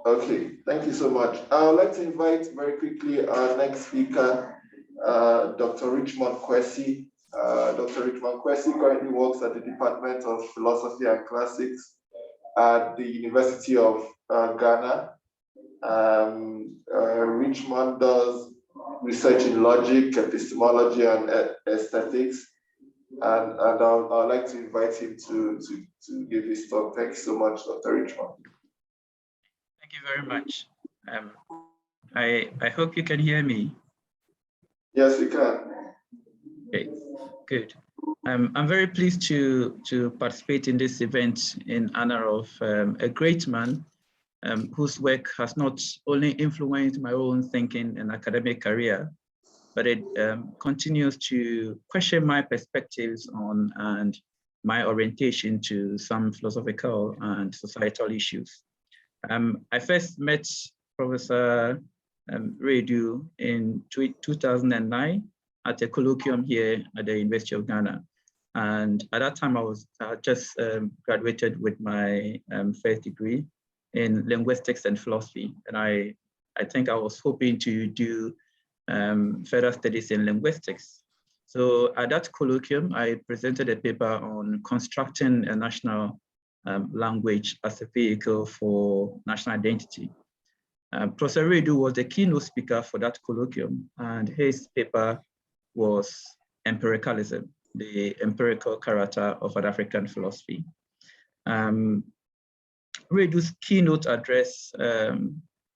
Okay, thank you so much. I would like to invite very quickly our next speaker, Dr. Richmond Kwasi. Dr. Richmond Kwasi currently works at the Department of Philosophy and Classics at the University of Ghana. Richmond does research in logic, epistemology, and aesthetics. And I'd like to invite him to give his talk. Thank you so much, Dr. Richmond. Thank you very much. I hope you can hear me. Yes, we can. Okay, good. I'm very pleased to participate in this event in honor of a great man whose work has not only influenced my own thinking and academic career, but it continues to question my perspectives on and my orientation to some philosophical and societal issues. I first met Professor Wiredu in 2009 at a colloquium here at the University of Ghana. And at that time, I just graduated with my first degree in linguistics and philosophy. And I think I was hoping to do further studies in linguistics. So at that colloquium, I presented a paper on constructing a national language as a vehicle for national identity. Professor Wiredu was the keynote speaker for that colloquium, and his paper was Empiricalism, the empirical character of an African philosophy. Wiredu's keynote address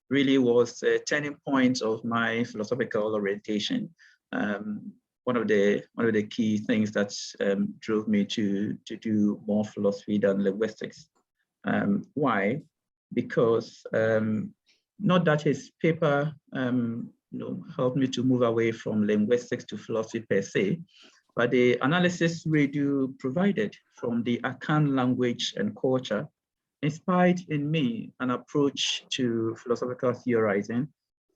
really was a turning point of my philosophical orientation. One of the key things that drove me to do more philosophy than linguistics. Why? Because not that his paper helped me to move away from linguistics to philosophy per se, but the analysis Wiredu provided from the Akan language and culture inspired in me an approach to philosophical theorizing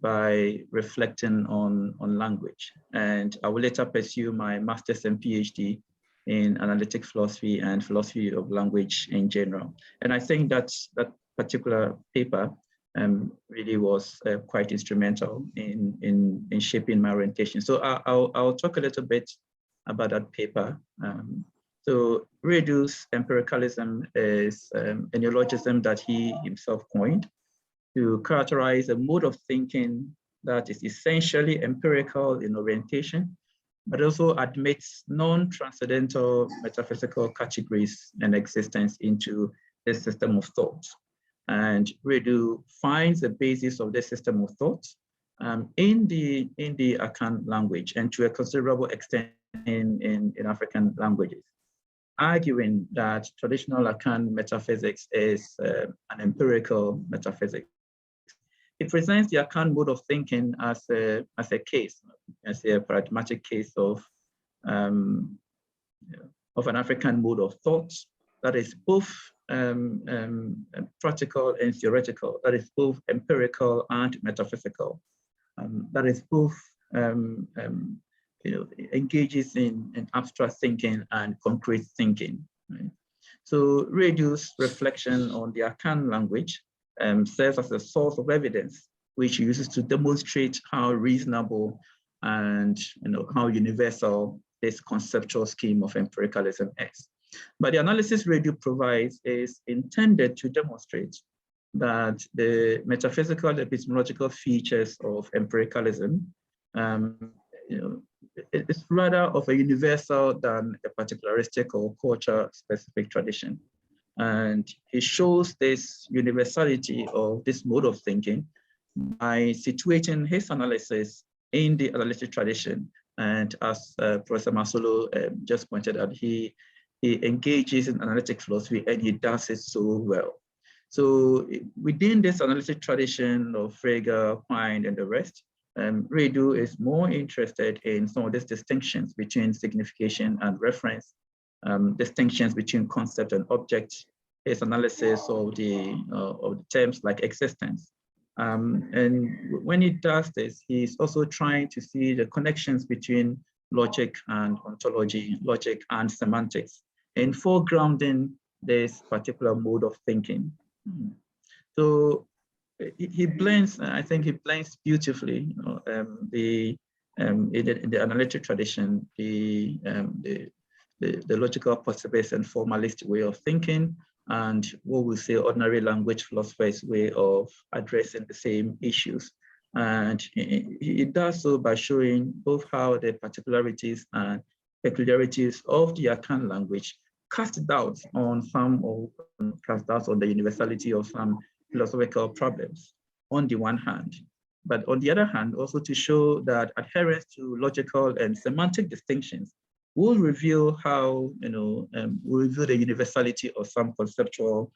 by reflecting on language. And I will later pursue my master's and PhD in analytic philosophy and philosophy of language in general. And I think that particular paper really was quite instrumental in shaping my orientation. So I'll talk a little bit about that paper. So Wiredu's empiricalism is a neologism that he himself coined to characterize a mode of thinking that is essentially empirical in orientation, but also admits non-transcendental metaphysical categories and existence into this system of thought. And Wiredu finds the basis of this system of thought in the Akan language and to a considerable extent in African languages, arguing that traditional Akan metaphysics is an empirical metaphysics. It presents the Akan mode of thinking as a case, as a pragmatic case of an African mode of thought that is both practical and theoretical, that is both empirical and metaphysical, that is both engages in abstract thinking and concrete thinking. Right? So Wiredu's reflection on the Akan language serves as a source of evidence, which he uses to demonstrate how reasonable and how universal this conceptual scheme of empiricalism is. But the analysis Wiredu provides is intended to demonstrate that the metaphysical epistemological features of empiricalism it's rather of a universal than a particularistic or culture-specific tradition. And he shows this universality of this mode of thinking by situating his analysis in the analytic tradition. And as Professor Masolo just pointed out, he engages in analytic philosophy and he does it so well. So within this analytic tradition of Frege, Quine, and the rest, Wiredu is more interested in some of these distinctions between signification and reference, distinctions between concept and object, his analysis of the terms like existence. And when he does this, he's also trying to see the connections between logic and ontology, logic and semantics, in foregrounding this particular mode of thinking. So he blends, I think he blends beautifully, in the analytic tradition, the logical positivist and formalist way of thinking, and what we say ordinary language philosophers' way of addressing the same issues. And he does so by showing both how the particularities and peculiarities of the Akan language cast doubt on the universality of some philosophical problems on the one hand, but on the other hand, also to show that adherence to logical and semantic distinctions will reveal how, will reveal the universality of some conceptual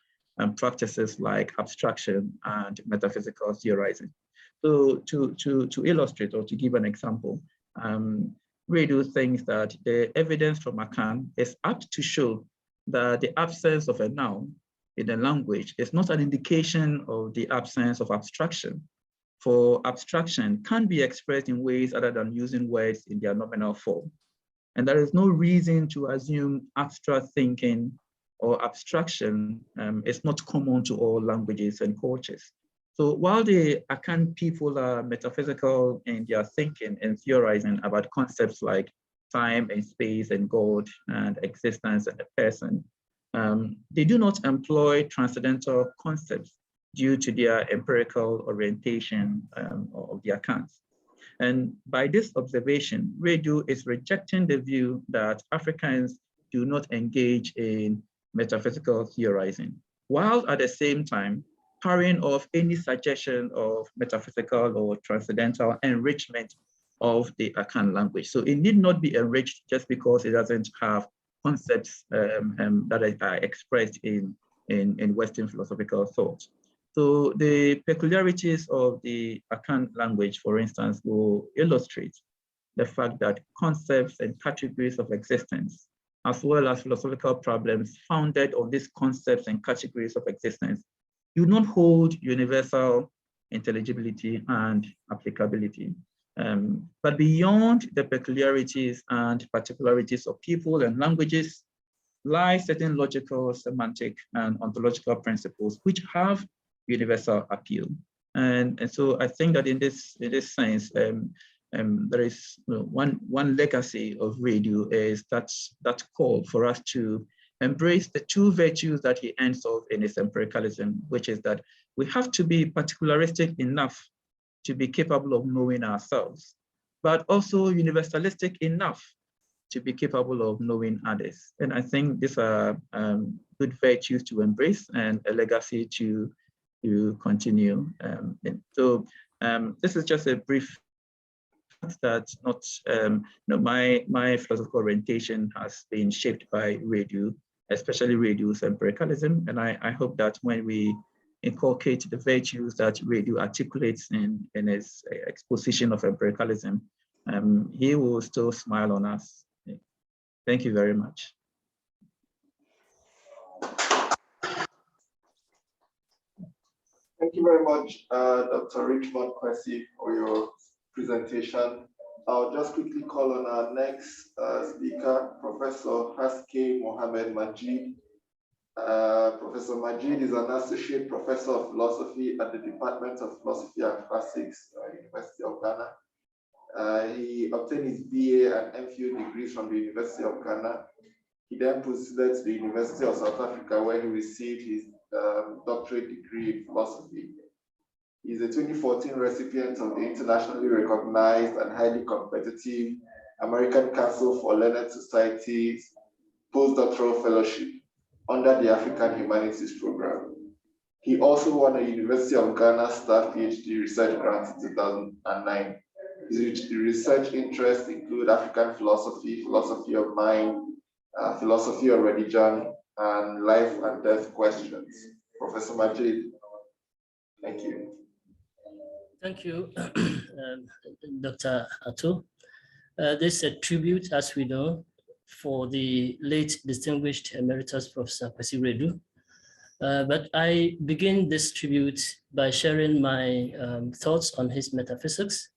practices like abstraction and metaphysical theorizing. So to illustrate or to give an example, Wiredu thinks that the evidence from Akan is apt to show that the absence of a noun in a language is not an indication of the absence of abstraction. For abstraction can be expressed in ways other than using words in their nominal form. And there is no reason to assume abstract thinking or abstraction is not common to all languages and cultures. So while the Akan people are metaphysical in their thinking and theorizing about concepts like time and space and God and existence and a person, they do not employ transcendental concepts due to their empirical orientation of the accounts. And by this observation, Wiredu is rejecting the view that Africans do not engage in metaphysical theorizing, while at the same time parrying off any suggestion of metaphysical or transcendental enrichment of the Akan language. So it need not be enriched just because it doesn't have concepts that are expressed in Western philosophical thought. So the peculiarities of the Akan language, for instance, will illustrate the fact that concepts and categories of existence, as well as philosophical problems founded on these concepts and categories of existence, do not hold universal intelligibility and applicability. But beyond the peculiarities and particularities of people and languages lie certain logical, semantic, and ontological principles which have universal appeal. And so I think that in this sense, there is one legacy of Wiredu is that call for us to embrace the two virtues that he ends off in his empiricalism, which is that we have to be particularistic enough to be capable of knowing ourselves, but also universalistic enough to be capable of knowing others. And I think these are good virtues to embrace and a legacy to continue. This is just a brief that not, my philosophical orientation has been shaped by Wiredu, especially Wiredu's empiricalism. And I hope that when we inculcate the virtues that Wiredu articulates in his exposition of empiricalism, he will still smile on us. Thank you very much. Thank you very much, Dr. Richmond Kwasi, for your presentation. I'll just quickly call on our next speaker, Professor Haske Mohammed Majeed. Professor Majeed is an associate professor of philosophy at the Department of Philosophy and Physics, University of Ghana. He obtained his BA and MPhil degrees from the University of Ghana. He then proceeded to the University of South Africa, where he received his doctorate degree in philosophy. He is a 2014 recipient of the internationally recognized and highly competitive American Council for Learned Societies postdoctoral fellowship under the African Humanities Program. He also won a University of Ghana staff PhD research grant in 2009. His research interests include African philosophy, philosophy of mind, philosophy of religion, and life and death questions. Professor Majeed, thank you. Thank you, Dr. Atto. This is a tribute, as we know, for the late distinguished emeritus Professor Kwasi Wiredu. But I begin this tribute by sharing my thoughts on his metaphysics,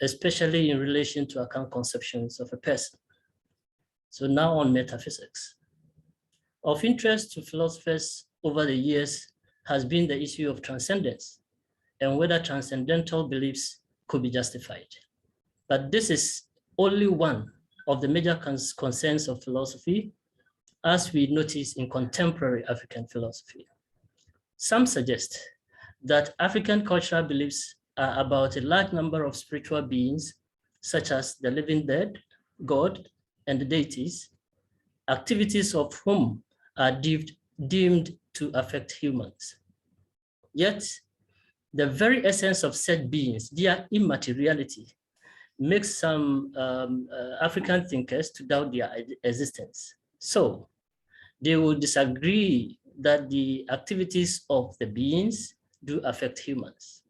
especially in relation to Akan conceptions of a person. So now on metaphysics. Of interest to philosophers over the years has been the issue of transcendence, and whether transcendental beliefs could be justified. But this is only one of the major concerns of philosophy, as we notice in contemporary African philosophy. Some suggest that African cultural beliefs are about a large number of spiritual beings, such as the living dead, God, and the deities, activities of whom are deemed to affect humans. Yet, the very essence of said beings, their immateriality, makes some African thinkers to doubt their existence. So, they will disagree that the activities of the beings do affect humans.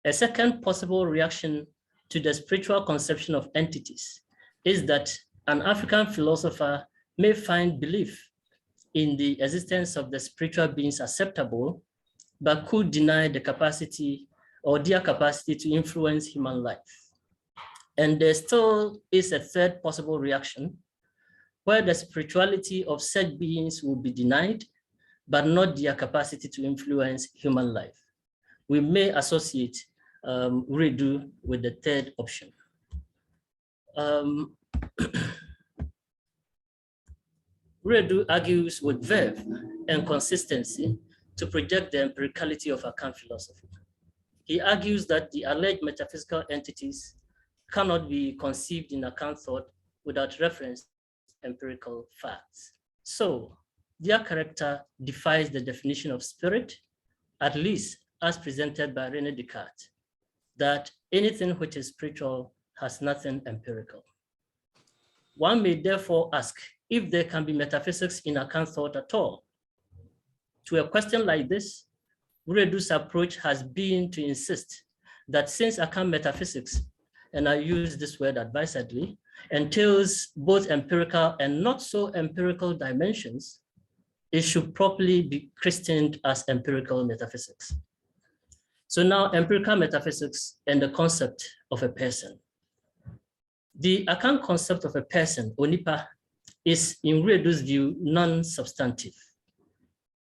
A second possible reaction to the spiritual conception of entities is that an African philosopher may find belief in the existence of the spiritual beings acceptable, but could deny the capacity or their capacity to influence human life. And there still is a third possible reaction, where the spirituality of said beings will be denied, but not their capacity to influence human life. We may associate Wiredu with the third option. Wiredu argues with verve and consistency to project the empiricality of Akan philosophy. He argues that the alleged metaphysical entities cannot be conceived in Akan thought without reference to empirical facts. So their character defies the definition of spirit, at least as presented by René Descartes, that anything which is spiritual has nothing empirical. One may therefore ask if there can be metaphysics in Akan thought at all. To a question like this, Wiredu's approach has been to insist that since Akan metaphysics, and I use this word advisedly, entails both empirical and not so empirical dimensions, it should properly be christened as empirical metaphysics. So now, empirical metaphysics and the concept of a person. The Akan concept of a person, Onipa, is in Wiredu's view non-substantive.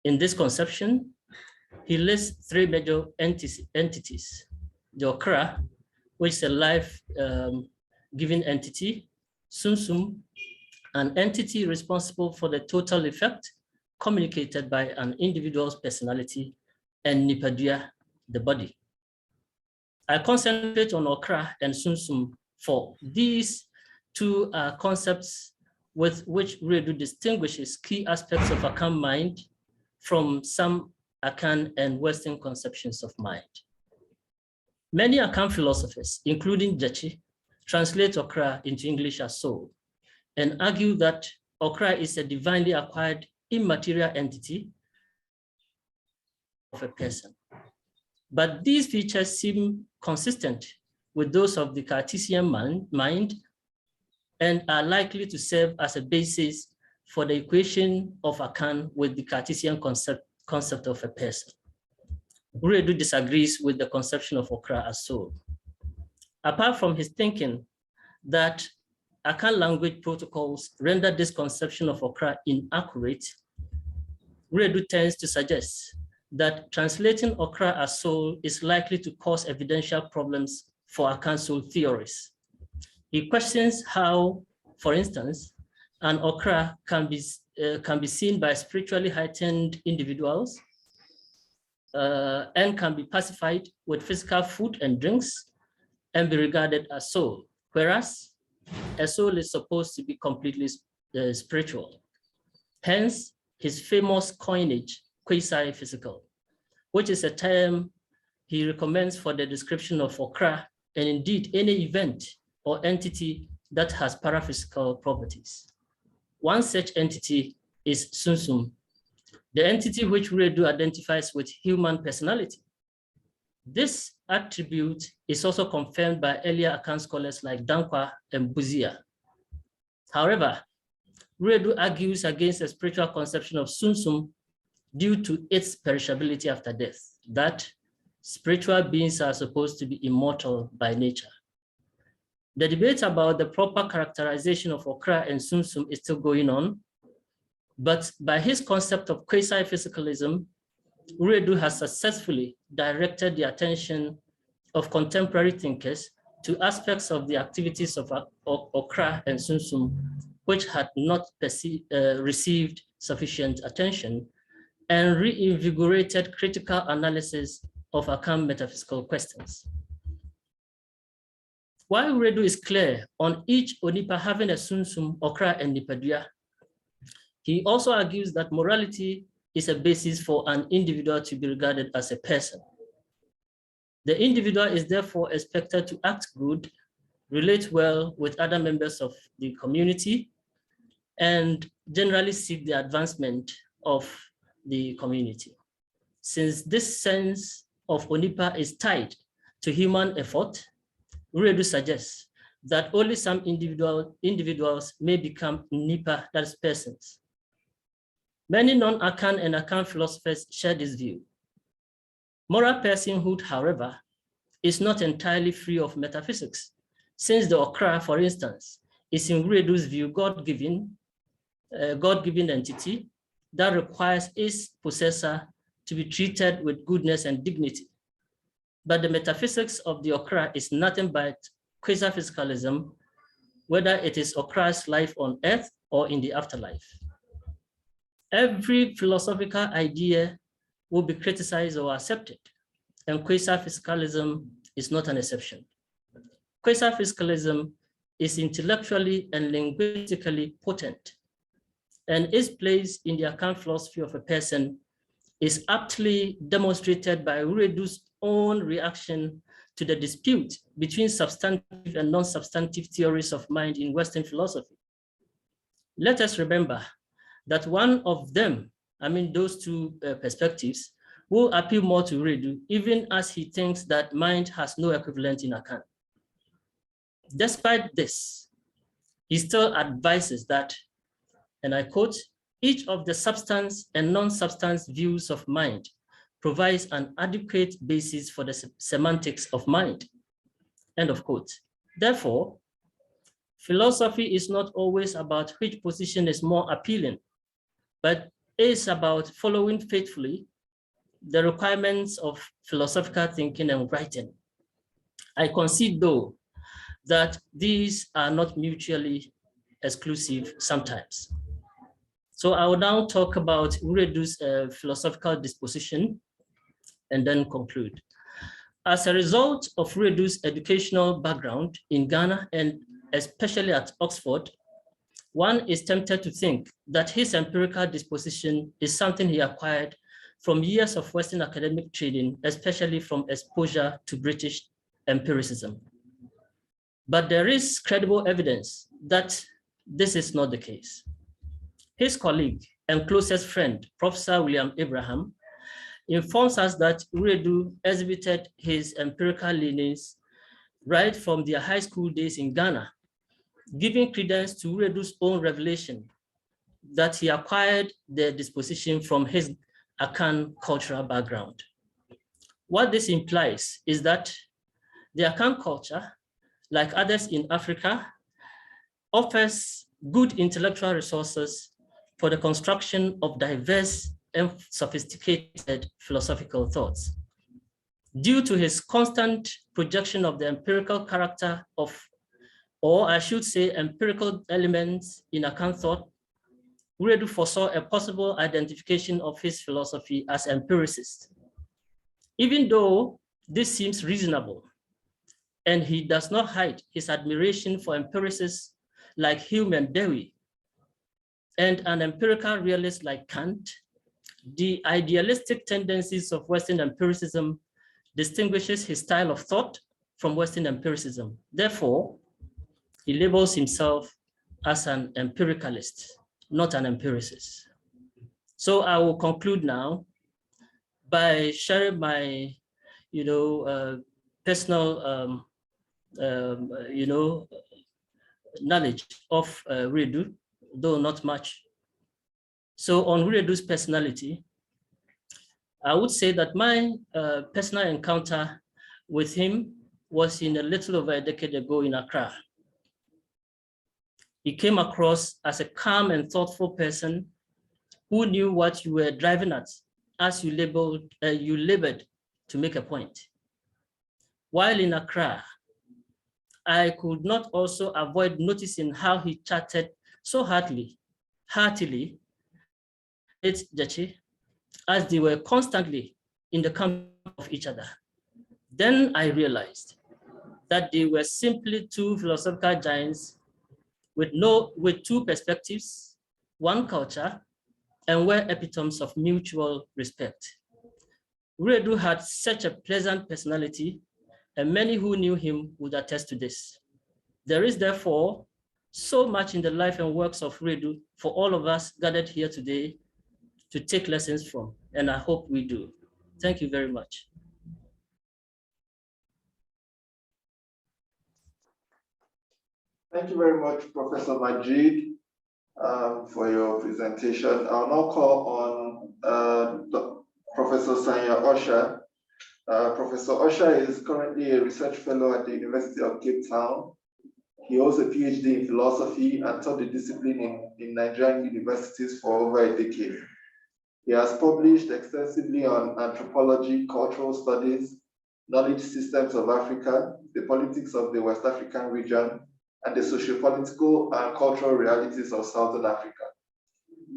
In this conception, he lists three major entities: the Okra, which is a life-giving entity; Sumsum, an entity responsible for the total effect communicated by an individual's personality; and Nipadua, the body. I concentrate on Okra and Sumsum, for these two concepts with which Wiredu distinguishes key aspects of Akan mind from some Akan and Western conceptions of mind. Many Akan philosophers, including Jachi, translate Okra into English as soul and argue that Okra is a divinely acquired immaterial entity of a person. But these features seem consistent with those of the Cartesian mind and are likely to serve as a basis for the equation of Akan with the Cartesian concept of a person. Wiredu disagrees with the conception of Okra as soul. Apart from his thinking that Akan language protocols render this conception of Okra inaccurate, Wiredu tends to suggest that translating Okra as soul is likely to cause evidential problems for Akan soul theories. He questions how, for instance, an Okra can be seen by spiritually heightened individuals and can be pacified with physical food and drinks and be regarded as soul, whereas a soul is supposed to be completely spiritual. Hence, his famous coinage, quasi-physical, which is a term he recommends for the description of Okra and indeed any event or entity that has paraphysical properties. One such entity is Sumsum, the entity which Wiredu identifies with human personality. This attribute is also confirmed by earlier Akan scholars like Dankwa and Buzia. However, Wiredu argues against a spiritual conception of Sumsum due to its perishability after death, that spiritual beings are supposed to be immortal by nature. The debate about the proper characterization of Okra and Sumsum is still going on, but by his concept of quasi-physicalism, Wiredu has successfully directed the attention of contemporary thinkers to aspects of the activities of Okra and Sunsum, which had not received sufficient attention, and reinvigorated critical analysis of Akan metaphysical questions. While Wiredu is clear on each Onipa having a Sunsum, Okra, and Nipadua, he also argues that morality is a basis for an individual to be regarded as a person. The individual is therefore expected to act good, relate well with other members of the community, and generally seek the advancement of the community. Since this sense of Onipa is tied to human effort, Wiredu suggests that only some individuals may become Nipa, that is persons. Many non-Akan and Akan philosophers share this view. Moral personhood, however, is not entirely free of metaphysics, since the Okra, for instance, is in Wiredu's view God-given entity that requires its possessor to be treated with goodness and dignity. But the metaphysics of the Okra is nothing but quasi-physicalism, whether it is Okra's life on earth or in the afterlife. Every philosophical idea will be criticized or accepted, and quasi-physicalism is not an exception. Quasi-physicalism is intellectually and linguistically potent, and its place in the Akan philosophy of a person is aptly demonstrated by Wiredu's own reaction to the dispute between substantive and non-substantive theories of mind in Western philosophy. Let us remember that one of them, those two perspectives, will appeal more to Wiredu, even as he thinks that mind has no equivalent in Akan. Despite this, he still advises that, and I quote, each of the substance and non-substance views of mind provides an adequate basis for the semantics of mind, end of quote. Therefore, philosophy is not always about which position is more appealing, but is about following faithfully the requirements of philosophical thinking and writing. I concede, though, that these are not mutually exclusive sometimes. So I will now talk about Wiredu's philosophical disposition and then conclude. As a result of Wiredu's educational background in Ghana and especially at Oxford, one is tempted to think that his empirical disposition is something he acquired from years of Western academic training, especially from exposure to British empiricism. But there is credible evidence that this is not the case. His colleague and closest friend, Professor William Abraham, informs us that Wiredu exhibited his empirical leanings right from their high school days in Ghana, giving credence to Wiredu's own revelation that he acquired the disposition from his Akan cultural background. What this implies is that the Akan culture, like others in Africa, offers good intellectual resources for the construction of diverse and sophisticated philosophical thoughts. Due to his constant projection of the empirical character of, or I should say empirical elements in Akan thought, Wiredu foresaw a possible identification of his philosophy as empiricist. Even though this seems reasonable, and he does not hide his admiration for empiricists like Hume and Dewey, and an empirical realist like Kant, the idealistic tendencies of Western empiricism distinguishes his style of thought from Western empiricism. Therefore, he labels himself as an empiricalist, not an empiricist. So I will conclude now by sharing my, personal, knowledge of Wiredu, though not much. So on Wiredu's personality, I would say that my personal encounter with him was in a little over a decade ago in Accra. He came across as a calm and thoughtful person who knew what you were driving at as you labored to make a point. While in Accra, I could not also avoid noticing how he chatted so heartily, it's Jachi, as they were constantly in the company of each other. Then I realized that they were simply two philosophical giants with two perspectives, one culture, and were epitomes of mutual respect. Wiredu had such a pleasant personality, and many who knew him would attest to this. There is therefore so much in the life and works of Wiredu for all of us gathered here today to take lessons from, and I hope we do. Thank you very much. Thank you very much, Professor Majeed, for your presentation. I'll now call on Professor Sanya Osha. Professor Osha is currently a research fellow at the University of Cape Town. He holds a PhD in philosophy and taught the discipline in Nigerian universities for over a decade. He has published extensively on anthropology, cultural studies, knowledge systems of Africa, the politics of the West African region, and the socio-political and cultural realities of Southern Africa.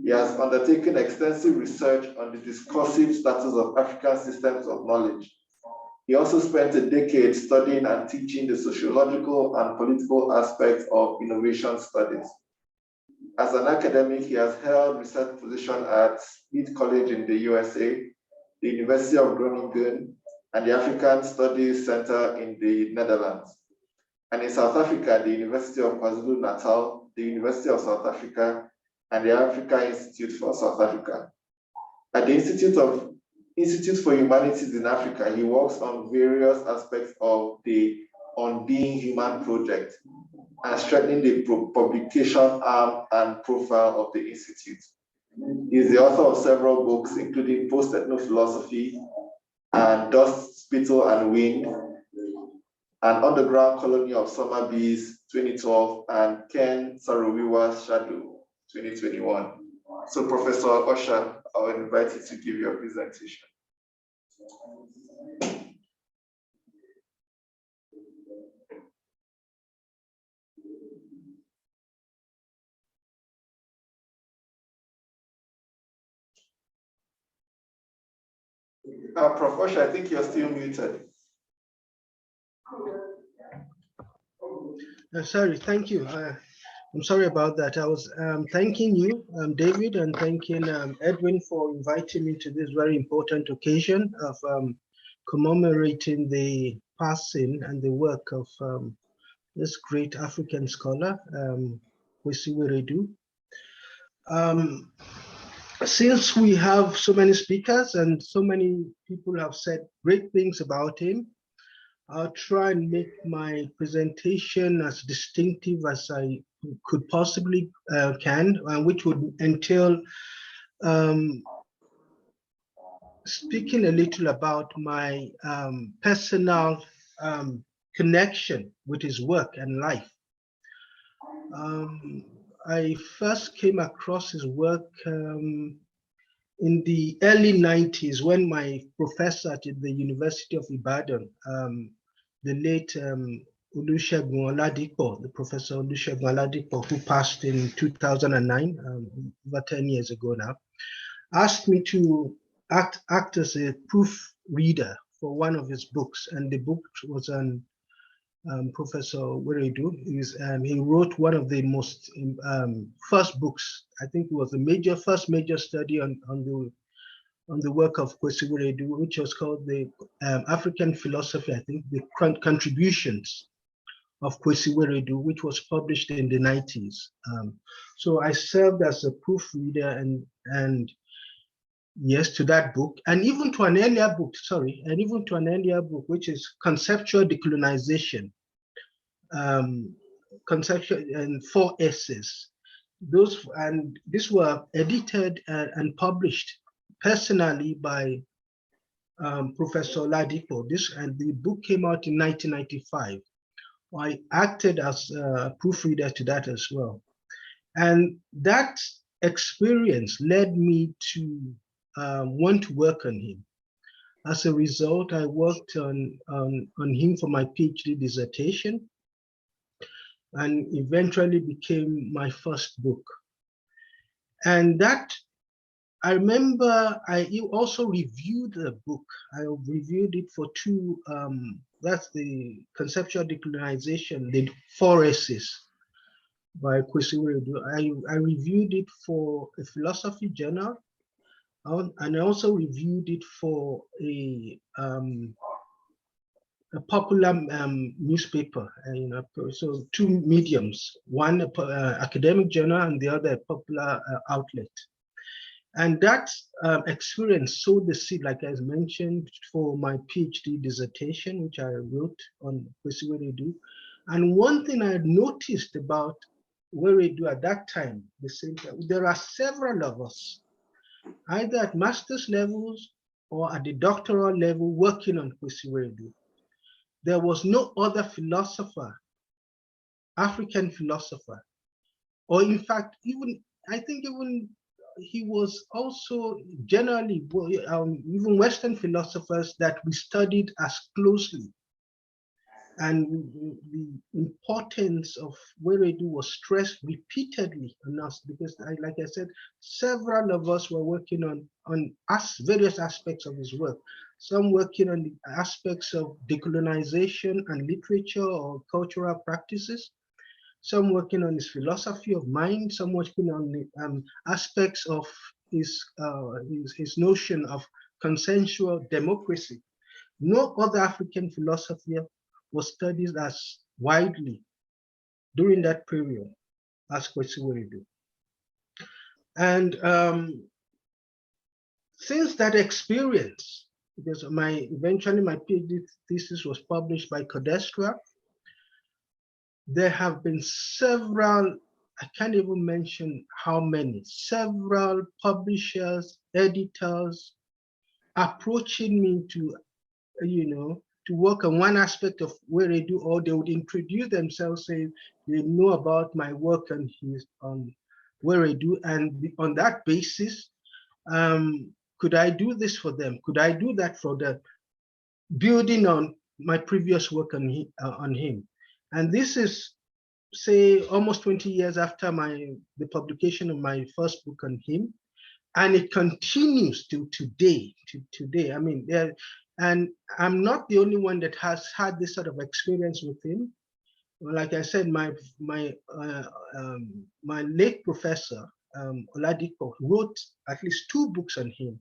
He has undertaken extensive research on the discursive status of African systems of knowledge. He also spent a decade studying and teaching the sociological and political aspects of innovation studies. As an academic, he has held research positions at Smith College in the USA, the University of Groningen, and the African Studies Center in the Netherlands. And in South Africa, the University of KwaZulu-Natal, the University of South Africa, and the Africa Institute for South Africa. At the Institute for Humanities in Africa, he works on various aspects of the On Being Human project and strengthening the publication arm and profile of the Institute. He is the author of several books, including Post-Ethno-Philosophy and Dust, Spittle and Wind, An Underground Colony of Summer Bees, 2012, and Ken Saro-Wiwa's Shadow, 2021. So Professor Osha, I'll invite you to give your presentation. Prof. Osha, I think you're still muted. Sorry, thank you. I'm sorry about that. I was thanking you, David, and thanking Edwin for inviting me to this very important occasion of commemorating the passing and the work of this great African scholar, Kwasi Wiredu. Since we have so many speakers and so many people have said great things about him, I'll try and make my presentation as distinctive as I could possibly can, which would entail speaking a little about my personal connection with his work and life. I first came across his work in the early 90s when my professor at the University of Ibadan, the late Olusegun Oladipo, the Professor Olusegun Oladipo, who passed in 2009, over 10 years ago now, asked me to act as a proofreader for one of his books, and the book was on Professor Wiredu. He wrote one of the most first books. I think it was the first major study on the work of Kwasi Wiredu, which was called the African Philosophy. I think the contributions of Kwasi Wiredu, which was published in the 90s. So I served as a proofreader and yes, to that book, and even to an earlier book, which is Conceptual Decolonization, conceptual and 4 essays. These were edited and published personally by Professor Oladipo. And the book came out in 1995. I acted as a proofreader to that as well. And that experience led me to want to work on him. As a result, I worked on him for my PhD dissertation, and eventually became my first book. And that, I remember I also reviewed the book. I reviewed it for two, that's the Conceptual Decolonization, the 4 essays by Kwasi Wiredu. I reviewed it for a philosophy journal, and I also reviewed it for a popular newspaper, so 2 mediums, one academic journal and the other a popular outlet. And that experience sowed the seed, like I mentioned, for my PhD dissertation, which I wrote on Kwasi Wiredu. And one thing I had noticed about Wiredu at that time, there are several of us, either at master's levels or at the doctoral level, working on Kwasi Wiredu. There was no other philosopher, African philosopher, or in fact, I think he was also generally, even Western philosophers that we studied as closely. And the importance of Wiredu was stressed repeatedly on us, because like I said, several of us were working on various aspects of his work. Some working on the aspects of decolonization and literature or cultural practices, some working on his philosophy of mind, some working on the aspects of his notion of consensual democracy. No other African philosopher was studied as widely during that period as Kwasi Wiredu. And since that experience, because eventually my PhD thesis was published by Codestra, there have been several, I can't even mention how many, several publishers, editors approaching me to, to work on one aspect of Wiredu, or they would introduce themselves, say they know about my work on Wiredu, and on that basis, could I do this for them? Could I do that for them? Building on my previous work on him. And this is, say, almost 20 years after the publication of my first book on him. And it continues to today. I mean, and I'm not the only one that has had this sort of experience with him. Like I said, my late professor, Oladipo, wrote at least 2 books on him.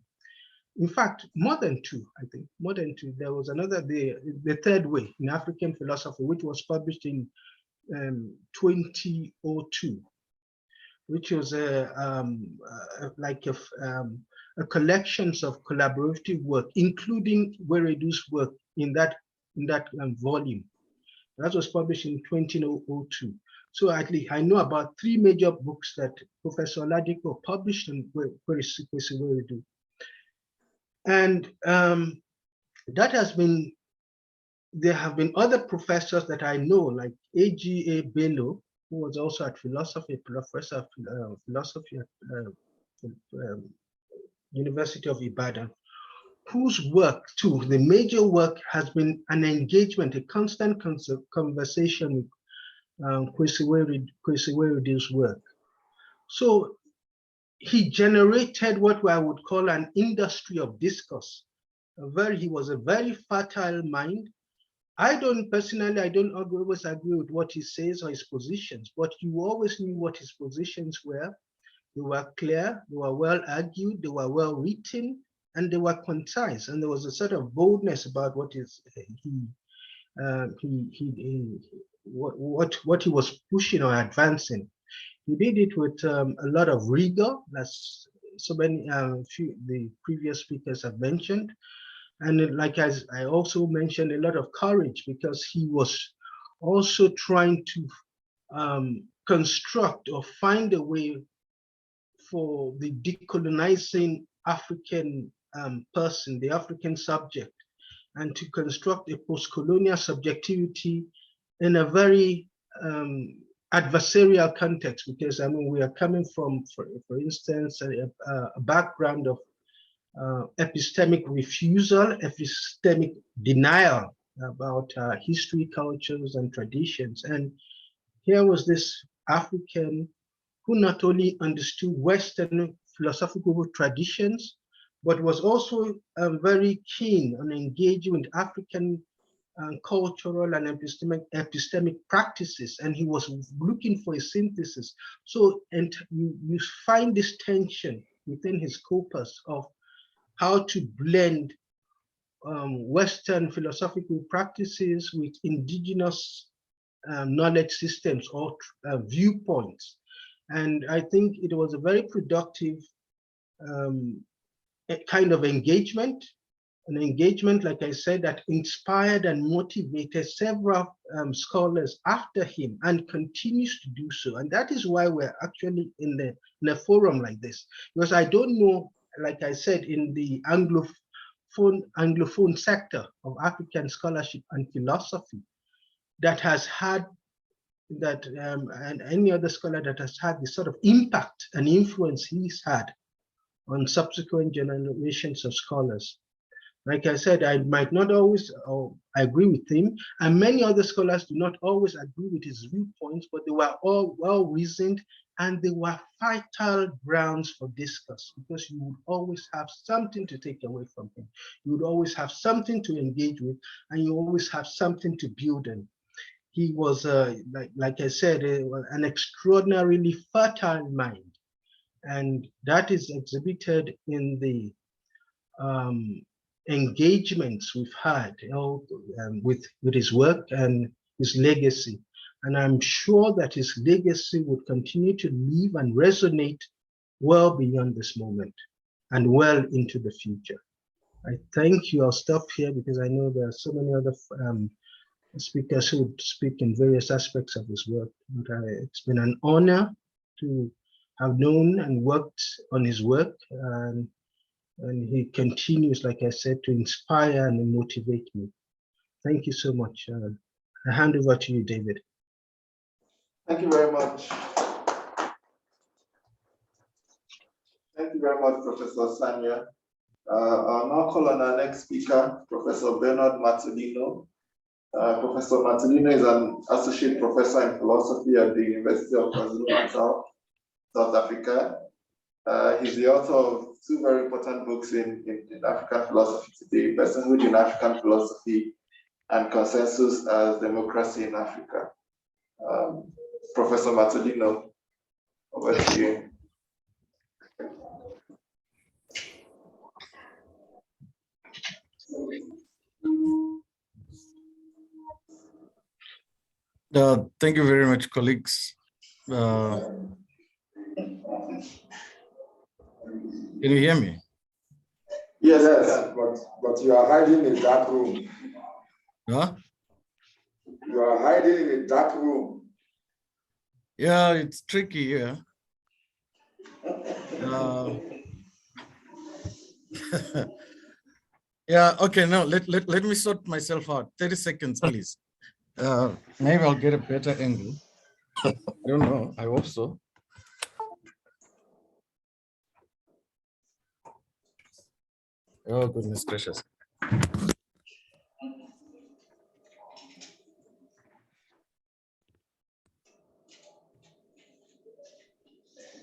In fact, more than 2, I think, more than 2. There was another, the Third Way in African Philosophy, which was published in 2002, which was like a collection of collaborative work, including Wiredu's work in that volume. That was published in 2002. So at least I know about 3 major books that Professor Oladipo published on Kwasi Wiredu. And that has been, there have been other professors that I know, like A.G.A. Bello, who was also at philosophy, professor of philosophy at University of Ibadan, whose work too, the major work has been an engagement, a constant conversation with Kwasi Wiredu's work. So he generated what I would call an industry of discourse. He was a very fertile mind. I don't always agree with what he says or his positions, but you always knew what his positions were. They were clear, they were well argued, they were well written, and they were concise. And there was a sort of boldness about what he was pushing or advancing. He did it with a lot of rigor, as so many the previous speakers have mentioned. And like as I also mentioned, a lot of courage, because he was also trying to construct or find a way for the decolonizing African person, the African subject, and to construct a post-colonial subjectivity in a very adversarial context, because I mean we are coming from, for instance, a background of epistemic refusal, epistemic denial about history, cultures, and traditions. And here was this African who not only understood Western philosophical traditions, but was also very keen on engaging with African cultural and epistemic practices, and he was looking for a synthesis. So, and you find this tension within his corpus of how to blend Western philosophical practices with indigenous knowledge systems or viewpoints. And I think it was a very productive kind of engagement, an engagement, like I said, that inspired and motivated several scholars after him and continues to do so. And that is why we're actually in a forum like this, because I don't know, like I said, in the Anglophone sector of African scholarship and philosophy that has had that, and any other scholar that has had the sort of impact and influence he's had on subsequent generations of scholars. Like I said, I might not always agree with him, and many other scholars do not always agree with his viewpoints, but they were all well-reasoned, and they were vital grounds for discourse, because you would always have something to take away from him. You would always have something to engage with, and you always have something to build in. He was, like I said, an extraordinarily fertile mind, and that is exhibited in the engagements we've had with his work and his legacy. And I'm sure that his legacy would continue to live and resonate well beyond this moment and well into the future. I thank you. I'll stop here because I know there are so many other speakers who would speak in various aspects of his work. But it's been an honor to have known and worked on his work. And he continues, like I said, to inspire and motivate me. Thank you so much. I hand over to you, David. Thank you very much. Thank you very much, Professor Sanya. I'll now call on our next speaker, Professor Bernard Matolino. Professor Matolino is an associate professor in philosophy at the University of KwaZulu-Natal, South Africa. He's the author of two very important books in African philosophy today, Personhood in African Philosophy and Consensus as Democracy in Africa. Professor Matolino, over to you. Thank you very much, colleagues. Can you hear me? Yes, but you are hiding in a dark room. Huh? You are hiding in a dark room. Yeah, it's tricky here. Yeah, okay, no, let me sort myself out. 30 seconds, please. Maybe I'll get a better angle. I don't know, I hope so. Oh, goodness gracious.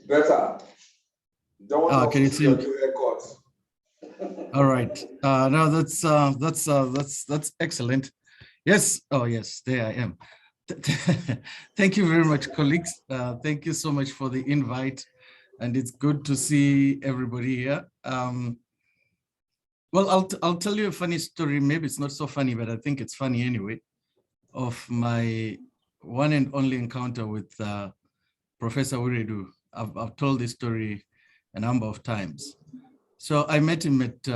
Better. Don't can you see me? records. All right. No, that's excellent. Yes. Oh, yes. There I am. Thank you very much, colleagues. Thank you so much for the invite, and it's good to see everybody here. Well, I'll tell you a funny story. Maybe it's not so funny, but I think it's funny anyway, of my one and only encounter with Professor Wiredu. I've told this story a number of times. So I met him at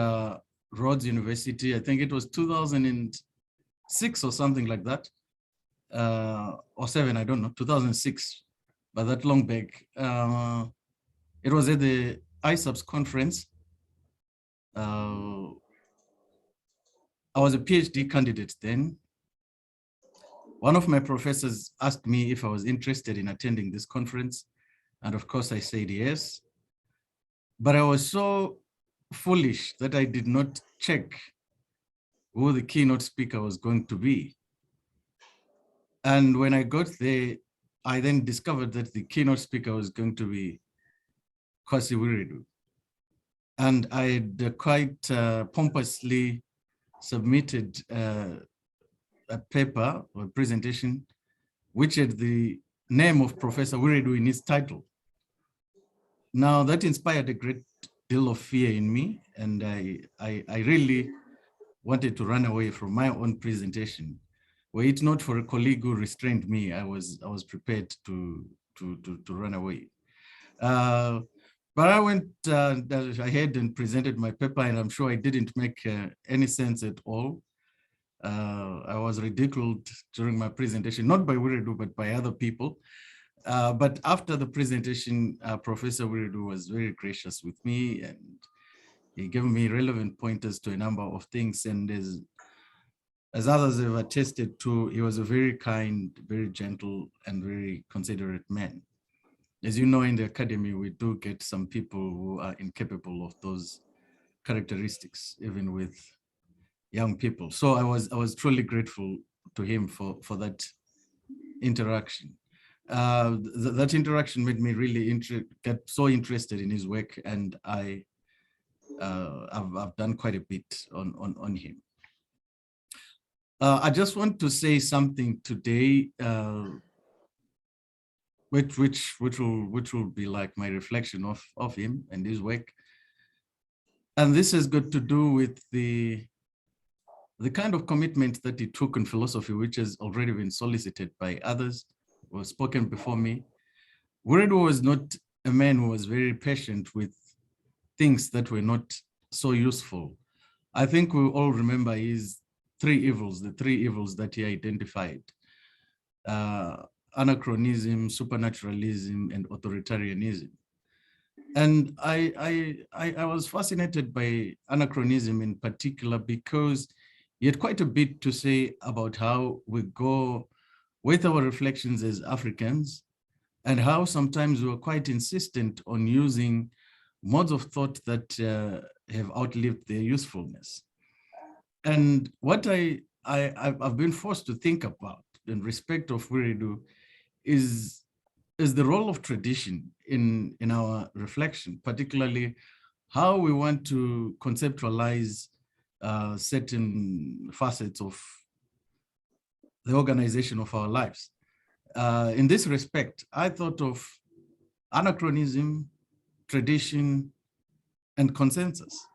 Rhodes University. I think it was 2006 or something like that, or 7, I don't know, 2006, but that long back. It was at the ISAPS conference. I was a PhD candidate then. One of my professors asked me if I was interested in attending this conference. And of course I said yes. But I was so foolish that I did not check who the keynote speaker was going to be. And when I got there, I then discovered that the keynote speaker was going to be Kwasi Wiredu. And I had quite pompously submitted a paper or a presentation which had the name of Professor Wiredu in its title. Now that inspired a great deal of fear in me, and I really wanted to run away from my own presentation. Were it not for a colleague who restrained me, I was prepared to run away. But I went ahead and presented my paper, and I'm sure I didn't make any sense at all. I was ridiculed during my presentation, not by Wiredu, but by other people. But after the presentation, Professor Wiredu was very gracious with me, and he gave me relevant pointers to a number of things. And as others have attested to, he was a very kind, very gentle, and very considerate man. As you know, in the academy, we do get some people who are incapable of those characteristics, even with young people. So I was truly grateful to him for that interaction. That interaction made me really get so interested in his work, and I've done quite a bit on him. I just want to say something today, which will be like my reflection of him and his work. And this has got to do with the kind of commitment that he took in philosophy, which has already been solicited by others who have spoken before me. Wiredu was not a man who was very patient with things that were not so useful. I think we all remember his the three evils that he identified: anachronism, supernaturalism, and authoritarianism. And I was fascinated by anachronism in particular, because he had quite a bit to say about how we go with our reflections as Africans, and how sometimes we are quite insistent on using modes of thought that have outlived their usefulness. And what I've been forced to think about in respect of Wiredu is the role of tradition in our reflection, particularly how we want to conceptualize certain facets of the organization of our lives. In this respect, I thought of anachronism, tradition, and consensus.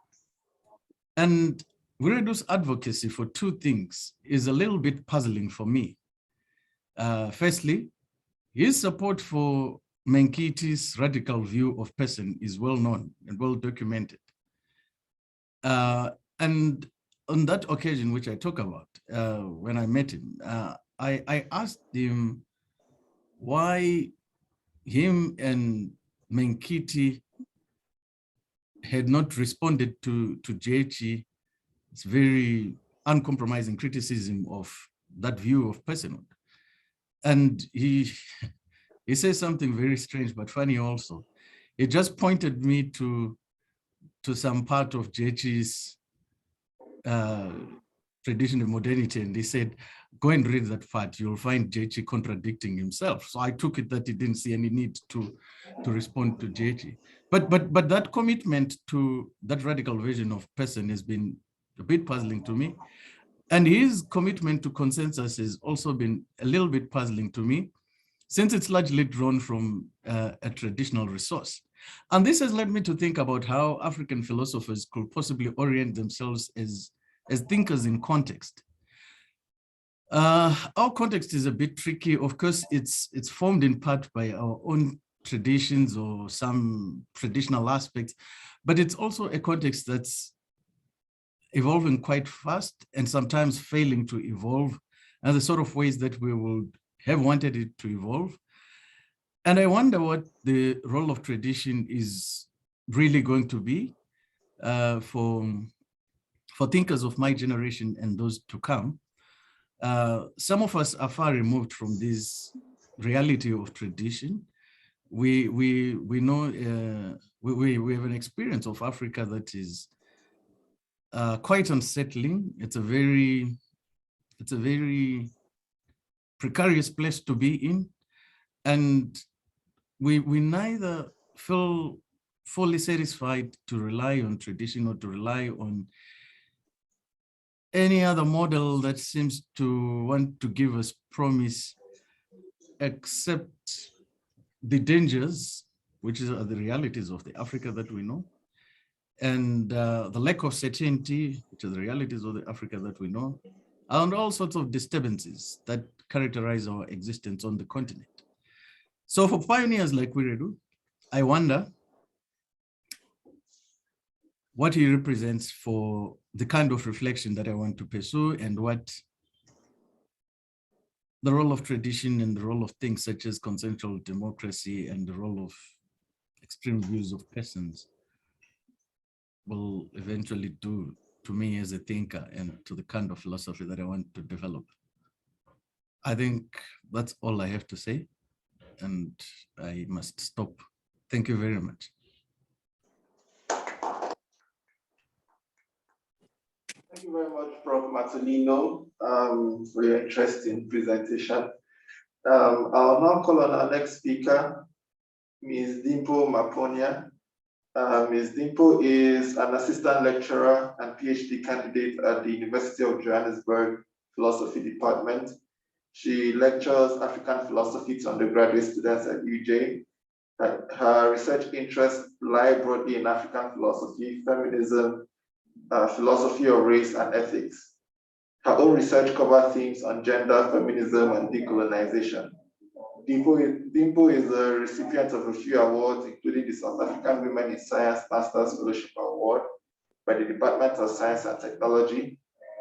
And Wiredu's advocacy for two things is a little bit puzzling for me. Firstly, his support for Menkiti's radical view of person is well known and well documented. And on that occasion, which I talk about, when I met him, I asked him why him and Menkiti had not responded to JH's very uncompromising criticism of that view of personhood. And he says something very strange but funny also. He just pointed me to some part of JH's tradition of modernity, and he said, go and read that part, you'll find JH contradicting himself. So I took it that he didn't see any need to respond to JH. But that commitment to that radical vision of person has been a bit puzzling to me. And his commitment to consensus has also been a little bit puzzling to me, since it's largely drawn from a traditional resource. And this has led me to think about how African philosophers could possibly orient themselves as thinkers in context. Our context is a bit tricky. Of course, it's formed in part by our own traditions or some traditional aspects, but it's also a context that's evolving quite fast and sometimes failing to evolve, and the sort of ways that we would have wanted it to evolve. And I wonder what the role of tradition is really going to be for thinkers of my generation and those to come. Some of us are far removed from this reality of tradition. we know, we have an experience of Africa that is quite unsettling. It's a very precarious place to be in. And we neither feel fully satisfied to rely on tradition or to rely on any other model that seems to want to give us promise, except the dangers, which are the realities of the Africa that we know, and the lack of certainty, which are the realities of the Africa that we know, and all sorts of disturbances that characterize our existence on the continent. So for pioneers like Wiredu, I wonder what he represents for the kind of reflection that I want to pursue, and what the role of tradition and the role of things such as consensual democracy and the role of extreme views of persons will eventually do to me as a thinker and to the kind of philosophy that I want to develop. I think that's all I have to say, and I must stop. Thank you very much. Thank you very much, Prof. Matolino, for your interesting presentation. I'll now call on our next speaker, Ms. Dimpho Maponya. Ms. Dimpho is an assistant lecturer and PhD candidate at the University of Johannesburg Philosophy Department. She lectures African philosophy to undergraduate students at UJ. Her research interests lie broadly in African philosophy, feminism, philosophy of race, and ethics. Her own research covers themes on gender, feminism, and decolonization. Dimpho is a recipient of a few awards, including the South African Women in Science Masters Fellowship Award by the Department of Science and Technology,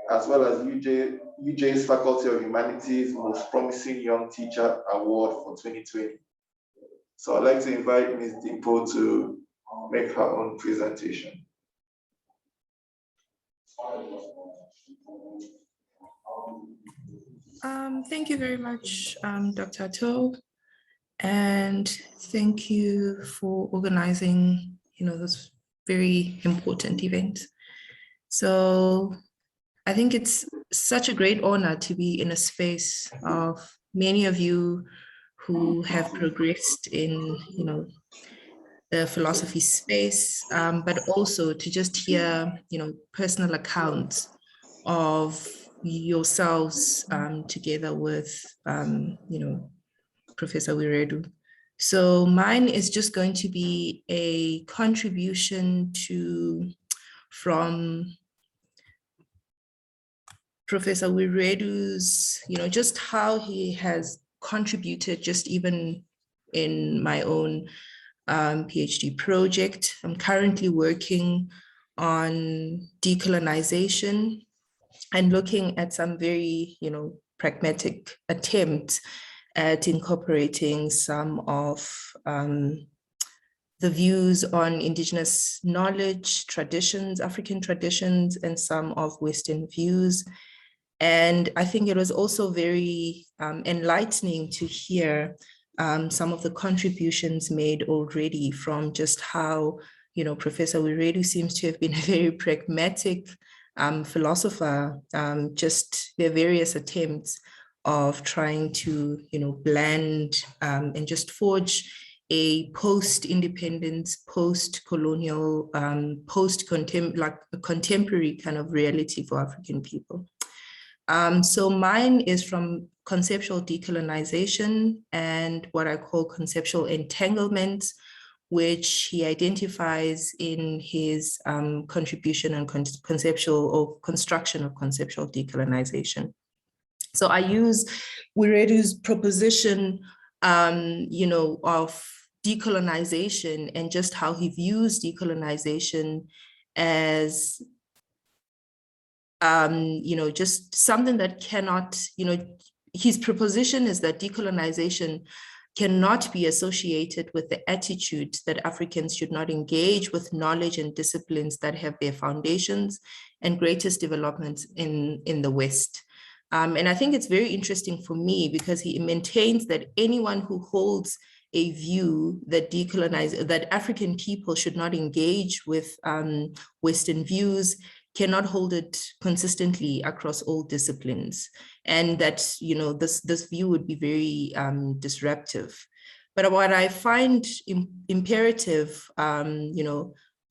as well as UJ's Faculty of Humanities Most Promising Young Teacher Award for 2020. So I'd like to invite Ms. Dimpho to make her own presentation. Thank you very much, Dr. Atto, and thank you for organizing, this very important event. So I think it's such a great honor to be in a space of many of you who have progressed in, the philosophy space, but also to just hear, personal accounts of yourselves together with, Professor Wiredu. So mine is just going to be a contribution from Professor Wiredu's, just how he has contributed just even in my own PhD project. I'm currently working on decolonization and looking at some very, pragmatic attempts at incorporating some of the views on indigenous knowledge, traditions, African traditions, and some of Western views. And I think it was also very enlightening to hear some of the contributions made already from just how, Professor Wiredu seems to have been a very pragmatic philosopher, just their various attempts of trying to, blend and just forge a post-independence, post-colonial, contemporary kind of reality for African people. So mine is from conceptual decolonization and what I call conceptual entanglement, which he identifies in his contribution and conceptual or construction of conceptual decolonization. So I use Wiredu's proposition, of decolonization and just how he views decolonization as, just something that cannot, his proposition is that decolonization cannot be associated with the attitude that Africans should not engage with knowledge and disciplines that have their foundations and greatest developments in the West. And I think it's very interesting for me because he maintains that anyone who holds a view that that African people should not engage with Western views, cannot hold it consistently across all disciplines, and that this view would be very disruptive. But what I find imperative,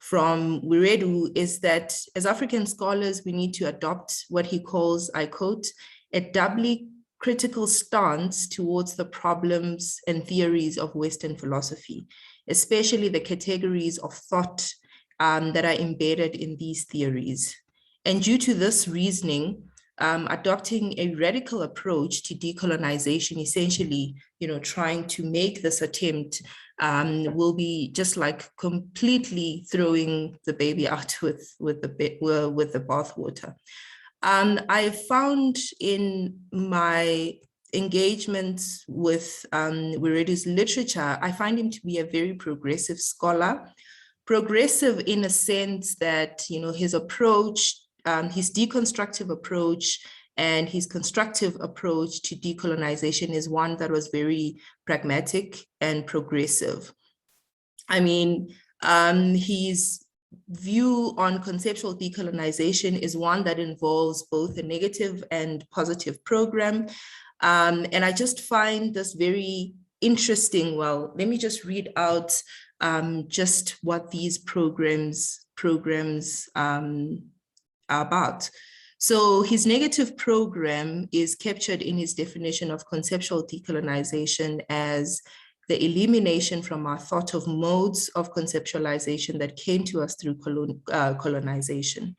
from Wiredu is that as African scholars, we need to adopt what he calls, I quote, a doubly critical stance towards the problems and theories of Western philosophy, especially the categories of thought that are embedded in these theories. And due to this reasoning, adopting a radical approach to decolonization, essentially, trying to make this attempt will be just like completely throwing the baby out with the bathwater. I found in my engagements with Wiredu's literature, I find him to be a very progressive scholar. Progressive in a sense that, his approach, his deconstructive approach and his constructive approach to decolonization is one that was very pragmatic and progressive. I mean, his view on conceptual decolonization is one that involves both a negative and positive program. And I just find this very interesting. Well, let me just read out just what these programs are about. So his negative program is captured in his definition of conceptual decolonization as the elimination from our thought of modes of conceptualization that came to us through colonization.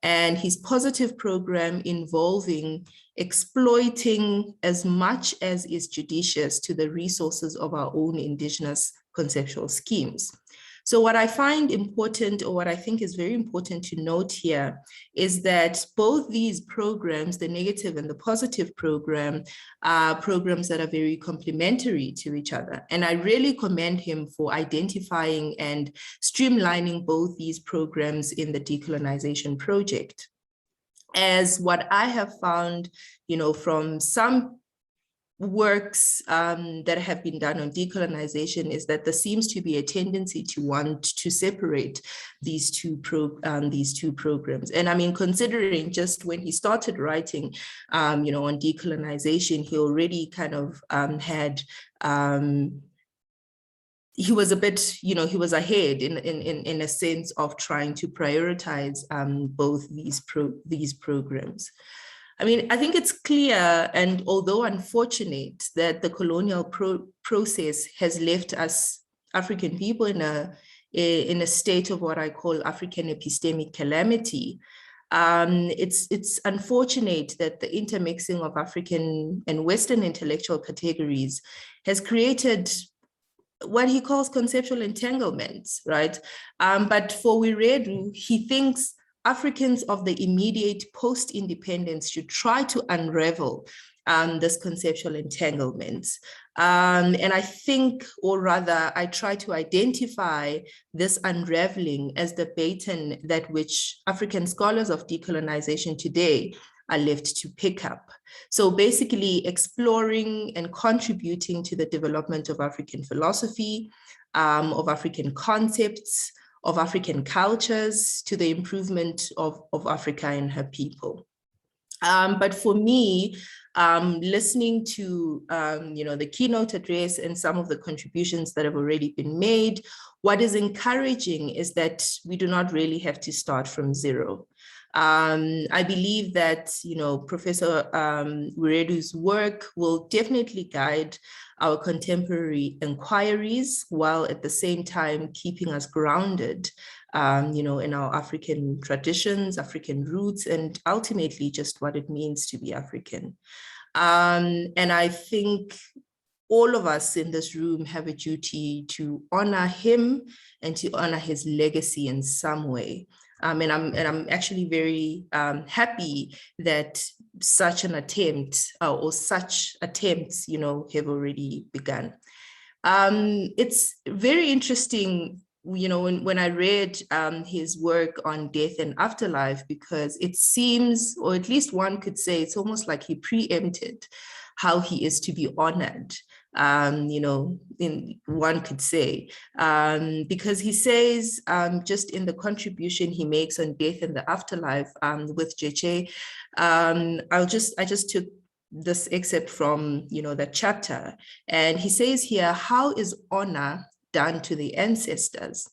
And his positive program involving exploiting as much as is judicious to the resources of our own indigenous conceptual schemes. So what I find important, or what I think is very important to note here, is that both these programs, the negative and the positive program, are programs that are very complementary to each other. And I really commend him for identifying and streamlining both these programs in the decolonization project. As what I have found, from some works that have been done on decolonization is that there seems to be a tendency to want to separate these two programs. And I mean, considering just when he started writing, on decolonization, he already kind of had, he was a bit, he was ahead in a sense of trying to prioritize both these programs. I mean, I think it's clear, and although unfortunate, that the colonial process has left us African people in a state of what I call African epistemic calamity. It's unfortunate that the intermixing of African and Western intellectual categories has created what he calls conceptual entanglements, right? But for Wiredu, he thinks Africans of the immediate post-independence should try to unravel this conceptual entanglements. And I think, or rather, I try to identify this unraveling as the baton that which African scholars of decolonization today are left to pick up. So basically exploring and contributing to the development of African philosophy, of African concepts, of African cultures, to the improvement of Africa and her people. But for me, listening to the keynote address and some of the contributions that have already been made, what is encouraging is that we do not really have to start from zero. I believe that Professor Wiredu's work will definitely guide our contemporary inquiries, while at the same time keeping us grounded, in our African traditions, African roots, and ultimately just what it means to be African. And I think all of us in this room have a duty to honor him and to honor his legacy in some way. And I'm actually very happy that such an attempt or such attempts, have already begun. It's very interesting, when I read his work on death and afterlife, because it seems, or at least one could say, it's almost like he preempted how he is to be honored, you know, one could say, because he says, just in the contribution he makes on death and the afterlife with Jeche, I just took this excerpt from, you know, that chapter, and he says here, how is honor done to the ancestors?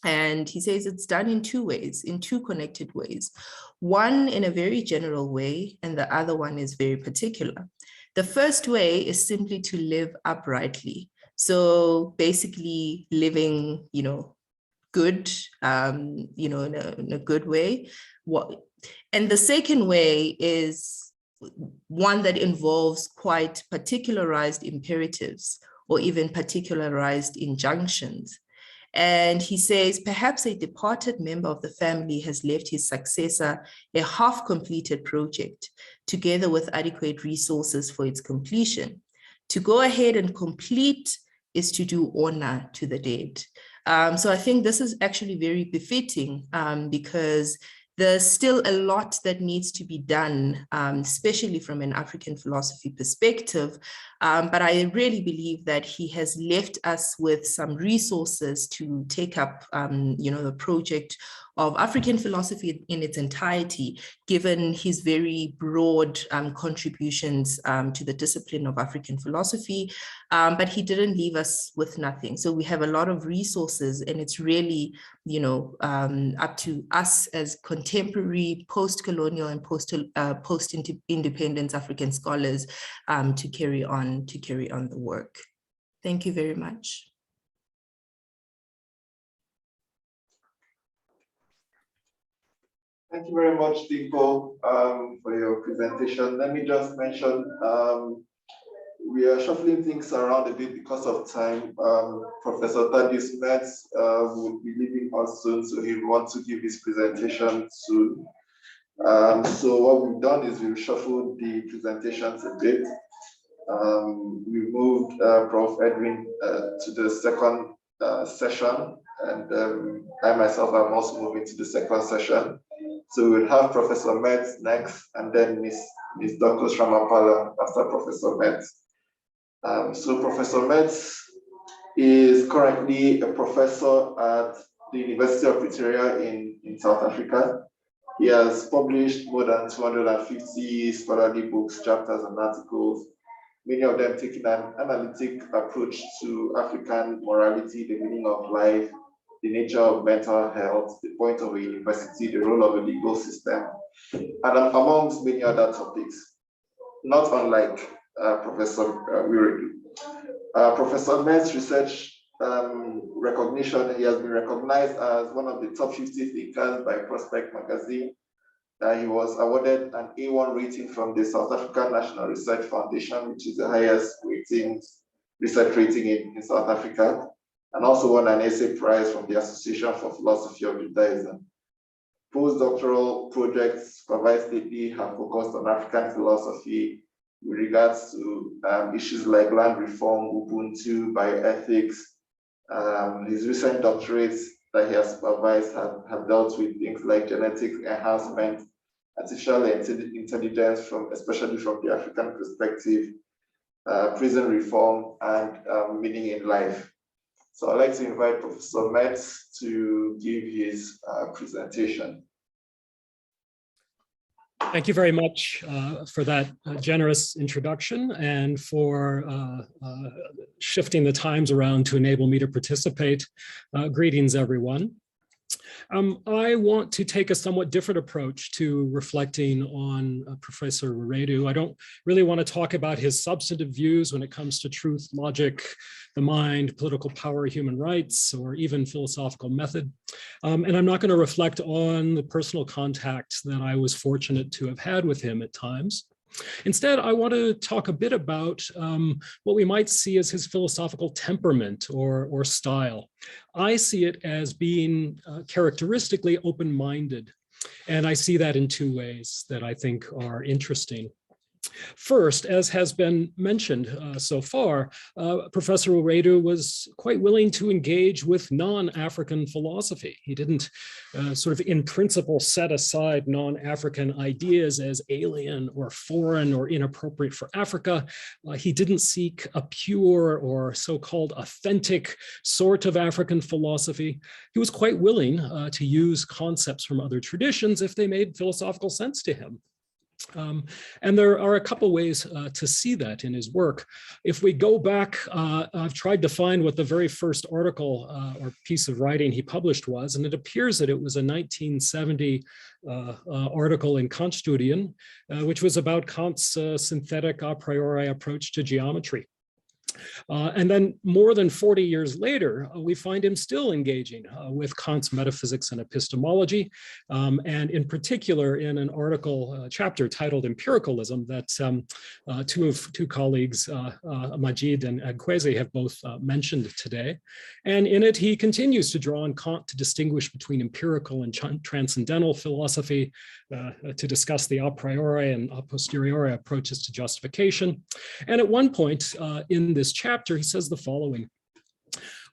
And he says it's done in two ways, in two connected ways. One in a very general way, and the other one is very particular. The first way is simply to live uprightly. So basically living, you know, good, you know, in a good way. And the second way is one that involves quite particularized imperatives or even particularized injunctions. And he says, perhaps a departed member of the family has left his successor a half-completed project, together with adequate resources for its completion. To go ahead and complete is to do honor to the dead. So I think this is actually very befitting because there's still a lot that needs to be done, especially from an African philosophy perspective. But I really believe that he has left us with some resources to take up, you know, the project of African philosophy in its entirety, given his very broad contributions to the discipline of African philosophy. But he didn't leave us with nothing. So we have a lot of resources, and it's really, you know, up to us as contemporary, post-colonial and post-independence African scholars to carry on the work. Thank you very much. Thank you very much, Dimpho, for your presentation. Let me just mention, we are shuffling things around a bit because of time. Professor Thaddeus Metz will be leaving us soon, so he will want to give his presentation soon. So what we've done is we've shuffled the presentations a bit. We moved Prof. Edwin to the second session, and I myself am also moving to the second session. So we'll have Professor Metz next, and then Ms. Dorcus Ramaphala after Professor Metz. So Professor Metz is currently a professor at the University of Pretoria in South Africa. He has published more than 250 scholarly books, chapters, and articles, many of them taking an analytic approach to African morality, the meaning of life, the nature of mental health, the point of a university, the role of a legal system, and amongst many other topics, not unlike Professor Wiredu. Professor Metz's research recognition, he has been recognized as one of the top 50 thinkers by Prospect magazine. He was awarded an A1 rating from the South African National Research Foundation, which is the highest research rating in South Africa, and also won an essay prize from the Association for Philosophy of Judaism. Postdoctoral projects supervised lately have focused on African philosophy with regards to issues like land reform, Ubuntu, bioethics. His recent doctorates that he has supervised have dealt with things like genetic enhancement, artificial intelligence, especially from the African perspective, prison reform, and meaning in life. So I'd like to invite Professor Metz to give his presentation. Thank you very much for that generous introduction and for shifting the times around to enable me to participate. Greetings, everyone. I want to take a somewhat different approach to reflecting on Professor Wiredu. I don't really want to talk about his substantive views when it comes to truth, logic, the mind, political power, human rights, or even philosophical method. And I'm not going to reflect on the personal contacts that I was fortunate to have had with him at times. Instead, I want to talk a bit about what we might see as his philosophical temperament or style. I see it as being characteristically open-minded, and I see that in two ways that I think are interesting. First, as has been mentioned so far, Professor Wiredu was quite willing to engage with non-African philosophy. He didn't sort of in principle set aside non-African ideas as alien or foreign or inappropriate for Africa. He didn't seek a pure or so-called authentic sort of African philosophy. He was quite willing to use concepts from other traditions if they made philosophical sense to him. And there are a couple ways to see that in his work. If we go back, I've tried to find what the very first article or piece of writing he published was, and it appears that it was a 1970 article in Kantstudien, which was about Kant's synthetic a priori approach to geometry. And then more than 40 years later, we find him still engaging with Kant's metaphysics and epistemology, and in particular in an article chapter titled Empiricalism that two colleagues, Majeed and Kwasi, have both mentioned today. And in it, he continues to draw on Kant to distinguish between empirical and transcendental philosophy, to discuss the a priori and a posteriori approaches to justification. And at one point in this chapter, he says the following: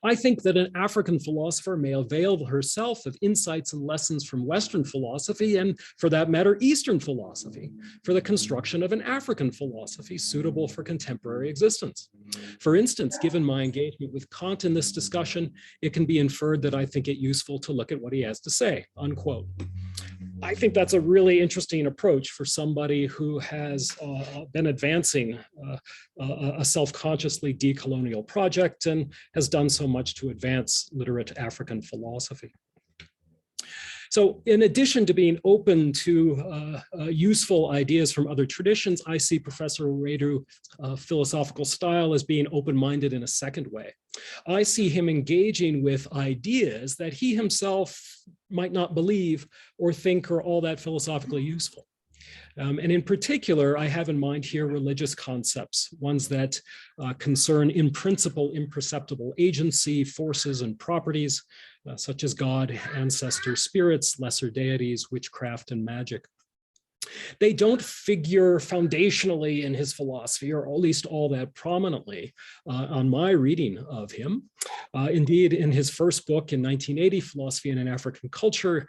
I think that an African philosopher may avail herself of insights and lessons from Western philosophy, and for that matter, Eastern philosophy, for the construction of an African philosophy suitable for contemporary existence. For instance, given my engagement with Kant in this discussion, it can be inferred that I think it useful to look at what he has to say, unquote. I think that's a really interesting approach for somebody who has been advancing a self-consciously decolonial project and has done so much to advance literate African philosophy. So in addition to being open to useful ideas from other traditions, I see Professor Wiredu's philosophical style as being open-minded in a second way. I see him engaging with ideas that he himself might not believe or think are all that philosophically useful. And in particular, I have in mind here religious concepts, ones that concern in principle imperceptible agency, forces, and properties, such as God, ancestors, spirits, lesser deities, witchcraft, and magic. They don't figure foundationally in his philosophy, or at least all that prominently on my reading of him. Indeed, in his first book in 1980, Philosophy in an African Culture,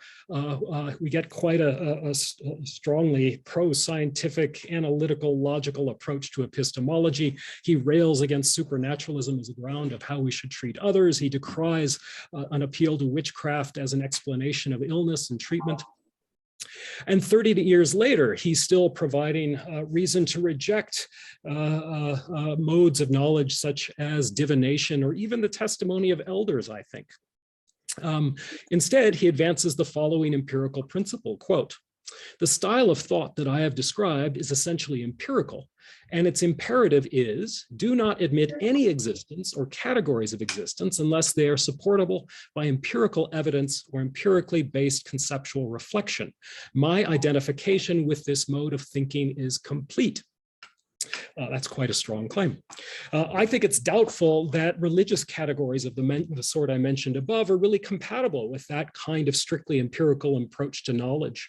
we get quite a strongly pro-scientific, analytical, logical approach to epistemology. He rails against supernaturalism as a ground of how we should treat others. He decries an appeal to witchcraft as an explanation of illness and treatment. And 30 years later, he's still providing reason to reject modes of knowledge such as divination or even the testimony of elders, I think. Instead, he advances the following empirical principle, quote, "The style of thought that I have described is essentially empirical, and its imperative is, do not admit any existence or categories of existence unless they are supportable by empirical evidence or empirically based conceptual reflection. My identification with this mode of thinking is complete." That's quite a strong claim. I think it's doubtful that religious categories of the sort I mentioned above are really compatible with that kind of strictly empirical approach to knowledge.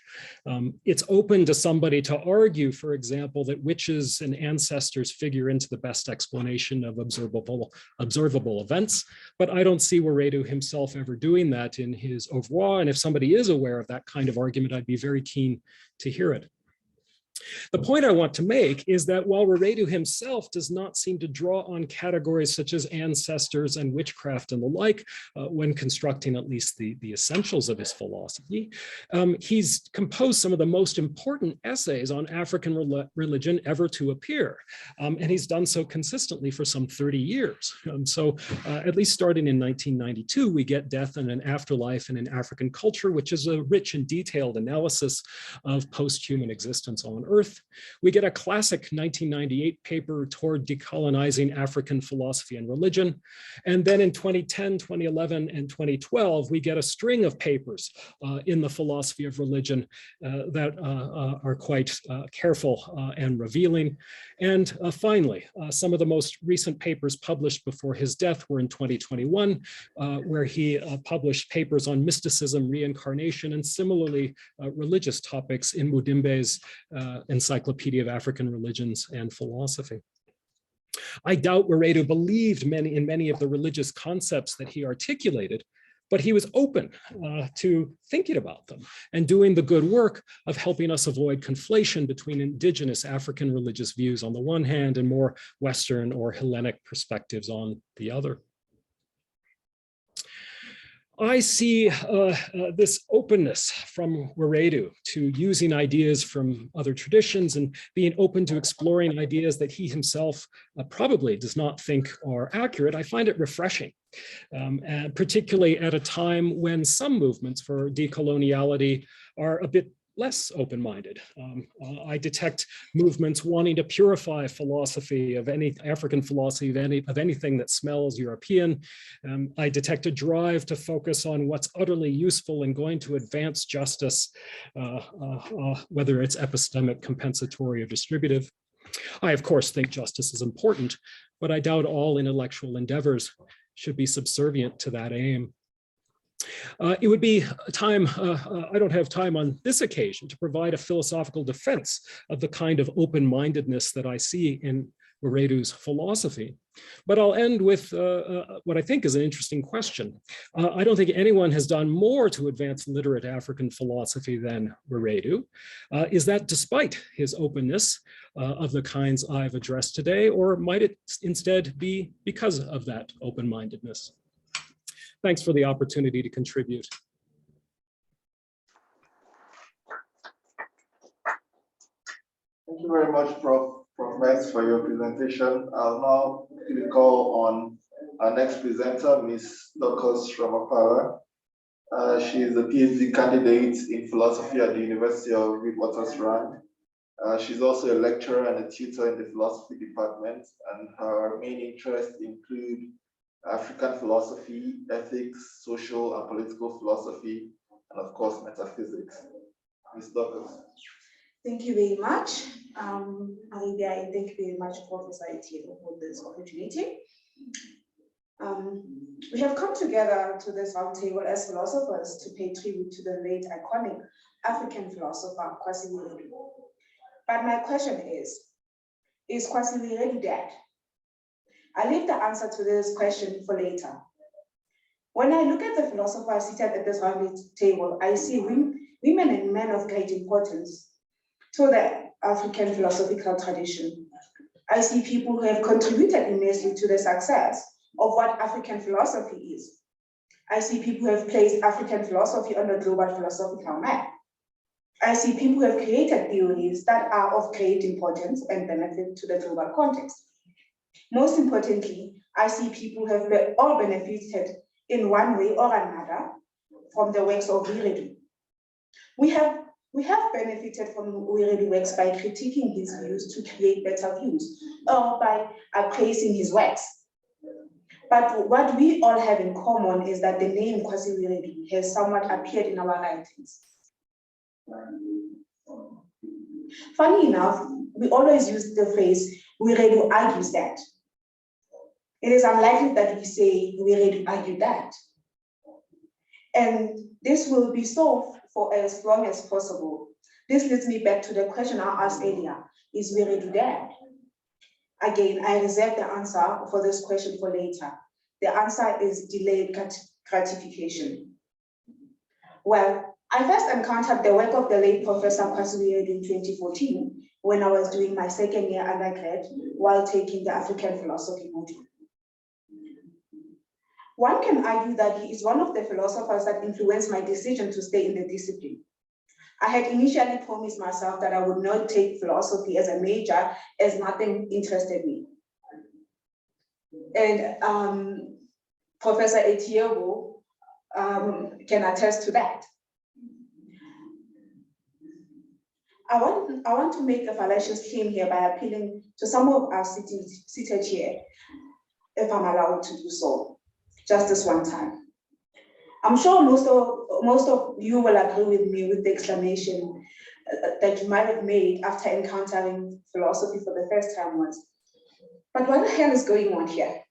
It's open to somebody to argue, for example, that witches and ancestors figure into the best explanation of observable events, but I don't see Wiredu himself ever doing that in his oeuvre, and if somebody is aware of that kind of argument, I'd be very keen to hear it. The point I want to make is that while Wiredu himself does not seem to draw on categories such as ancestors and witchcraft and the like, when constructing at least the essentials of his philosophy, he's composed some of the most important essays on African religion ever to appear. And he's done so consistently for some 30 years. So at least starting in 1992, we get Death and an Afterlife in an African Culture, which is a rich and detailed analysis of post-human existence on Earth. We get a classic 1998 paper toward decolonizing African philosophy and religion. And then in 2010, 2011, and 2012, we get a string of papers in the philosophy of religion that are quite careful and revealing. And finally, some of the most recent papers published before his death were in 2021, where he published papers on mysticism, reincarnation, and similarly religious topics in Mudimbe's Encyclopedia of African Religions and Philosophy. I doubt Wiredu believed in many of the religious concepts that he articulated, but he was open to thinking about them and doing the good work of helping us avoid conflation between indigenous African religious views on the one hand and more Western or Hellenic perspectives on the other. I see this openness from Wiredu to using ideas from other traditions and being open to exploring ideas that he himself probably does not think are accurate. I find it refreshing, and particularly at a time when some movements for decoloniality are a bit less open-minded. I detect movements wanting to purify philosophy of any African philosophy of anything that smells European. I detect a drive to focus on what's utterly useful and going to advance justice, whether it's epistemic, compensatory, or distributive. I, of course, think justice is important, but I doubt all intellectual endeavors should be subservient to that aim. It would be time, I don't have time on this occasion to provide a philosophical defense of the kind of open-mindedness that I see in Wiredu's philosophy. But I'll end with what I think is an interesting question. I don't think anyone has done more to advance literate African philosophy than Wiredu. Is that despite his openness of the kinds I've addressed today, or might it instead be because of that open-mindedness? Thanks for the opportunity to contribute. Thank you very much, Prof. Metz, for your presentation. I'll now call on our next presenter, Ms. Dorcus Ramaphala. She is a PhD candidate in philosophy at the University of Witwatersrand. She's also a lecturer and a tutor in the philosophy department, and her main interests include African philosophy, ethics, social and political philosophy, and of course, metaphysics. Ms. Dorcus. Thank you very much. Olivia, and thank you very much, Professor Etienne, for this opportunity. We have come together to this roundtable as philosophers to pay tribute to the late iconic African philosopher, Kwasi Wiredu. But my question is Kwasi Wiredu dead? I leave the answer to this question for later. When I look at the philosophers seated at this round table, I see women and men of great importance to the African philosophical tradition. I see people who have contributed immensely to the success of what African philosophy is. I see people who have placed African philosophy on the global philosophical map. I see people who have created theories that are of great importance and benefit to the global context. Most importantly, I see people who have all benefited in one way or another from the works of Wiredu. We have benefited from Wiredu works by critiquing his views to create better views, or by appraising his works. But what we all have in common is that the name Kwasi Wiredu has somewhat appeared in our writings. Funny enough, we always use the phrase, Wiredu argues that. It is unlikely that we say Wiredu argued that. And this will be so for as long as possible. This leads me back to the question I asked earlier, is Wiredu dead? Again, I reserve the answer for this question for later. The answer is delayed gratification. Well, I first encountered the work of the late Professor Kwasi Wiredu in 2014 when I was doing my second year undergrad while taking the African philosophy module. One can argue that he is one of the philosophers that influenced my decision to stay in the discipline. I had initially promised myself that I would not take philosophy as a major, as nothing interested me. And Professor Etienne can attest to that. I want to make a fallacious claim here by appealing to some of our seated here, if I'm allowed to do so, just this one time. I'm sure most of you will agree with me with the exclamation that you might have made after encountering philosophy for the first time once. But what the hell is going on here?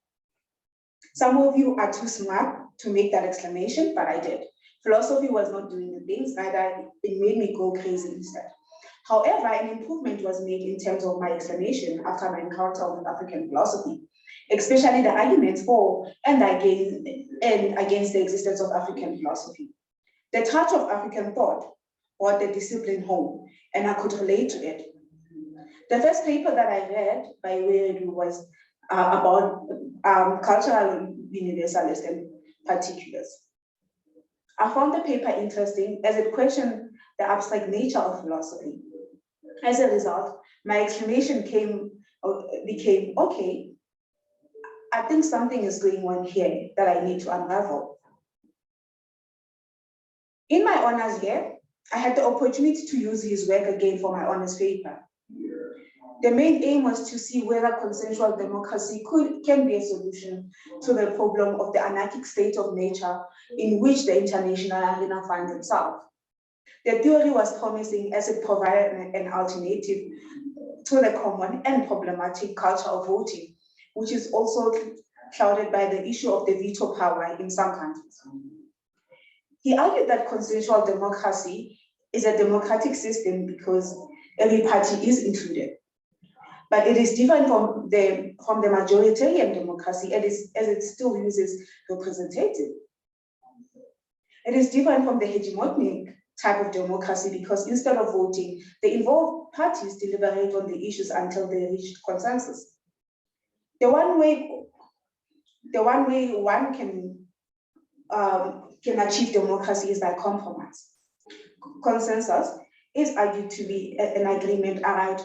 Some of you are too smart to make that exclamation, but I did. Philosophy was not doing the things, neither it made me go crazy instead. However, an improvement was made in terms of my explanation after my encounter with African philosophy, especially the arguments for and against the existence of African philosophy. The touch of African thought brought the discipline home, and I could relate to it. The first paper that I read by Wiredu was about cultural universalists and particulars. I found the paper interesting as it questioned the abstract nature of philosophy. As a result, my explanation became, okay, I think something is going on here that I need to unravel. In my honors year, I had the opportunity to use his work again for my honors paper. The main aim was to see whether consensual democracy can be a solution to the problem of the anarchic state of nature in which the international arena finds itself. The theory was promising as it provided an alternative to the common and problematic culture of voting, which is also clouded by the issue of the veto power in some countries. He argued that consensual democracy is a democratic system because every party is included. But it is different from the majoritarian democracy as it still uses representative. It is different from the hegemonic type of democracy because instead of voting, the involved parties deliberate on the issues until they reach consensus. The one way one can achieve democracy is by compromise. Consensus is argued to be an agreement arrived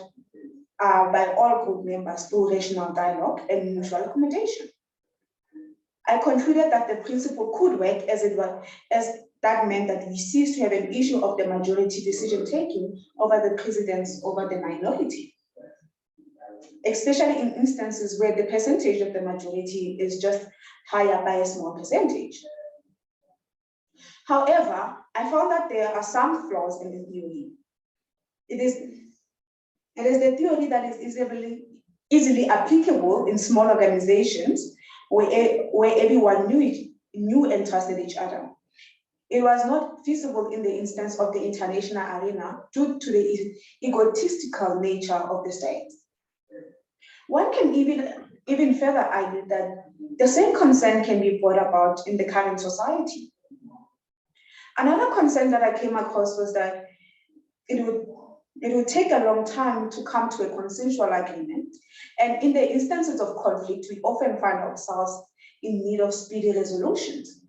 by all group members through rational dialogue and mutual accommodation. I concluded that the principle could work as that meant that we cease to have an issue of the majority decision-taking over the precedence over the minority, especially in instances where the percentage of the majority is just higher by a small percentage. However, I found that there are some flaws in the theory. It is the theory that is easily applicable in small organizations where everyone knew and trusted each other. It was not feasible in the instance of the international arena due to the egotistical nature of the state. One can even further argue that the same concern can be brought about in the current society. Another concern that I came across was that it would take a long time to come to a consensual agreement. And in the instances of conflict, we often find ourselves in need of speedy resolutions.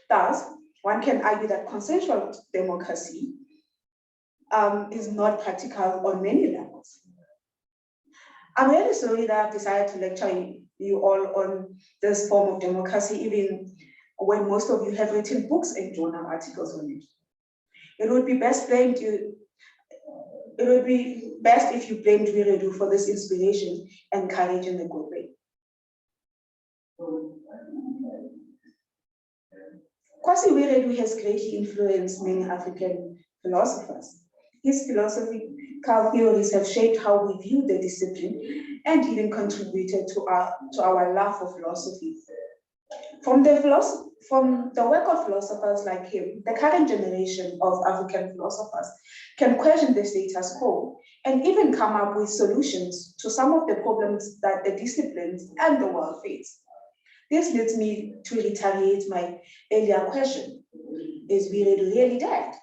Thus, one can argue that consensual democracy is not practical on many levels. I'm really sorry that I've decided to lecture you all on this form of democracy, even when most of you have written books and journal articles on it. It would be best if you blamed Wiredu for this inspiration and courage in a good way. Kwasi Wiredu has greatly influenced many African philosophers. His philosophical theories have shaped how we view the discipline and even contributed to our love for philosophy. From the work of philosophers like him, the current generation of African philosophers can question the status quo and even come up with solutions to some of the problems that the disciplines and the world face. This leads me to reiterate my earlier question: is Wiredu really dead?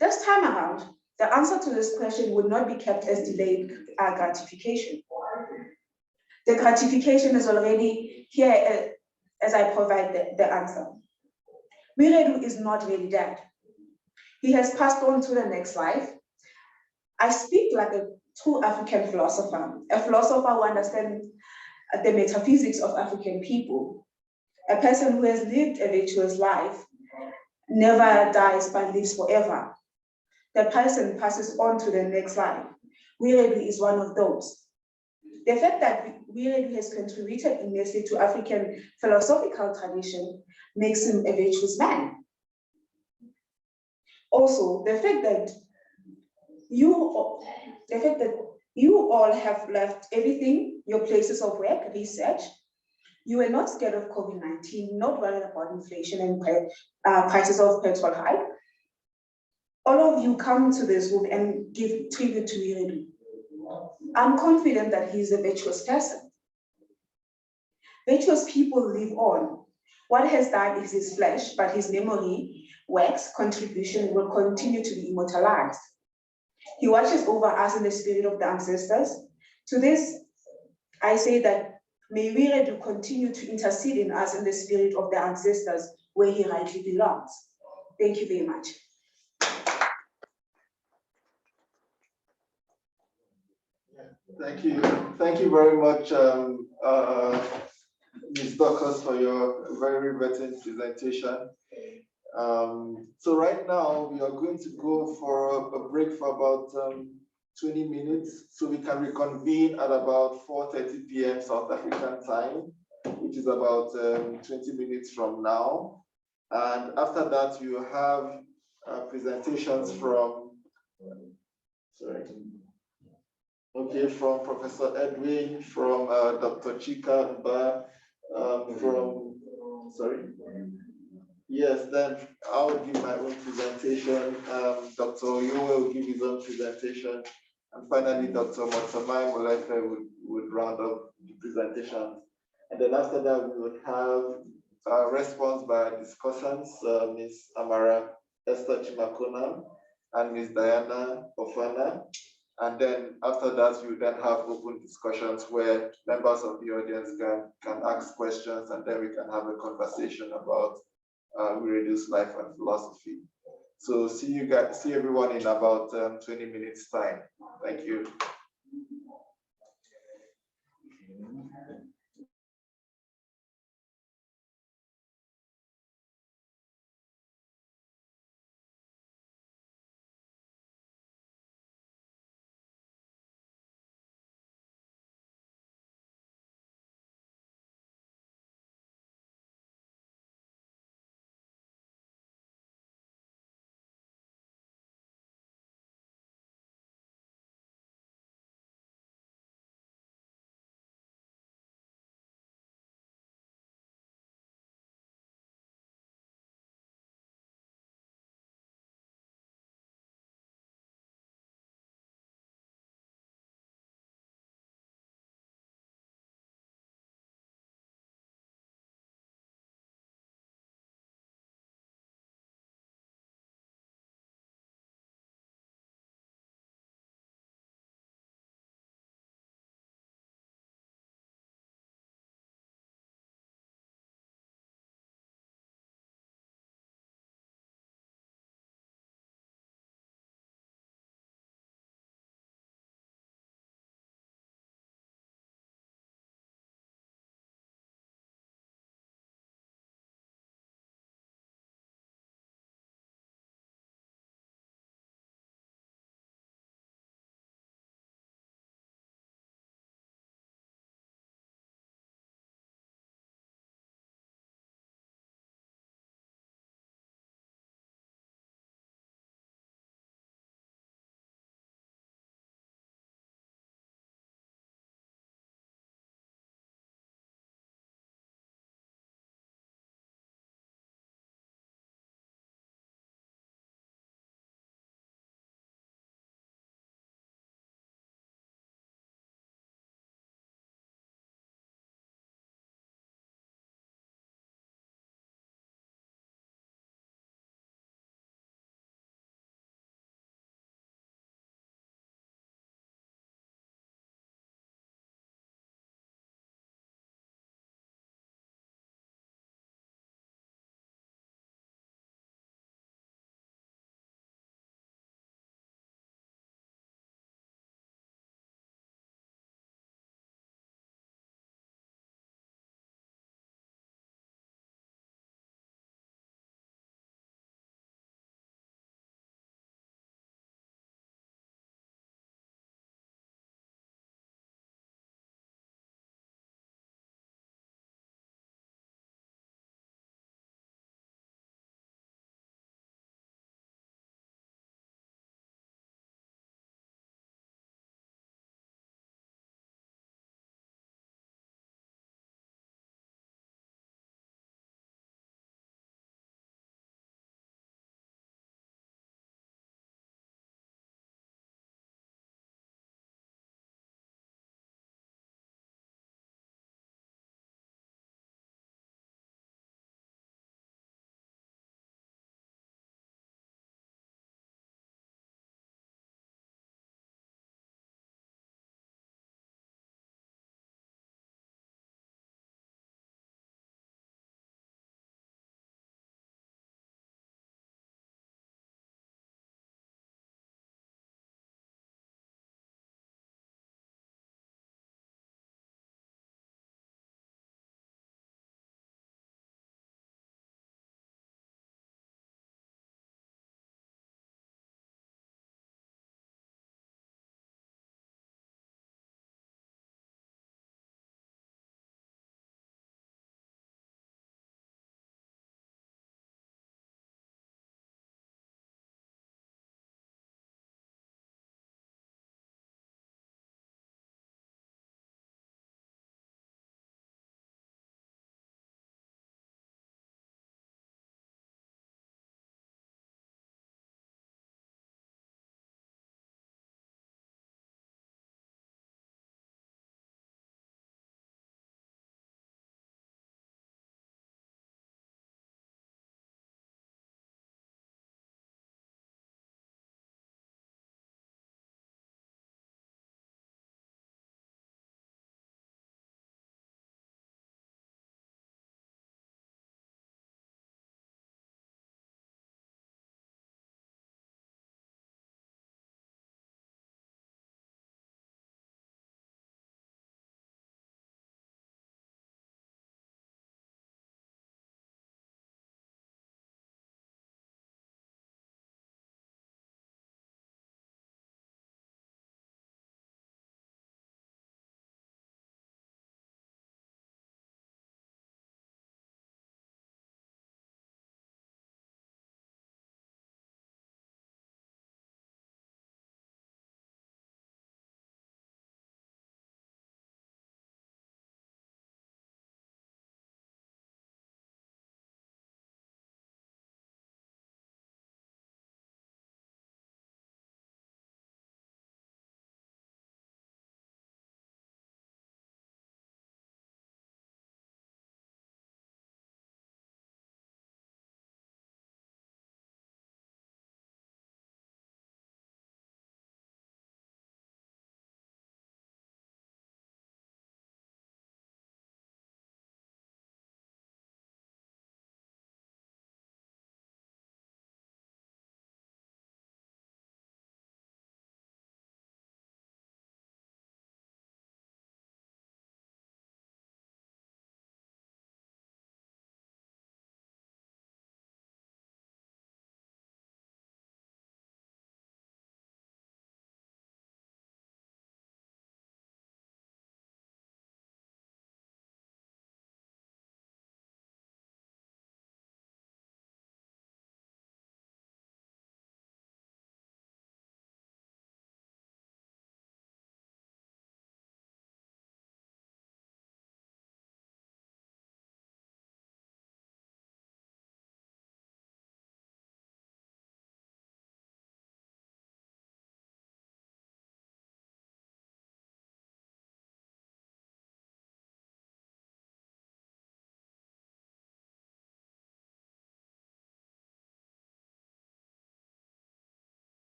This time around, the answer to this question would not be kept as delayed gratification. The gratification is already here as I provide the answer. Wiredu is not really dead. He has passed on to the next life. I speak like a true African philosopher, a philosopher who understands the metaphysics of African people, a person who has lived a virtuous life, never dies but lives forever. The person passes on to the next life. Wiredu is one of those. The fact that Wiredu has contributed immensely to African philosophical tradition makes him a virtuous man. Also, the fact that you all have left everything, your places of work, research, you were not scared of COVID-19, not worried about inflation and prices of petrol hike. all of you come to this room and give tribute to Wiredu. I'm confident that he's a virtuous person. Virtuous people live on. What has died is his flesh, but his memory, works, contribution will continue to be immortalized. He watches over us in the spirit of the ancestors. To this, I say that may Wiredu continue to intercede in us in the spirit of the ancestors where he rightly belongs. Thank you very much. Thank you very much, Ms. Dorcus, for your very riveting presentation. So right now we are going to go for a break for about 20 minutes, so we can reconvene at about 4:30 p.m. South African time, which is about 20 minutes from now. And after that, you have presentations from, from Professor Edwin, from Dr. Chika, then I'll give my own presentation. Dr. Oyo will give his own presentation. And finally, Dr. Mohammed would round up the presentation. And then after that, we would have a response by discussants, Ms. Amara Esther Chimakona and Ms. Diana Ofana. And then after that, you then have open discussions where members of the audience can ask questions, and then we can have a conversation about Wiredu's life and philosophy. So see everyone in about 20 minutes time. Thank you.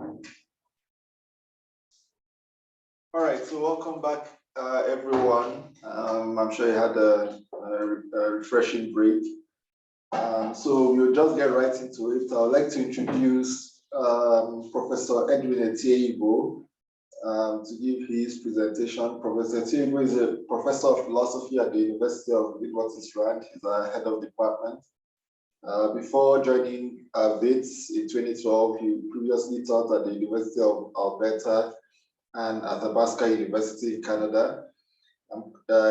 All right, so welcome back, everyone. I'm sure you had a refreshing break. So we'll just get right into it. I would like to introduce Professor Edwin Etiebo to give his presentation. Professor Etiebo is a professor of philosophy at the University of Witwatersrand. He's a head of department. Before joining Wits in 2012, he previously taught at the University of Alberta and at Athabasca University in Canada.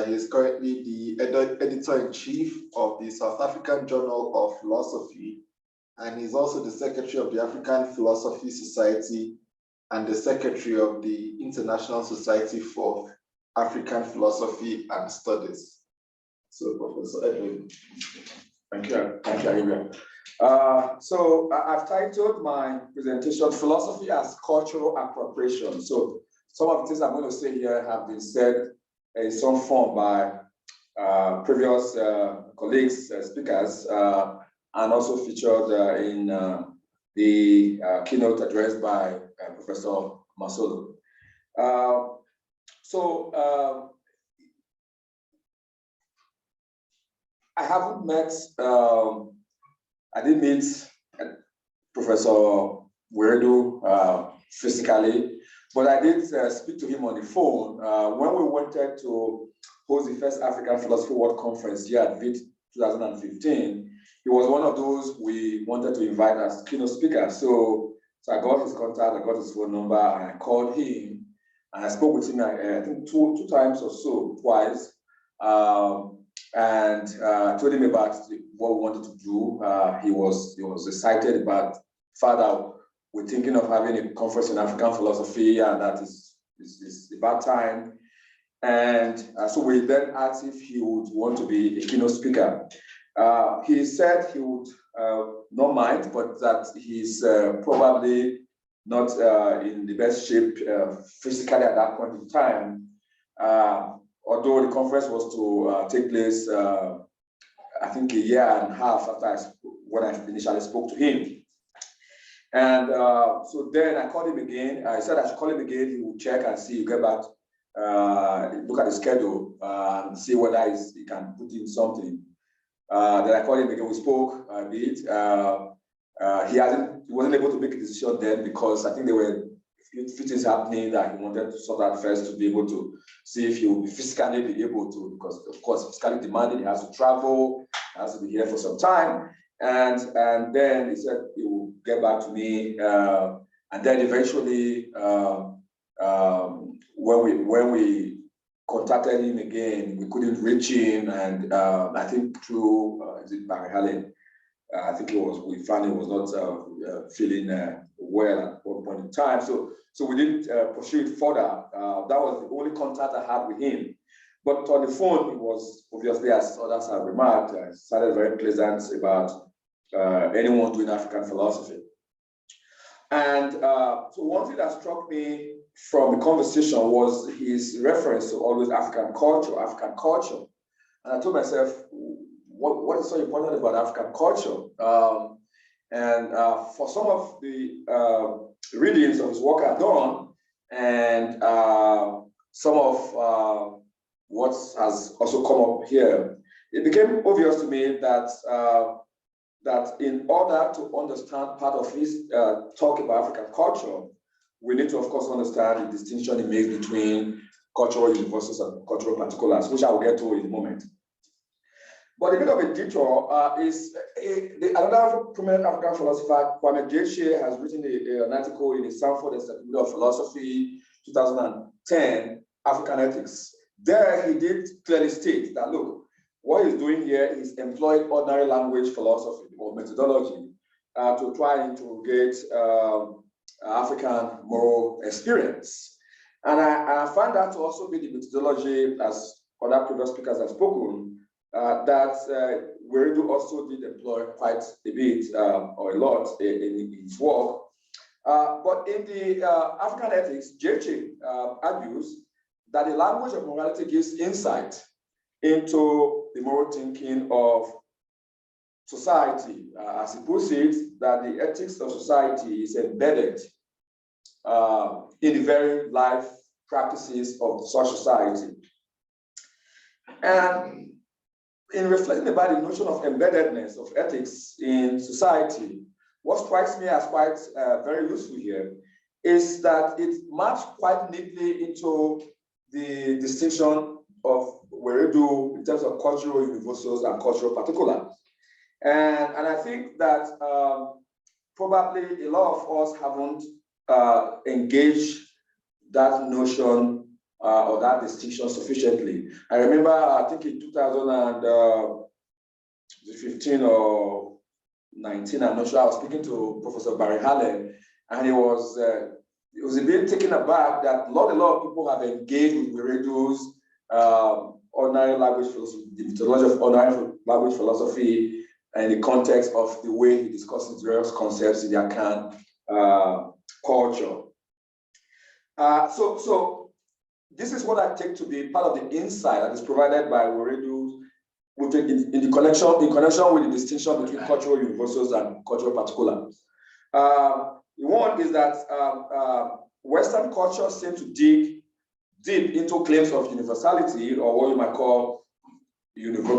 He is currently the editor-in-chief of the South African Journal of Philosophy, and he's also the secretary of the African Philosophy Society and the secretary of the International Society for African Philosophy and Studies. So, Professor Edwin. Thank you, Adrian. So I've titled my presentation "Philosophy as Cultural Appropriation." So some of the things I'm going to say here have been said in some form by previous colleagues, speakers, and also featured in the keynote address by Professor Masolo. I haven't met, I did meet Professor Wiredu physically, but I did speak to him on the phone when we wanted to host the first African Philosophy World Conference here at VIT 2015. He was one of those we wanted to invite as keynote speaker. So I got his contact, I got his phone number, and I called him, and I spoke with him, I think two times or so, twice. And told him about what we wanted to do. He was excited about further. We're thinking of having a conference in African philosophy, and that is about time. And so we then asked if he would want to be a keynote speaker. He said he would not mind, but that he's probably not in the best shape physically at that point in time. Although the conference was to take place, I think a year and a half after when I initially spoke to him. And so then I called him again. I said I should call him again. He would check and see, get back, look at the schedule, and see whether he can put in something. Then I called him again. We spoke a bit. He wasn't able to make a decision then because I think there were a few things happening that he wanted to sort out first to be able to see if he would be physically be able to, because of course physically demanding, he has to travel, he has to be here for some time, and then he said he will get back to me, and then eventually when we contacted him again, we couldn't reach him, and I think through is it Barry Helen, I think we found he was not feeling well at one point in time. So we didn't pursue it further. That was the only contact I had with him. But on the phone, it was obviously, as others have remarked, sounded very pleasant about anyone doing African philosophy. And so one thing that struck me from the conversation was his reference to always African culture. And I told myself, what is so important about African culture? And for some of the readings of his work I've done, and some of what has also come up here, it became obvious to me that that in order to understand part of his talk about African culture, we need to, of course, understand the distinction he makes between cultural universals and cultural particulars, which I will get to in a moment. But a bit of a detour is another prominent African philosopher, Mohammed, has written an article in the Sanford Encyclopedia of Philosophy, 2010, African Ethics. There he did clearly state that, look, what he's doing here is employing ordinary language philosophy or methodology to try and interrogate African moral experience. And I find that to also be the methodology, as other previous speakers have spoken, that Wiredu also did employ quite a bit or a lot in his work. But in the African ethics, J.J. argues that the language of morality gives insight into the moral thinking of society. As he puts it, that the ethics of society is embedded in the very life practices of such society. And in reflecting about the notion of embeddedness of ethics in society, what strikes me as quite very useful here is that it maps quite neatly into the distinction of Wiredu in terms of cultural universals and cultural particulars. And I think that probably a lot of us haven't engaged that notion or that distinction sufficiently. I remember, I think in 2015 or 19, I'm not sure, I was speaking to Professor Barry Hallen, and he was a bit taken aback that not a lot of people have engaged with Wiredu's ordinary language philosophy, the methodology of ordinary language philosophy, in the context of the way he discusses various concepts in the Akan culture. So this is what I take to be part of the insight that is provided by Wiredu in connection with the distinction between cultural universals and cultural particulars. One is that Western culture seems to dig deep into claims of universality, or what you might call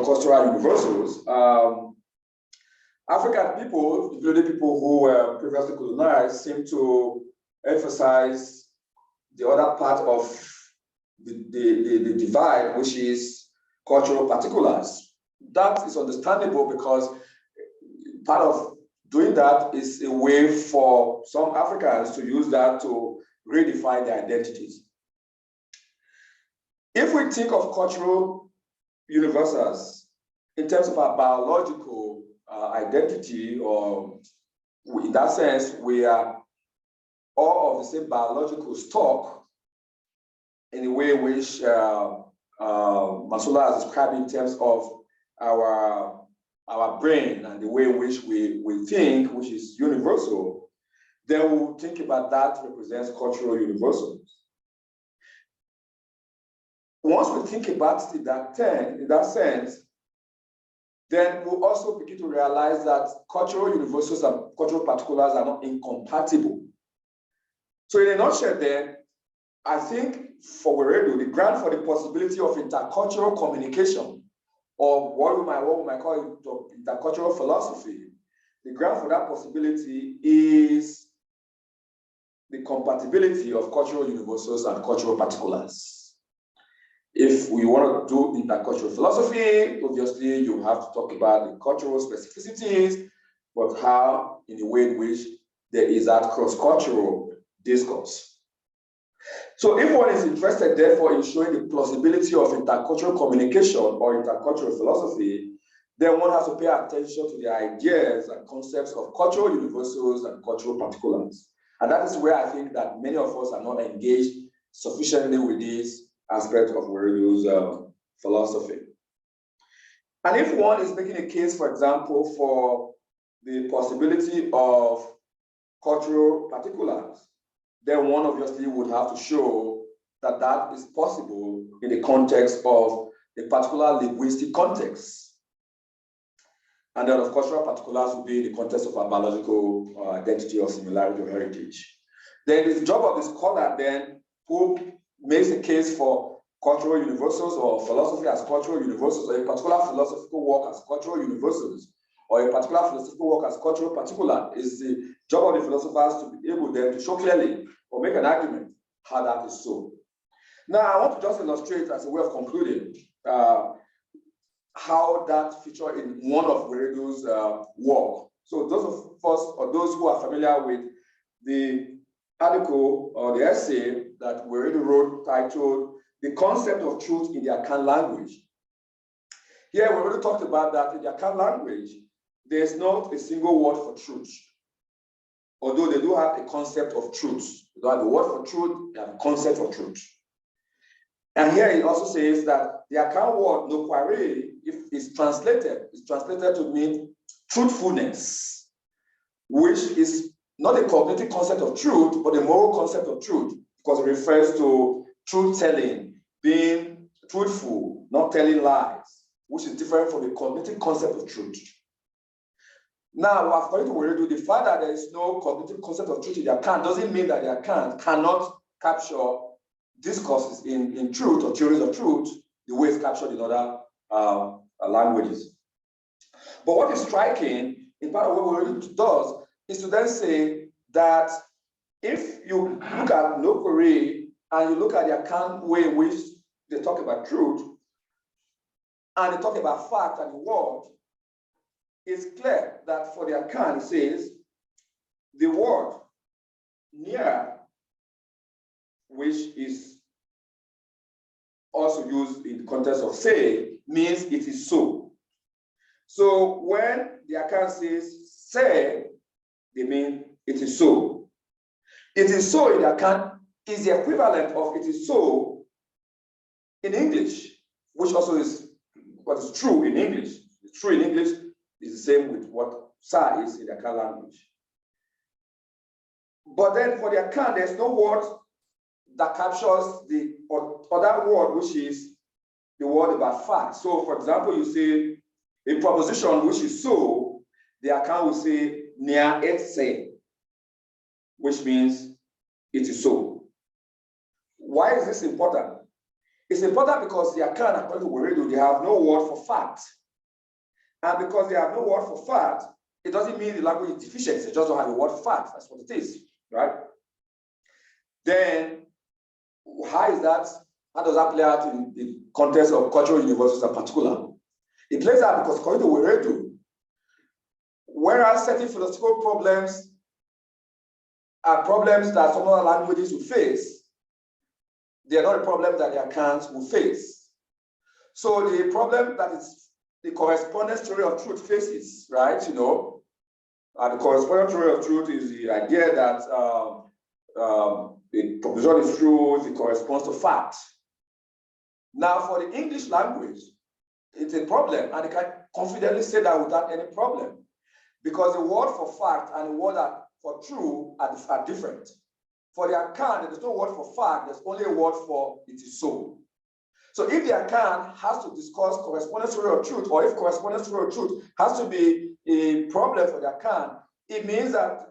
cultural universals. African people, including people who were previously colonized, seem to emphasize the other part of the divide, which is cultural particulars. That is understandable because part of doing that is a way for some Africans to use that to redefine their identities. If we think of cultural universals in terms of our biological identity, or in that sense, we are all of the same biological stock in a way which Masolo has described in terms of our brain and the way in which we think, which is universal, then we'll think about that represents cultural universals. Once we think about it in that sense, then we'll also begin to realize that cultural universals and cultural particulars are not incompatible. So in a nutshell then, I think for Wiredu, the ground for the possibility of intercultural communication, or what we might call it intercultural philosophy, the ground for that possibility is the compatibility of cultural universals and cultural particulars. If we want to do intercultural philosophy, obviously you have to talk about the cultural specificities, but how, in a way in which there is that cross-cultural discourse. So if one is interested, therefore, in showing the plausibility of intercultural communication or intercultural philosophy, then one has to pay attention to the ideas and concepts of cultural universals and cultural particulars. And that is where I think that many of us are not engaged sufficiently with this aspect of Wiredu's philosophy. And if one is making a case, for example, for the possibility of cultural particulars, then one obviously would have to show that that is possible in the context of a particular linguistic context. And then, of cultural particulars would be in the context of our biological identity or similarity or heritage. Then it's the job of the scholar then who makes a case for cultural universals or philosophy as cultural universals, or a particular philosophical work as cultural universals, or a particular philosophical work as cultural particular. Is the job of the philosophers to be able then to show clearly or make an argument how that is so. Now, I want to just illustrate as a way of concluding how that featured in one of Wiredu's work. So those of us, or those who are familiar with the article or the essay that Wiredu wrote titled "The Concept of Truth in the Akan Language." Here, we already talked about that in the Akan language, there's not a single word for truth. Although they do have a concept of truth. They don't have a word for truth, they have a concept of truth. And here it also says that the Akan word, no kware, if it's translated to mean truthfulness, which is not a cognitive concept of truth, but a moral concept of truth, because it refers to truth-telling, being truthful, not telling lies, which is different from the cognitive concept of truth. Now, according to Wiredu, the fact that there is no cognitive concept of truth in the Akan doesn't mean that the Akan cannot capture discourses in truth or theories of truth the way it's captured in other languages. But what is striking in part of what Wiredu does is to then say that if you look at Nokore and you look at the Akan way in which they talk about truth and they talk about fact and the word, it's clear that for the Akan, it says the word near, which is also used in the context of say, means it is so. So when the Akan says say, they mean it is so. It is so in the Akan is the equivalent of it is so in English, which also is what is true in English. It's true in English is the same with what sa is in the Akan language. But then for the Akan, there's no word that captures the other word, which is the word about fact. So for example, you say a proposition which is so, the Akan will say near et se, which means it is so. Why is this important? It's important because the Akan, according to Wiredu, they have no word for fact. And because they have no word for fact, it doesn't mean the language is deficient. They just don't have a word for fact. That's what it is, right? Then, how is that? How does that play out in the context of cultural universals in particular? It plays out because according to Wiredu, whereas certain philosophical problems are problems that some other languages will face, they are not a problem that the Akans will face. So the problem that is the correspondence theory of truth faces, right? You know, the correspondence theory of truth is the idea that the proposition is true, it corresponds to fact. Now, for the English language, it's a problem, and I can confidently say that without any problem, because the word for fact and the word for true are different. For the Akan, there's no word for fact, there's only a word for it is so. So if the Akan has to discuss correspondence theory of truth, or if correspondence theory of truth has to be a problem for the Akan, it means that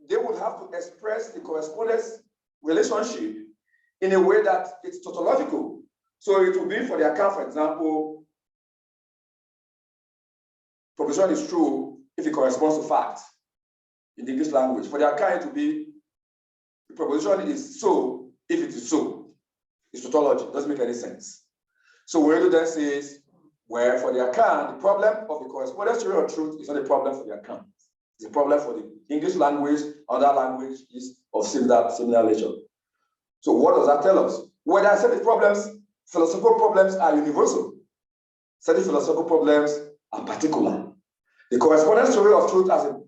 they would have to express the correspondence relationship in a way that it's tautological. So it will be for the Akan, for example, proposition is true if it corresponds to fact in the English language. For the Akan, it will be the proposition is so if it is so. It's tautology, it doesn't make any sense. So Wiredu then says, where for the Akan, the problem of the correspondence theory of truth is not a problem for the Akan. It's a problem for the English language, other language is of similar nature. So what does that tell us? When I said the problems, philosophical problems are universal. Certain philosophical problems are particular. The correspondence theory of truth as a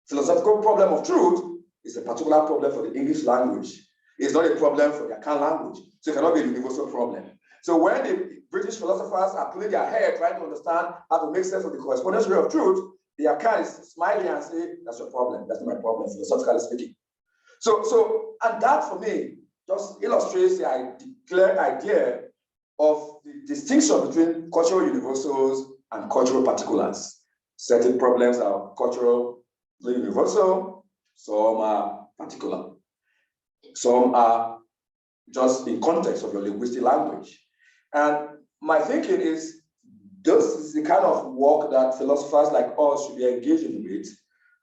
philosophical problem of truth is a particular problem for the English language. It's not a problem for the Akan language. So it cannot be a universal problem. So when the British philosophers are pulling their hair trying to understand how to make sense of the correspondence theory of truth, the Akan is smiling and saying, that's your problem. That's not my problem, philosophically speaking. And that for me just illustrates the clear idea of the distinction between cultural universals and cultural particulars. Certain problems are cultural universal, some are particular. Some are just in context of your linguistic language. And my thinking is, this is the kind of work that philosophers like us should be engaging with,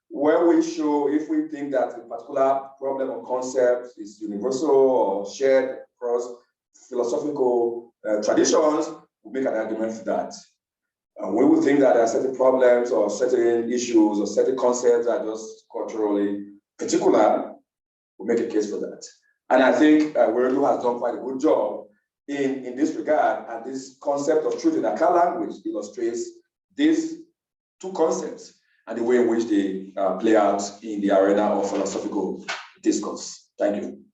where we show if we think that a particular problem or concept is universal or shared across philosophical traditions, we make an argument for that. And we will think that there are certain problems or certain issues or certain concepts that are just culturally particular, we make a case for that. And I think Wiredu has done quite a good job in this regard, and this concept of truth in Akan language illustrates these two concepts and the way in which they play out in the arena of philosophical discourse. Thank you.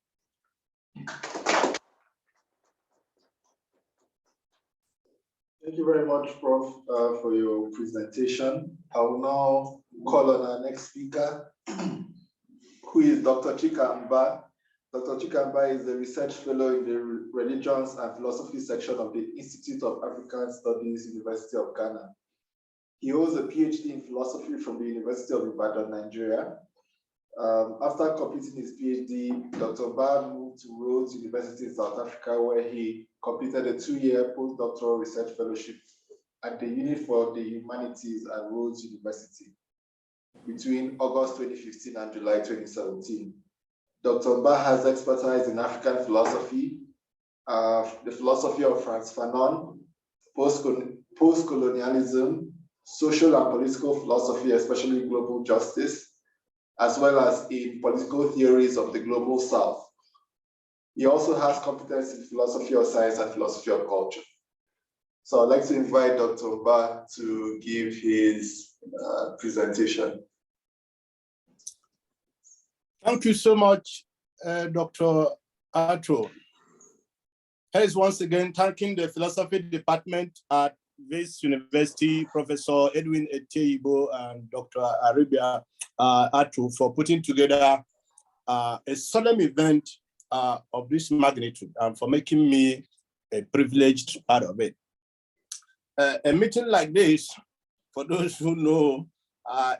Thank you very much, Prof, for your presentation. I will now call on our next speaker, who is Dr. Chika. Dr. Chika is a research fellow in the Religions and Philosophy section of the Institute of African Studies, University of Ghana. He holds a PhD in philosophy from the University of Ibadan, Nigeria. After completing his PhD, Dr. Ba moved to Rhodes University in South Africa, where he completed a 2-year postdoctoral research fellowship at the Unit for the Humanities at Rhodes University between August 2015 and July 2017. Dr. Ba has expertise in African philosophy, the philosophy of Frantz Fanon, post-colonialism, social and political philosophy, especially global justice, as well as in political theories of the global South. He also has competence in philosophy of science and philosophy of culture. So I'd like to invite Dr. Ba to give his presentation. Thank you so much, Dr. Ato. Here's once again thanking the philosophy department at Wits University, Professor Edwin Eteibo and Dr. Arabia Ato for putting together a solemn event of this magnitude and for making me a privileged part of it. A meeting like this, for those who know,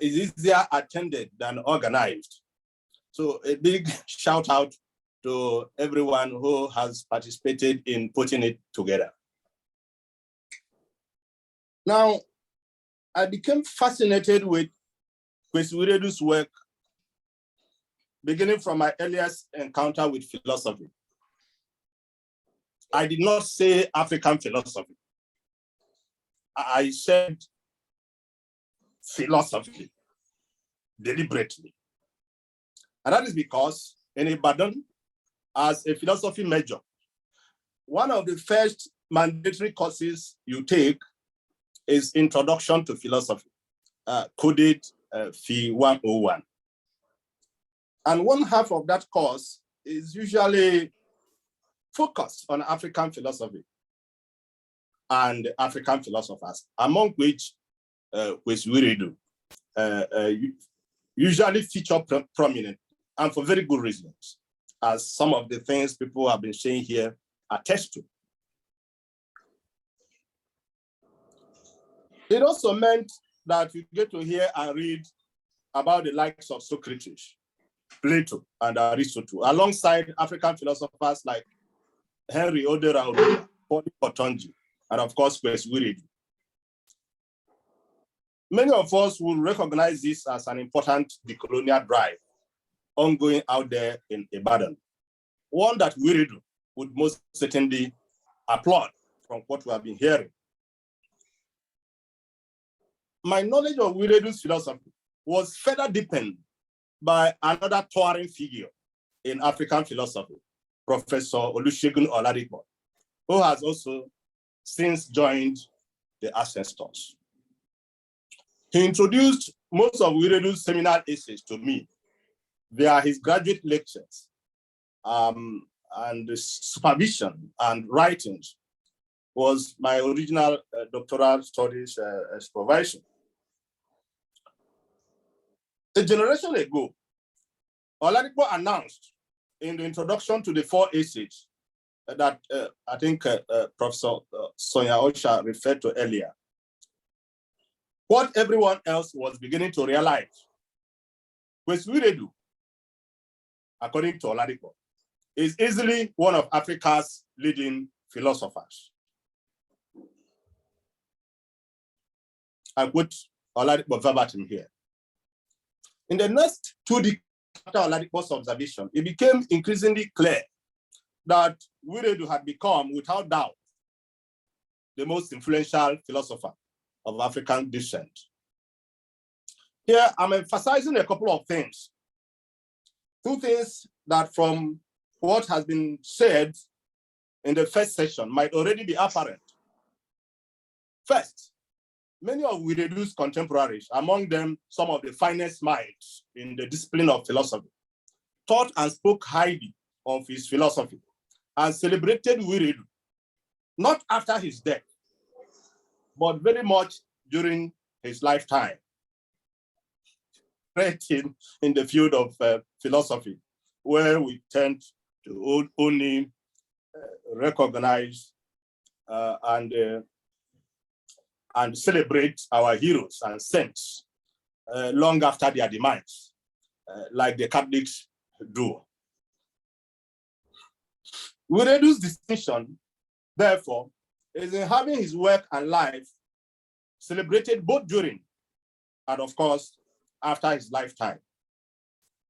is easier attended than organized. So a big shout out to everyone who has participated in putting it together. Now, I became fascinated with Kwasi Wiredu's work, beginning from my earliest encounter with philosophy. I did not say African philosophy. I said philosophy deliberately. And that is because in Ibadan, as a philosophy major, one of the first mandatory courses you take is Introduction to Philosophy, coded Phi 101. And one half of that course is usually focused on African philosophy and African philosophers, among which Kwasi Wiredu usually feature prominent, and for very good reasons, as some of the things people have been saying here attest to. It also meant that you get to hear and read about the likes of Socrates, Plato, and Aristotle, alongside African philosophers like Henry Odera, Paul Potonji, and of course, Kwasi Wiredu. Many of us will recognize this as an important decolonial drive ongoing out there in Ibadan, one that Wiredu would most certainly applaud from what we have been hearing. My knowledge of Wiredu's philosophy was further deepened by another towering figure in African philosophy, Professor Olusegun Oladipo, who has also since joined the ancestors. He introduced most of Wiredu's seminal essays to me via his graduate lectures and the supervision and writings was my original doctoral studies supervision. A generation ago, Oladipo announced in the introduction to the 4 essays that I think Professor Sanya Osha referred to earlier, what everyone else was beginning to realize. Kwasi Wiredu, according to Oladipo, is easily one of Africa's leading philosophers. I quote Oladipo verbatim here. In the next 2 decades after Oladipo's observation, it became increasingly clear that Wiredu had become, without doubt, the most influential philosopher of African descent. Here, I'm emphasizing a couple of things. 2 things that from what has been said in the first session might already be apparent. First, many of Wiredu's contemporaries, among them some of the finest minds in the discipline of philosophy, taught and spoke highly of his philosophy and celebrated Wiredu, not after his death, but very much during his lifetime, in the field of philosophy, where we tend to only recognize and and celebrate our heroes and saints long after their demise, like the Catholics do. Wiredu's distinction, therefore, is in having his work and life celebrated both during and, of course, after his lifetime.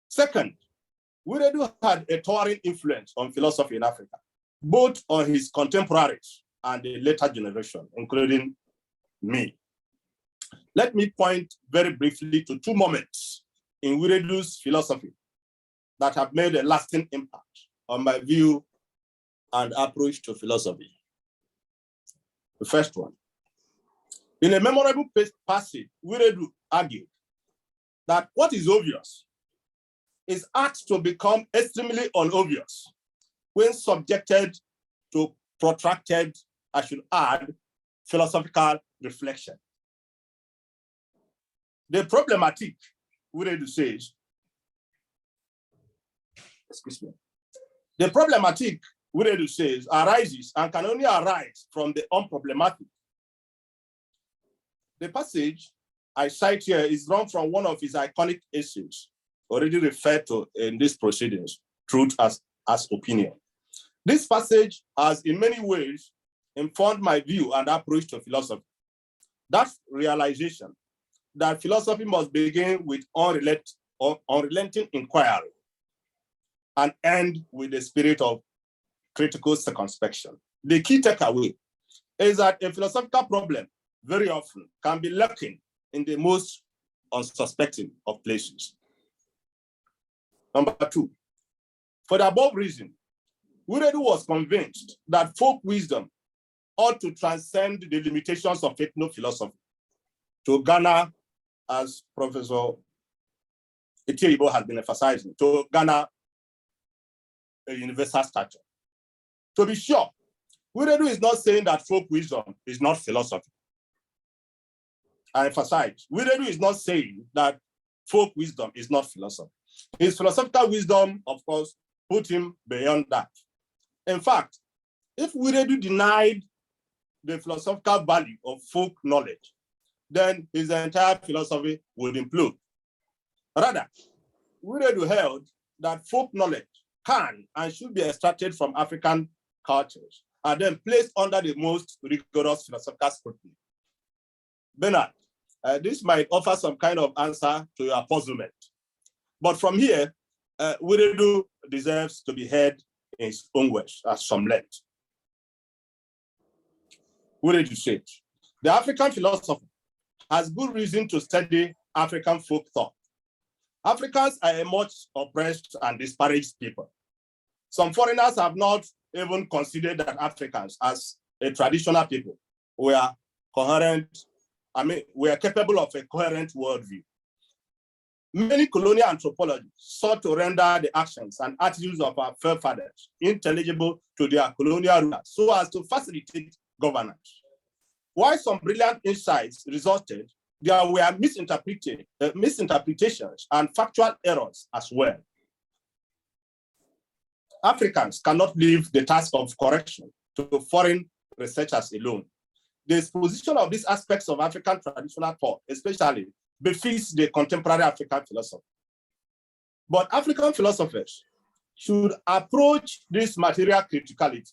Second, Wiredu had a towering influence on philosophy in Africa, both on his contemporaries and the later generation, including me. Let me point very briefly to two moments in Wiredu's philosophy that have made a lasting impact on my view and approach to philosophy. The first one, in a memorable passage, Wiredu argued that what is obvious is apt to become extremely unobvious when subjected to protracted, I should add, philosophical reflection. The problematic, Wiredu says, excuse me, the problematic, Wiredu says, arises and can only arise from the unproblematic. The passage I cite here is drawn from one of his iconic essays, already referred to in these proceedings, Truth as Opinion. This passage has in many ways informed my view and approach to philosophy. That realization that philosophy must begin with unrelenting inquiry and end with the spirit of critical circumspection. The key takeaway is that a philosophical problem very often can be lurking in the most unsuspecting of places. Number two, for the above reason, Wiredu was convinced that folk wisdom ought to transcend the limitations of ethno-philosophy to garner, as Professor Etiebo has been emphasizing, to garner a universal stature. To be sure, Wiredu is not saying that folk wisdom is not philosophy. I emphasize, Wiredu is not saying that folk wisdom is not philosophy. His philosophical wisdom, of course, put him beyond that. In fact, if Wiredu denied the philosophical value of folk knowledge, then his entire philosophy would implode. Rather, Wiredu held that folk knowledge can and should be extracted from African cultures and then placed under the most rigorous philosophical scrutiny. Bernard, this might offer some kind of answer to your puzzlement. But from here, Wiredu deserves to be heard in his own words at some length. Wiredu said, the African philosopher has good reason to study African folk thought. Africans are a much oppressed and disparaged people. Some foreigners have not even considered that Africans as a traditional people were coherent, we are capable of a coherent worldview. Many colonial anthropologists sought to render the actions and attitudes of our forefathers intelligible to their colonial rulers so as to facilitate governance. While some brilliant insights resulted, there were misinterpretations and factual errors as well. Africans cannot leave the task of correction to foreign researchers alone. The exposition of these aspects of African traditional thought, especially, befits the contemporary African philosophy. But African philosophers should approach this material criticality.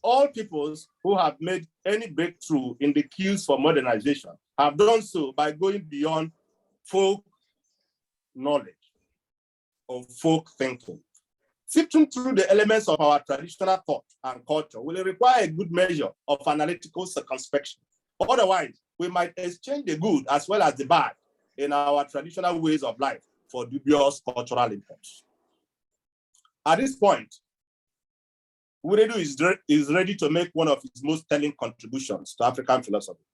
All peoples who have made any breakthrough in the queues for modernization have done so by going beyond folk knowledge or folk thinking. Sifting through the elements of our traditional thought and culture will require a good measure of analytical circumspection. Otherwise, we might exchange the good as well as the bad in our traditional ways of life for dubious cultural impacts. At this point, Wiredu is ready to make one of his most telling contributions to African philosophy.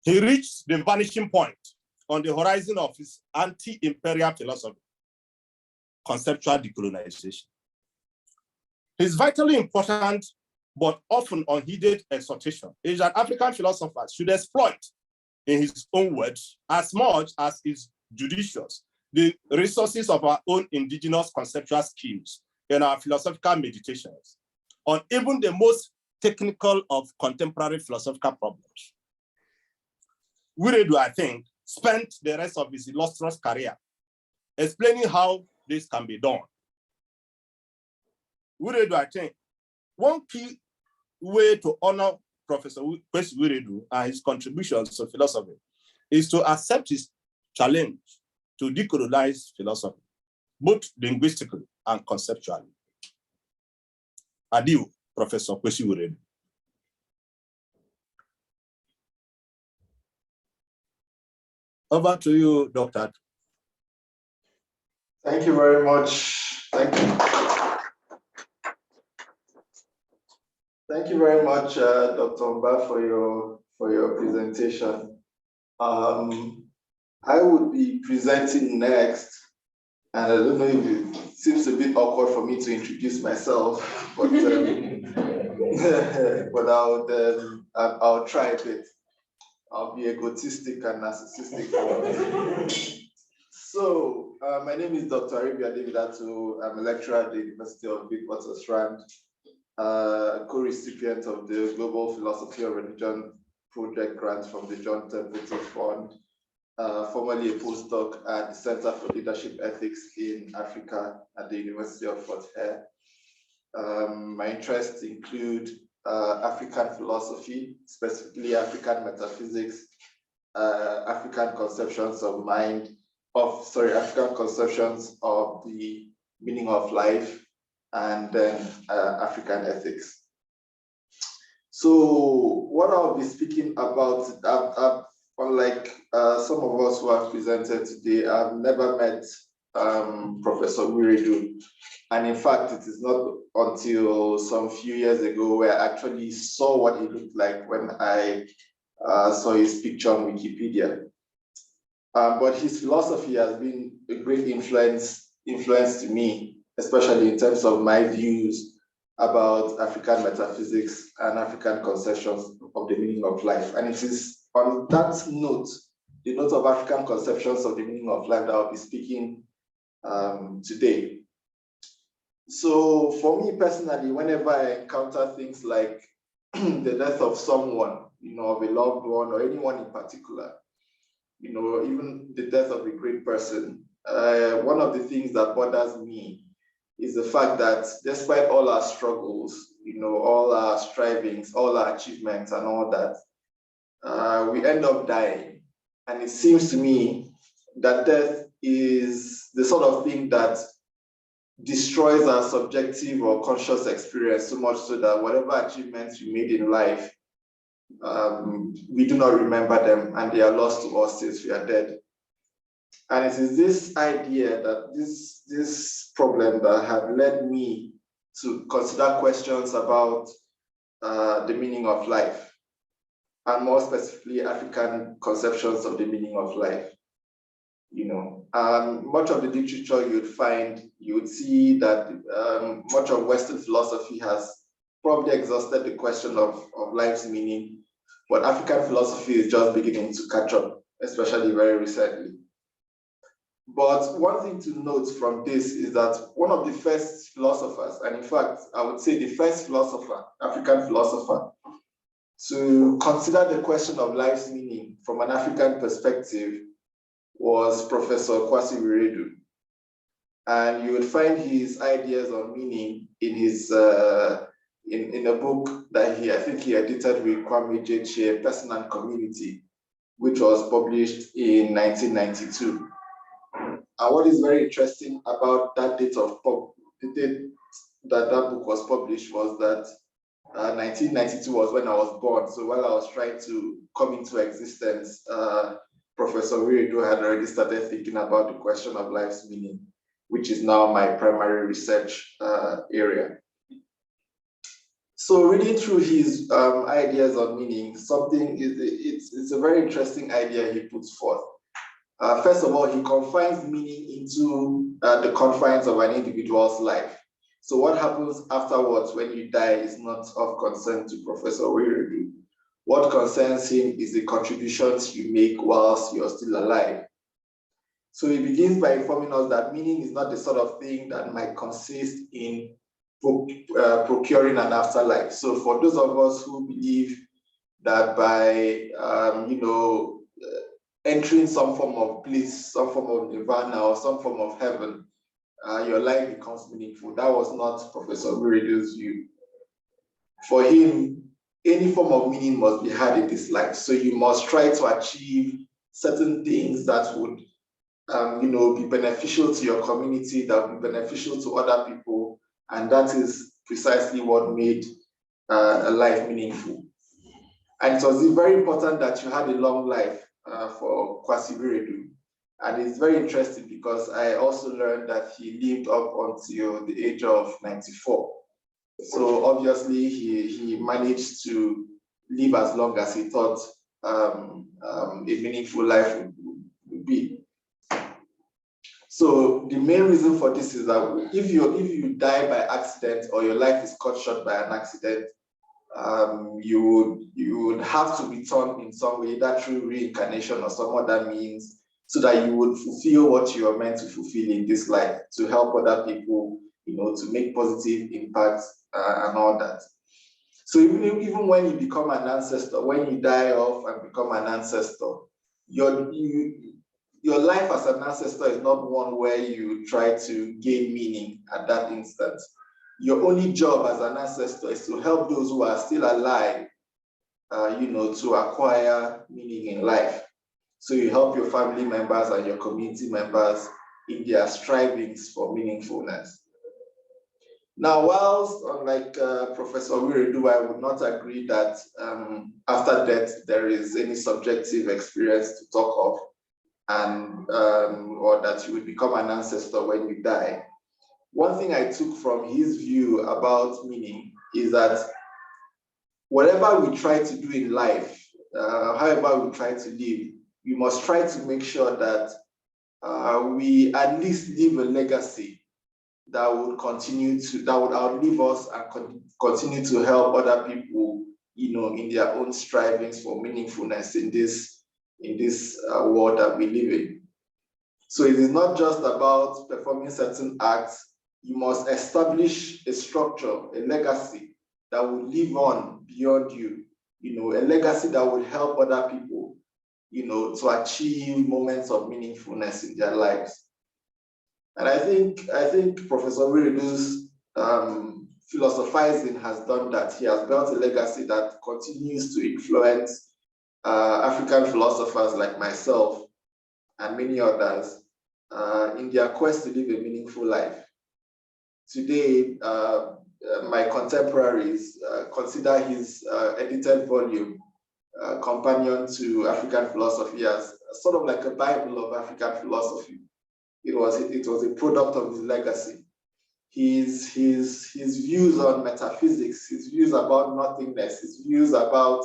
He reached the vanishing point on the horizon of his anti-imperial philosophy, conceptual decolonization. His vitally important but often unheeded exhortation is that African philosophers should exploit, in his own words, as much as is judicious, the resources of our own indigenous conceptual schemes in our philosophical meditations on even the most technical of contemporary philosophical problems. Wiredu, I think, spent the rest of his illustrious career explaining how this can be done. Wiredu, I think, one key way to honor Professor Kwasi Wiredu and his contributions to philosophy is to accept his challenge to decolonize philosophy, both linguistically and conceptually. Adieu, Professor Kwasi Wiredu. Over to you, Dr. Thank you very much. Thank you. Thank you very much, Dr. Mba, for your presentation. I would be presenting next, and I don't know if it seems a bit awkward for me to introduce myself, but but I'll try a bit. I'll be egotistic and narcissistic. So, my name is Dr. Aribia Davidatu. I'm a lecturer at the University of Witwatersrand, co-recipient of the Global Philosophy of Religion project grant from the John Templeton Fund, formerly a postdoc at the Center for Leadership Ethics in Africa at the University of Fort Hare. My interests include African philosophy, specifically African metaphysics, African conceptions of African conceptions of the meaning of life, and then African ethics. So what I'll be speaking about, unlike some of us who have presented today, I've never met Professor Wiredu. And in fact, it is not until some few years ago where I actually saw what he looked like when I saw his picture on Wikipedia. But his philosophy has been a great influence to me, especially in terms of my views about African metaphysics and African conceptions of the meaning of life. And it is on that note, the note of African conceptions of the meaning of life, that I'll be speaking today. So for me personally, whenever I encounter things like the death of someone, of a loved one or anyone in particular, even the death of a great person, one of the things that bothers me is the fact that despite all our struggles, all our strivings, all our achievements and all that, we end up dying. And it seems to me that death is the sort of thing that destroys our subjective or conscious experience so much so that whatever achievements we made in life, we do not remember them and they are lost to us since we are dead. And it is this idea that this problem that had led me to consider questions about the meaning of life, and more specifically African conceptions of the meaning of life. Much of the literature you would see that much of Western philosophy has probably exhausted the question of life's meaning, but African philosophy is just beginning to catch up, especially very recently. But one thing to note from this is that one of the first philosophers, and in fact, I would say the first philosopher, African philosopher, to consider the question of life's meaning from an African perspective was Professor Kwasi Wiredu. And you would find his ideas on meaning in his in a book that I think he edited with Kwame Jeche, Person and Community, which was published in 1992. And what is very interesting about that date the date that book was published was that 1992 was when I was born. So while I was trying to come into existence, Professor Wiredu had already started thinking about the question of life's meaning, which is now my primary research area. So reading through his ideas on meaning, it's a very interesting idea he puts forth. First of all, he confines meaning into the confines of an individual's life. So what happens afterwards when you die is not of concern to Professor Wiredu. What concerns him is the contributions you make whilst you're still alive. So he begins by informing us that meaning is not the sort of thing that might consist in procuring an afterlife. So for those of us who believe that by entering some form of bliss, some form of nirvana, or some form of heaven, your life becomes meaningful. That was not Professor Wiredu's view. For him, any form of meaning must be had in this life. So you must try to achieve certain things that would be beneficial to your community, that would be beneficial to other people. And that is precisely what made a life meaningful. And it was very important that you had a long life for Kwasi Wiredu. And it's very interesting because I also learned that he lived up until the age of 94. So obviously he managed to live as long as he thought a meaningful life would be. So the main reason for this is that if you die by accident or your life is cut short by an accident, you would have to return in some way, either through reincarnation or some other means, so that you would fulfill what you are meant to fulfill in this life, to help other people, to make positive impacts and all that. So even when you become an ancestor, when you die off and become an ancestor, your life as an ancestor is not one where you try to gain meaning at that instant. Your only job as an ancestor is to help those who are still alive, to acquire meaning in life. So you help your family members and your community members in their strivings for meaningfulness. Now, whilst unlike Professor Wiredu, I would not agree that after death there is any subjective experience to talk of, and or that you would become an ancestor when you die. One thing I took from his view about meaning is that whatever we try to do in life, however we try to live, we must try to make sure that we at least leave a legacy that would outlive us and continue to help other people, in their own strivings for meaningfulness in this world that we live in. So it is not just about performing certain acts. You must establish a structure, a legacy that will live on beyond you, a legacy that will help other people, to achieve moments of meaningfulness in their lives. And I think Professor Wiredu's philosophizing has done that. He has built a legacy that continues to influence African philosophers like myself and many others in their quest to live a meaningful life. Today, my contemporaries consider his edited volume, Companion to African Philosophy, as sort of like a Bible of African philosophy. It was a product of his legacy. His views on metaphysics, his views about nothingness, his views about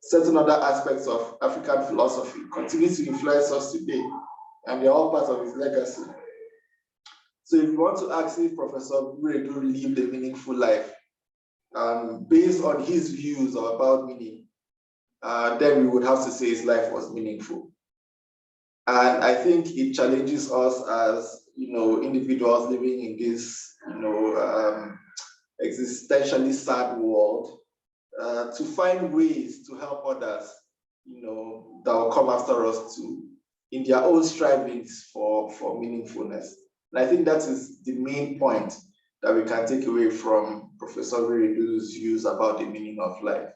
certain other aspects of African philosophy continue to influence us today, and they're all part of his legacy. So if you want to ask if Professor Wiredu lived a meaningful life, based on his views about meaning, then we would have to say his life was meaningful. And I think it challenges us as individuals living in this existentially sad world to find ways to help others that will come after us in their own strivings for meaningfulness. And I think that is the main point that we can take away from Professor Wiredu's views about the meaning of life.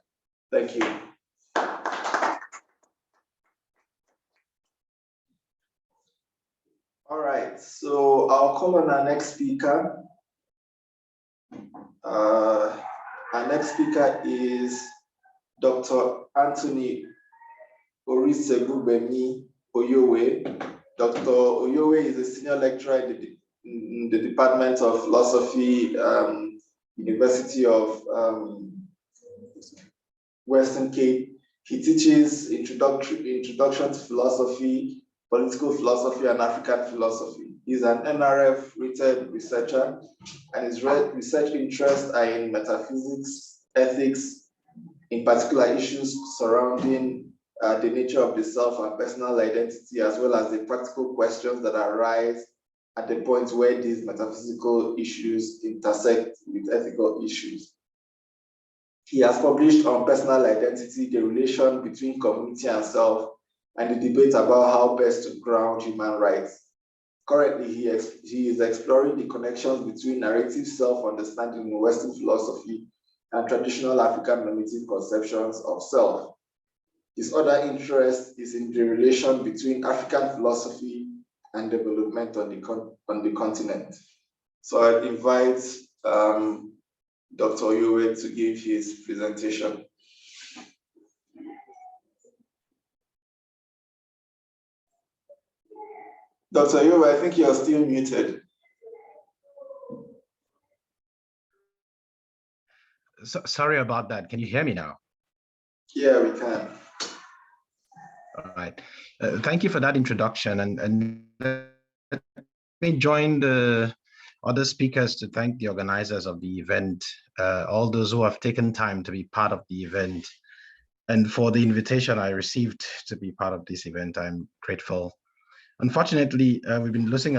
Thank you. All right, so I'll call on our next speaker. Our next speaker is Dr. Anthony Orisegubemi Oyowe. Dr. Oyowe is a senior lecturer in the Department of Philosophy, University of Western Cape. He teaches introduction to philosophy, political philosophy, and African philosophy. He's an NRF rated researcher, and his research interests are in metaphysics, ethics, in particular issues surrounding the nature of the self and personal identity, as well as the practical questions that arise at the point where these metaphysical issues intersect with ethical issues. He has published on personal identity, the relation between community and self, and the debate about how best to ground human rights. Currently, he is exploring the connections between narrative self-understanding in Western philosophy and traditional African normative conceptions of self. His other interest is in the relation between African philosophy and development on the continent. So I invite Dr. Oyowe to give his presentation. Dr. Oyowe, I think you're still muted. Sorry about that. Can you hear me now? Yeah, we can. All right. Thank you for that introduction. And let me join the other speakers to thank the organizers of the event, all those who have taken time to be part of the event. And for the invitation I received to be part of this event, I'm grateful. Unfortunately, we've been losing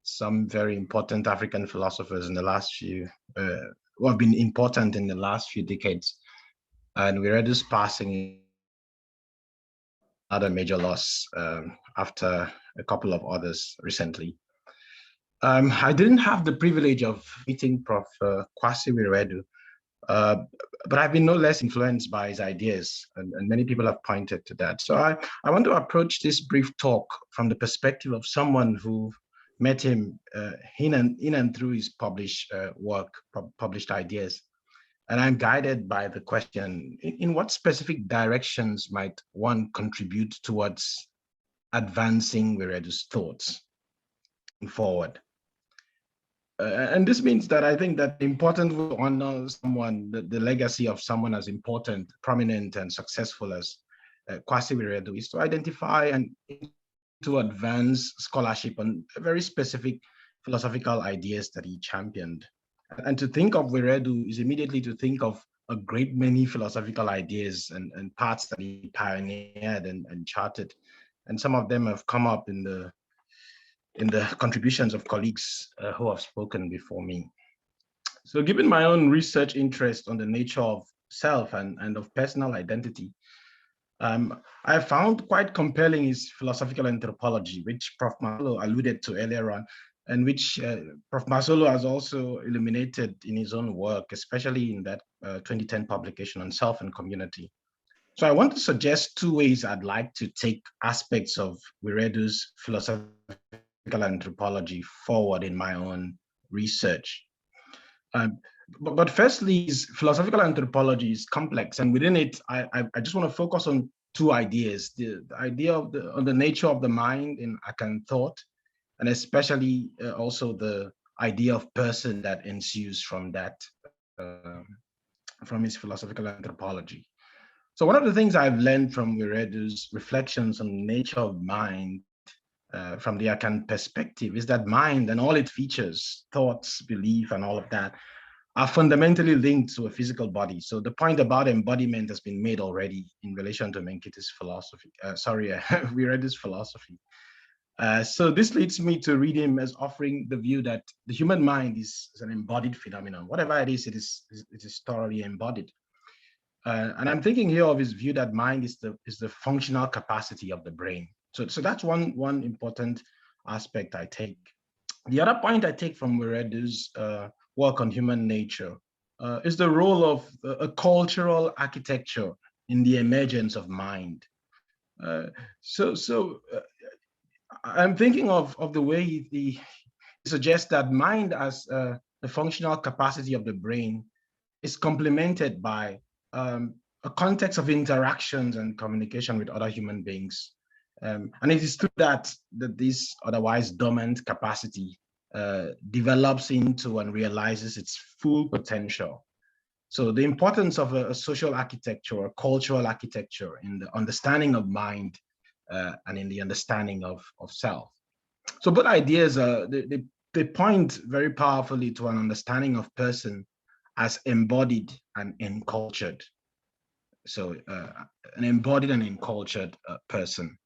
some very important African philosophers in the last few, who have been important in the last few decades. And Wiredu's passing another major loss after a couple of others recently. I didn't have the privilege of meeting Prof. Kwasi Wiredu, but I've been no less influenced by his ideas, and many people have pointed to that. So I want to approach this brief talk from the perspective of someone who met him in and through his published work, published ideas. And I'm guided by the question, in what specific directions might one contribute towards advancing Wiredu's thoughts forward? And this means that I think that important to honor someone, the legacy of someone as important, prominent, and successful as Kwasi Wiredu is to identify and to advance scholarship on very specific philosophical ideas that he championed. And to think of Wiredu is immediately to think of a great many philosophical ideas and paths that he pioneered and charted. And some of them have come up in the contributions of colleagues who have spoken before me. So given my own research interest on the nature of self and of personal identity, I found quite compelling his philosophical anthropology, which Prof. Masolo alluded to earlier on, and which Prof. Masolo has also illuminated in his own work, especially in that 2010 publication on self and community. So I want to suggest two ways I'd like to take aspects of Wiredu's philosophical anthropology forward in my own research. But firstly, philosophical anthropology is complex, and within it, I just want to focus on two ideas: the idea of the nature of the mind in Akan thought, and especially also the idea of person that ensues from that, from his philosophical anthropology. So one of the things I've learned from Wiredu's reflections on the nature of mind from the Akan perspective is that mind and all its features, thoughts, belief, and all of that are fundamentally linked to a physical body. So the point about embodiment has been made already in relation to Menkiti's philosophy, Wiredu's philosophy. So this leads me to read him as offering the view that the human mind is an embodied phenomenon. Whatever it is thoroughly embodied. And I'm thinking here of his view that mind is the functional capacity of the brain. So that's one important aspect I take. The other point I take from Wiredu's work on human nature is the role of a cultural architecture in the emergence of mind. I'm thinking of the way he suggests that mind as the functional capacity of the brain is complemented by a context of interactions and communication with other human beings. And it is through that this otherwise dormant capacity develops into and realizes its full potential. So the importance of a social architecture, a cultural architecture in the understanding of mind and in the understanding of self. So both ideas, they point very powerfully to an understanding of person as embodied and encultured. So an embodied and encultured person.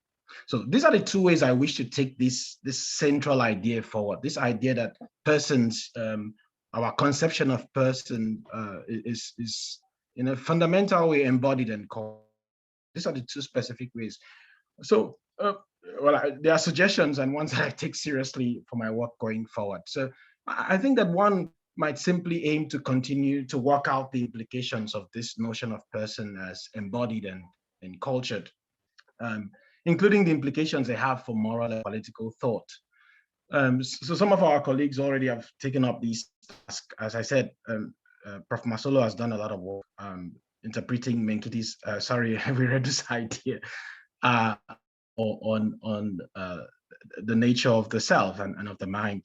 So these are the two ways I wish to take this central idea forward. This idea that persons, our conception of person is in a fundamental way embodied and called. These are the two specific ways. So, there are suggestions and ones that I take seriously for my work going forward. So I think that one might simply aim to continue to work out the implications of this notion of person as embodied and cultured, including the implications they have for moral and political thought. So some of our colleagues already have taken up these tasks. As I said, Prof. Masolo has done a lot of work interpreting Menkiti's, Wiredu's idea on the nature of the self and of the mind.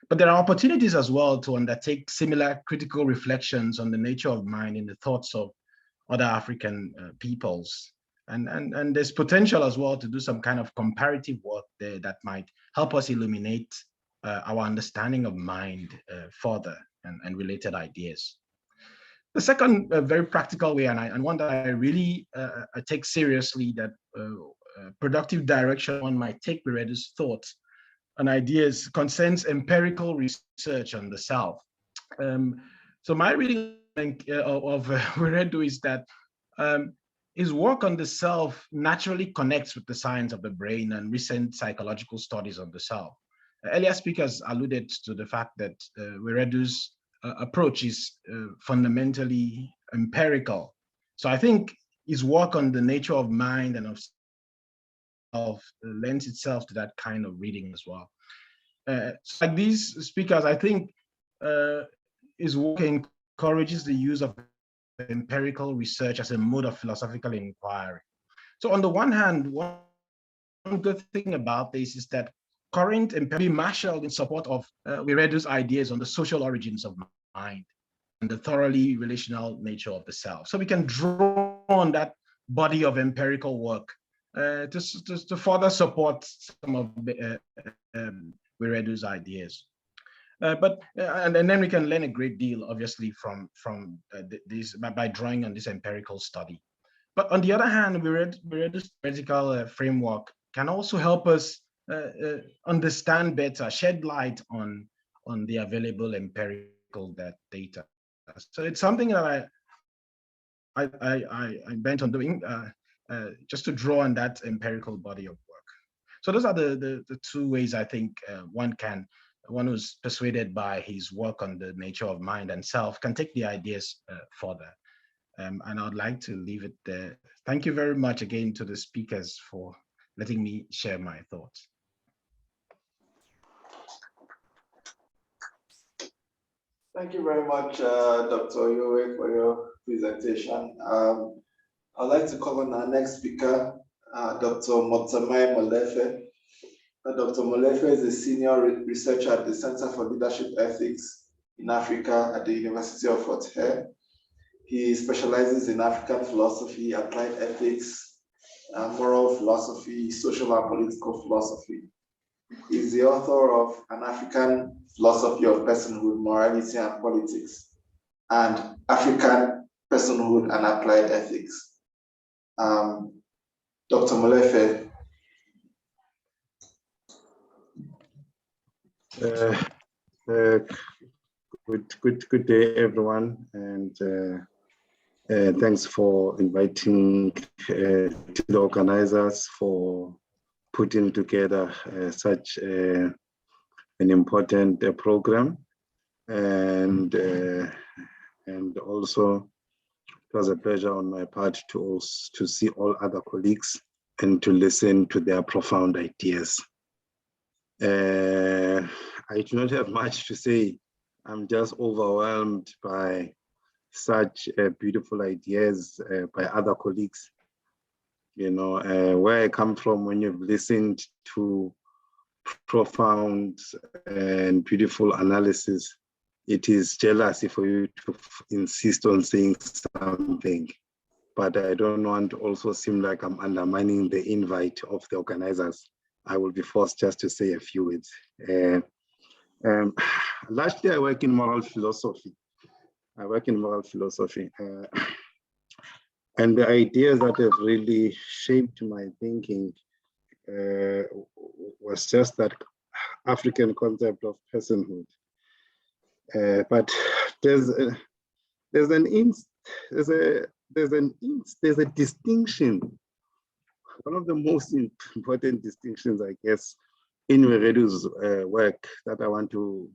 But there are opportunities as well to undertake similar critical reflections on the nature of mind in the thoughts of other African peoples. And there's potential as well to do some kind of comparative work there that might help us illuminate our understanding of mind further and related ideas. The second very practical way, and one that I really take seriously, that productive direction one might take Wiredu's thoughts and ideas concerns empirical research on the self. So my reading of Wiredu is that his work on the self naturally connects with the science of the brain and recent psychological studies of the self. Earlier speakers alluded to the fact that Wiredu's approach is fundamentally empirical. So I think his work on the nature of mind and of self lends itself to that kind of reading as well. So like these speakers, I think his work encourages the use of empirical research as a mode of philosophical inquiry. So on the one hand, one good thing about this is that current empirical marshaled in support of Wiredu's ideas on the social origins of mind and the thoroughly relational nature of the self. So we can draw on that body of empirical work to further support some of Wiredu's ideas. And then we can learn a great deal, obviously, from this by drawing on this empirical study. But on the other hand, Wiredu's theoretical framework can also help us understand better, shed light on the available empirical data. So it's something that I'm bent on doing, just to draw on that empirical body of work. So those are the two ways I think one who's persuaded by his work on the nature of mind and self can take the ideas further. And I would like to leave it there. Thank you very much again to the speakers for letting me share my thoughts. Thank you very much, Dr. Yowe, for your presentation. I'd like to call on our next speaker, Dr. Motamai Molefe. Dr. Molefe is a senior researcher at the Center for Leadership Ethics in Africa at the University of Fort Hare. He specializes in African philosophy, applied ethics, moral philosophy, social and political philosophy. He's the author of An African Philosophy of Personhood, Morality and Politics, and African Personhood and Applied Ethics. Dr. Molefe. Good day, everyone, and thanks for inviting to the organizers for putting together such an important program, and also it was a pleasure on my part to see all other colleagues and to listen to their profound ideas. I do not have much to say. I'm just overwhelmed by such beautiful ideas by other colleagues. You know, where I come from, when you've listened to profound and beautiful analysis, it is jealousy for you to insist on saying something. But I don't want to also seem like I'm undermining the invite of the organizers. I will be forced just to say a few words. Lastly, I work in moral philosophy. And the ideas that have really shaped my thinking was just that African concept of personhood. But there's a distinction. One of the most important distinctions, I guess, in Wiredu's work that I want to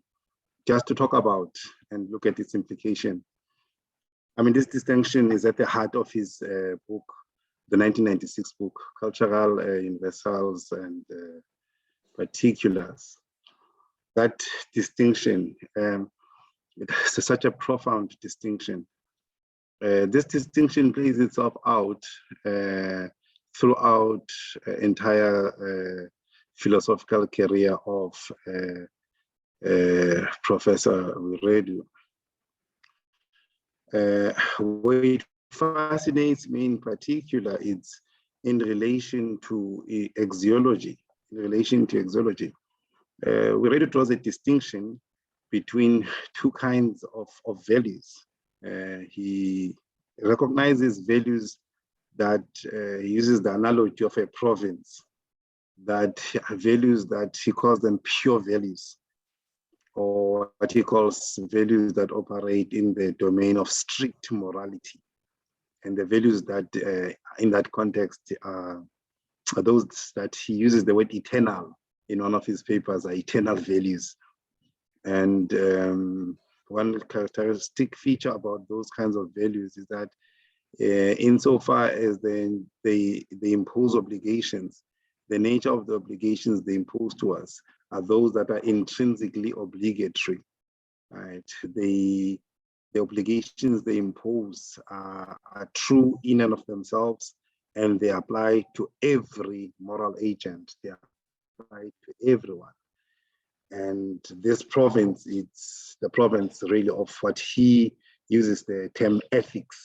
just to talk about and look at its implication. I mean, this distinction is at the heart of his book, the 1996 book, Cultural Universals and Particulars. That distinction, it's such a profound distinction. This distinction plays itself out throughout entire philosophical career of Professor Wiredu. What it fascinates me in particular is in relation to axiology. Wiredu draws a distinction between two kinds of values. He recognizes values that he uses the analogy of a province, that values that he calls them pure values, or what he calls values that operate in the domain of strict morality. And the values that in that context are those that he uses the word eternal in one of his papers, are eternal values. And one characteristic feature about those kinds of values is that insofar as they impose obligations, the nature of the obligations they impose to us are those that are intrinsically obligatory, right? The obligations they impose are true in and of themselves, and they apply to every moral agent. They apply to everyone. And this province, it's the province really of what he uses the term ethics,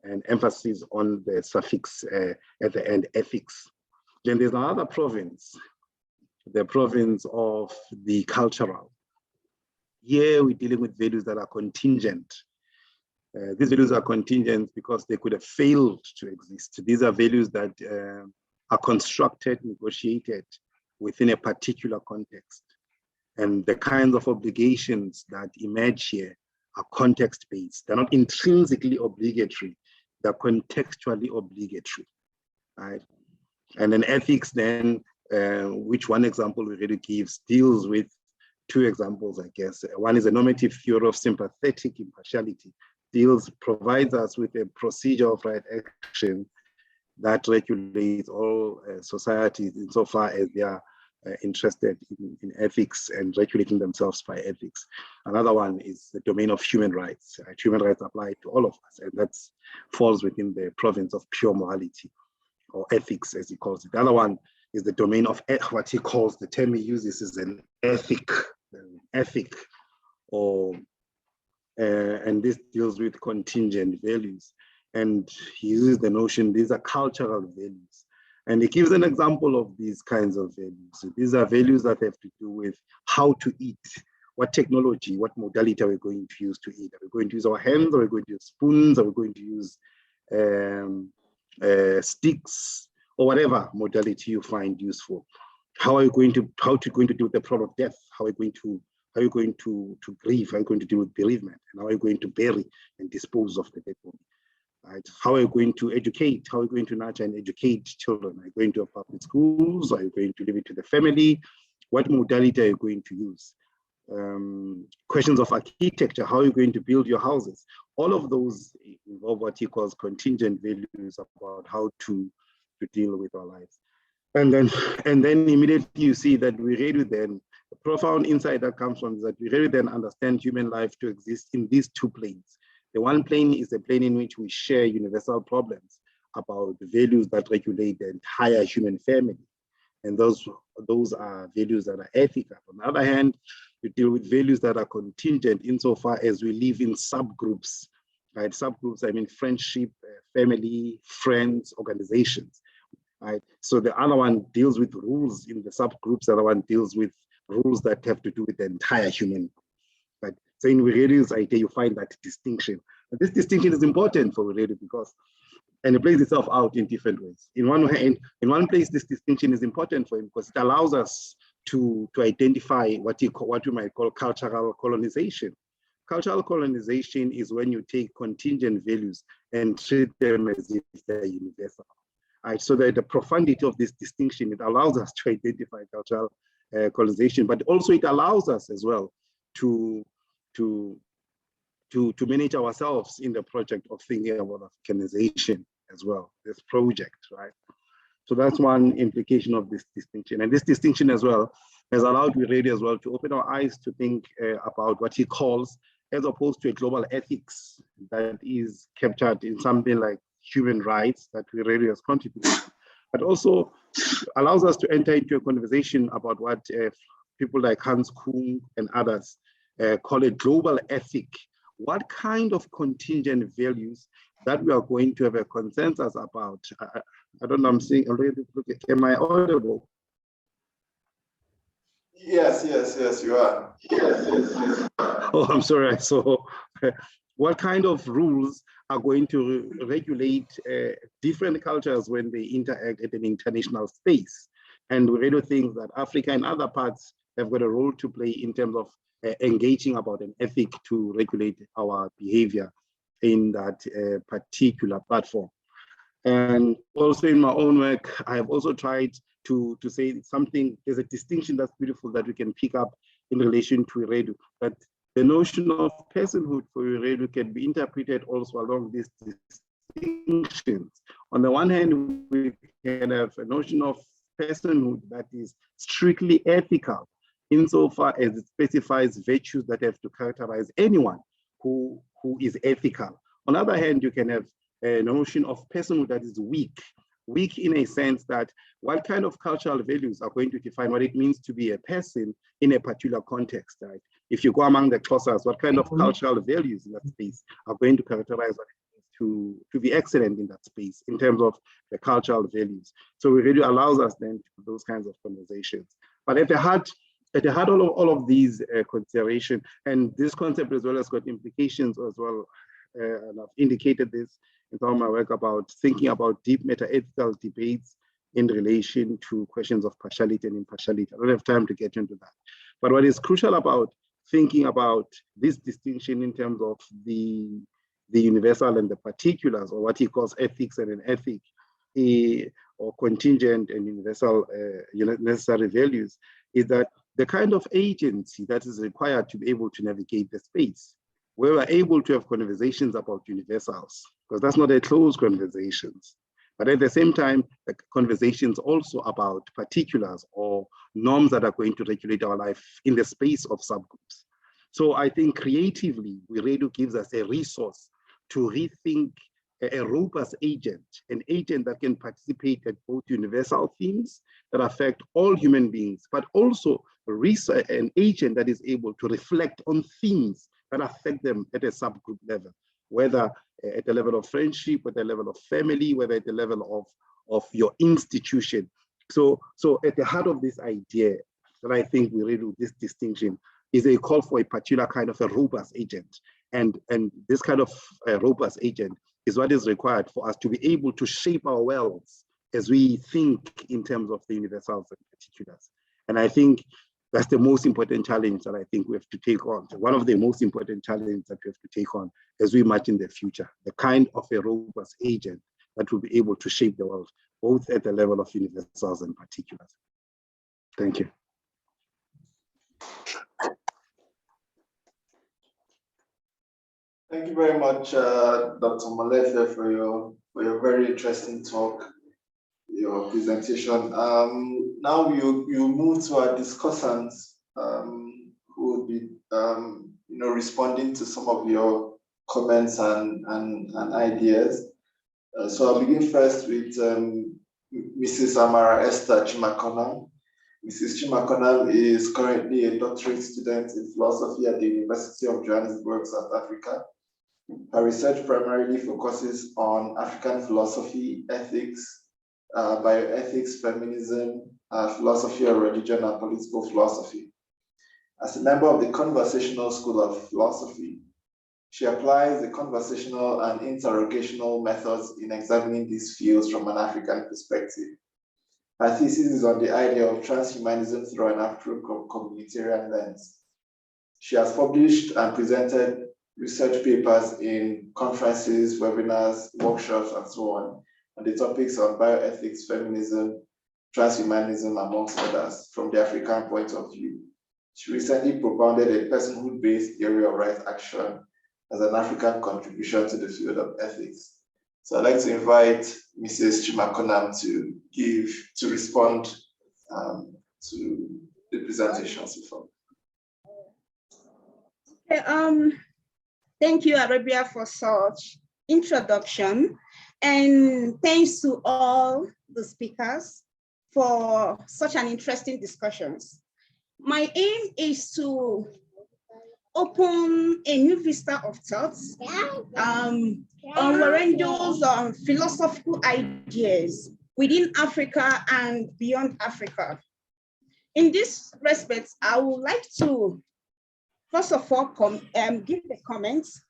and emphasis on the suffix at the end, ethics. Then there's another province, the province of the cultural. Here we're dealing with values that are contingent. These values are contingent because they could have failed to exist. These are values that are constructed, negotiated within a particular context. And the kinds of obligations that emerge here are context-based. They're not intrinsically obligatory, they're contextually obligatory, right? And then ethics then, which one example Wiredu gives, deals with two examples, I guess. One is a normative theory of sympathetic impartiality, provides us with a procedure of right action that regulates all societies insofar as they are interested in ethics and regulating themselves by ethics. Another one is the domain of human rights. Human rights apply to all of us, and that falls within the province of pure morality, or ethics as he calls it. The other one is the domain of what he calls, the term he uses is an ethic, or and this deals with contingent values. And he uses the notion, these are cultural values. And he gives an example of these kinds of values. So these are values that have to do with how to eat, what technology, what modality are we going to use to eat? Are we going to use our hands? Are we going to use spoons? Are we going to use sticks, or whatever modality you find useful? How are you going to deal with the problem of death? How are you going to grieve? How are you going to deal with bereavement? And how are you going to bury and dispose of the dead body? Right? How are you going to educate? How are you going to nurture and educate children? Are you going to have public schools? Are you going to leave it to the family? What modality are you going to use? Questions of architecture, how are you going to build your houses? All of those involve what he calls contingent values about how to deal with our lives. And then immediately you see that Wiredu then, the profound insight that comes from is that Wiredu then understand human life to exist in these two planes. The one plane is the plane in which we share universal problems about the values that regulate the entire human family. And those are values that are ethical. On the other hand, we deal with values that are contingent insofar as we live in subgroups, right? Subgroups, I mean friendship, family, friends, organizations, right? So the other one deals with rules in the subgroups, the other one deals with rules that have to do with the entire human, right? So in Wiredu's idea, you find that distinction. And this distinction is important for Wiredu because and it plays itself out in different ways. In one place, this distinction is important for him because it allows us to identify what we might call cultural colonization. Cultural colonization is when you take contingent values and treat them as if they're universal. Right? So that the profundity of this distinction, it allows us to identify cultural colonization, but also it allows us as well to manage ourselves in the project of thinking about Africanization as well, this project, right? So that's one implication of this distinction. And this distinction as well has allowed Wiredu as well to open our eyes to think about what he calls, as opposed to a global ethics that is captured in something like human rights that Wiredu has contributed, but also allows us to enter into a conversation about what people like Hans Kuhn and others call a global ethic. What kind of contingent values that we are going to have a consensus about? I don't know, I'm seeing already, am I audible? Yes, you are. Yes. Oh, I'm sorry. So what kind of rules are going to regulate different cultures when they interact at an international space? And we really think that Africa and other parts have got a role to play in terms of engaging about an ethic to regulate our behavior in that particular platform. And also in my own work, I have also tried to say something, there's a distinction that's beautiful that we can pick up in relation to Wiredu, that the notion of personhood for Wiredu can be interpreted also along these distinctions. On the one hand, we can have a notion of personhood that is strictly ethical, insofar as it specifies virtues that have to characterize anyone who is ethical. On the other hand, you can have a notion of personhood that is weak in a sense that what kind of cultural values are going to define what it means to be a person in a particular context, right? If you go among the Xhosas, what kind of cultural values in that space are going to characterize what it means to be excellent in that space in terms of the cultural values. So it really allows us then to have those kinds of conversations. But at the heart of all of these considerations, and this concept as well has got implications as well, and I've indicated this in some of my work about thinking about deep meta-ethical debates in relation to questions of partiality and impartiality. I don't have time to get into that. But what is crucial about thinking about this distinction in terms of the universal and the particulars, or what he calls ethics and an ethic, or contingent and universal necessary values, is that the kind of agency that is required to be able to navigate the space, where we're able to have conversations about universals, because that's not a closed conversations. But at the same time, the conversations also about particulars or norms that are going to regulate our life in the space of subgroups. So I think creatively, Wiredu gives us a resource to rethink a robust agent, an agent that can participate at both universal themes that affect all human beings, but also an agent that is able to reflect on themes that affect them at a subgroup level, whether at the level of friendship, at the level of family, whether at the level of your institution. So at the heart of this idea that I think we really do this distinction is a call for a particular kind of a robust agent. And this kind of robust agent is what is required for us to be able to shape our worlds as we think in terms of the universals and particulars. And I think that's the most important challenge that I think we have to take on. So one of the most important challenges that we have to take on as we march in the future, the kind of a robust agent that will be able to shape the world, both at the level of universals and particulars. Thank you. Thank you very much, Dr. Molefe, for your very interesting talk, your presentation. Now you move to our discussants who will be responding to some of your comments and ideas. So I'll begin first with Mrs. Amara Esther Chimakonam. Mrs. Chimakonam is currently a doctorate student in philosophy at the University of Johannesburg, South Africa. Her research primarily focuses on African philosophy, ethics, bioethics, feminism, philosophy of religion, and political philosophy. As a member of the Conversational School of Philosophy, She applies the conversational and interrogational methods in examining these fields from an African perspective. Her thesis is on the idea of transhumanism through an Afro-communitarian lens. She has published and presented research papers in conferences, webinars, workshops, and so on the topics of bioethics, feminism, transhumanism, amongst others, from the African point of view. She recently propounded a personhood-based theory of right action as an African contribution to the field of ethics. So I'd like to invite Mrs. Chimakonam to respond to the presentation so far. Okay, thank you, Arabia, for such introduction. And thanks to all the speakers for such an interesting discussions. My aim is to open a new vista of thoughts on Wiredu's philosophical ideas within Africa and beyond Africa. In this respect, I would like to, first of all, give the comments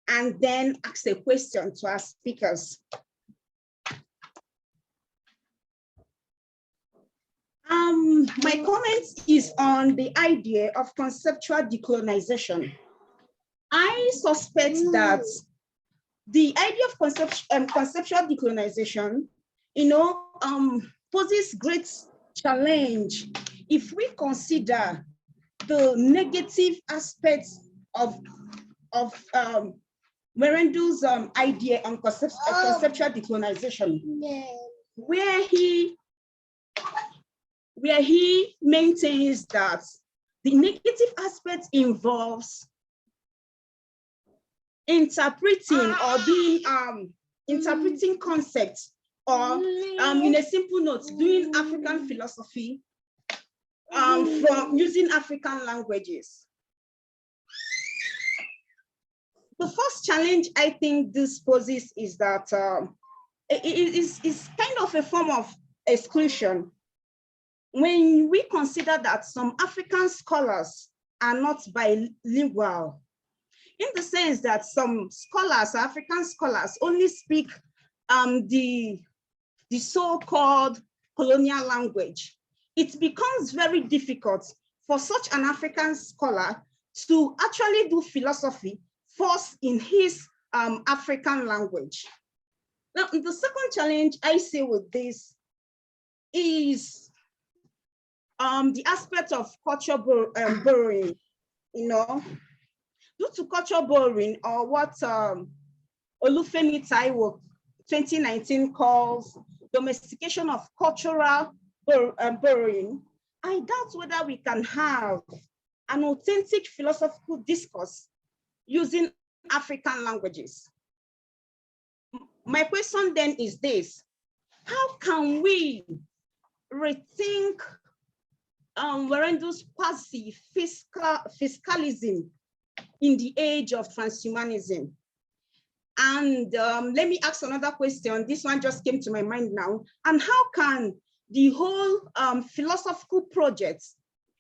and then ask a question to our speakers. My comment is on the idea of conceptual decolonization. I suspect that the idea of conceptual decolonization, poses great challenge if we consider the negative aspects of Wiredu's idea on conceptual decolonization, where he maintains that the negative aspect involves interpreting or being interpreting concepts, or in a simple note, doing African philosophy from using African languages. The first challenge I think this poses is that it is kind of a form of exclusion. When we consider that some African scholars are not bilingual, in the sense that some scholars, African scholars, only speak the so-called colonial language, it becomes very difficult for such an African scholar to actually do philosophy first in his African language. Now, the second challenge I see with this is the aspect of culture borrowing, due to culture borrowing, or what Olufemi Taiwo 2019 calls domestication of cultural borrowing, I doubt whether we can have an authentic philosophical discourse using African languages. My question then is this: how can we rethink Wiredu's quasi-physicalism in the age of transhumanism? And let me ask another question. This one just came to my mind now. And how can the whole philosophical projects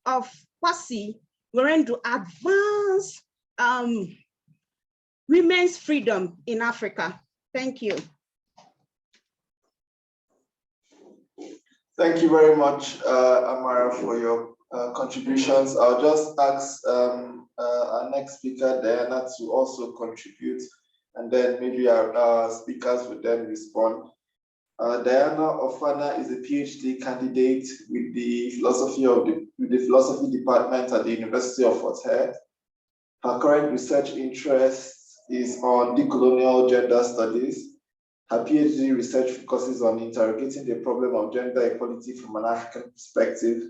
of Kwasi Wiredu advance women's freedom in Africa? Thank you. Thank you very much, Amara, for your contributions. I'll just ask our next speaker, Diana, to also contribute, and then maybe our speakers would then respond. Diana Ofana is a PhD candidate with the philosophy department at the University of Fort Hare. Her current research interest is on decolonial gender studies. Her PhD research focuses on interrogating the problem of gender equality from an African perspective.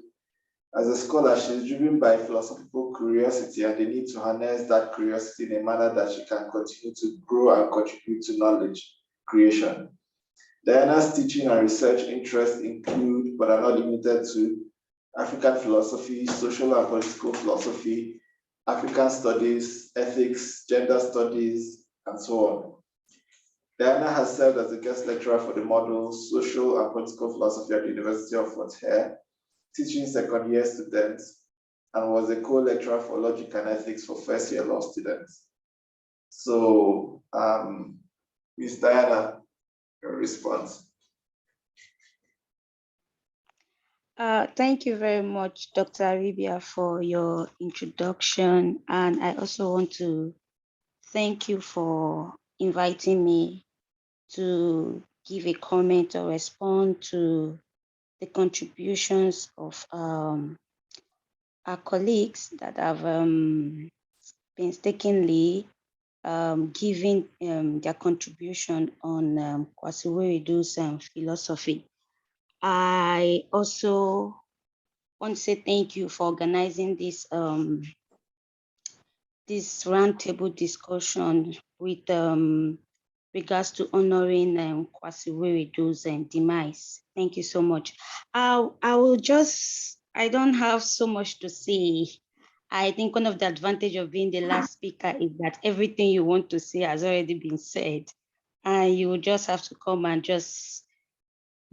As a scholar, she is driven by philosophical curiosity and the need to harness that curiosity in a manner that she can continue to grow and contribute to knowledge creation. Diana's teaching and research interests include, but are not limited to, African philosophy, social and political philosophy, African studies, ethics, gender studies, and so on. Diana has served as a guest lecturer for the module Social and Political Philosophy at the University of Fort Hare, teaching second-year students, and was a co-lecturer for Logic and Ethics for first-year law students. So, Ms. Diana, your response. Thank you very much, Dr. Arabia, for your introduction. And I also want to thank you for inviting me to give a comment or respond to the contributions of our colleagues that have painstakingly giving their contribution on Kwasi Wiredu's philosophy. I also want to say thank you for organizing this this roundtable discussion with regards to honoring Kwasi Wiredu's demise. Thank you so much. I don't have so much to say. I think one of the advantages of being the last speaker is that everything you want to say has already been said, and you will just have to come and just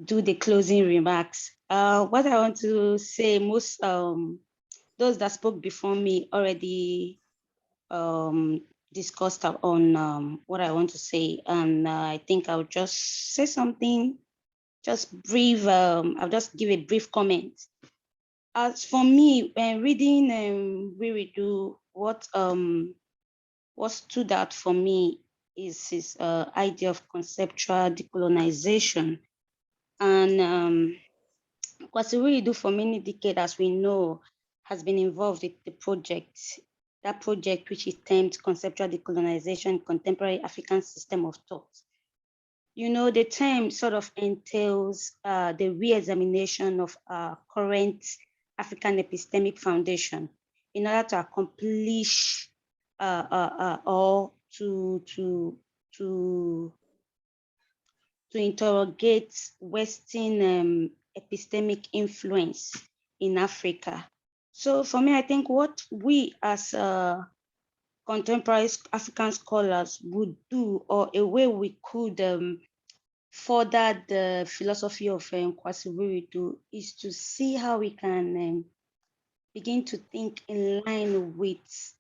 do the closing remarks. What I want to say, most those that spoke before me already discussed on what I want to say, and I think I'll just say something, just brief. I'll just give a brief comment. As for me, when reading Wiredu, what stood out for me is his idea of conceptual decolonization. And Kwasi Wiredu, for many decades, as we know, has been involved with the project, that project which is termed Conceptual Decolonization, Contemporary African System of Thought. You know, the term sort of entails the re-examination of current African epistemic foundation in order to accomplish or to interrogate Western epistemic influence in Africa. So for me, I think what we as contemporary African scholars would do, or a way we could further the philosophy of Kwasi Wiredu, is to see how we can begin to think in line with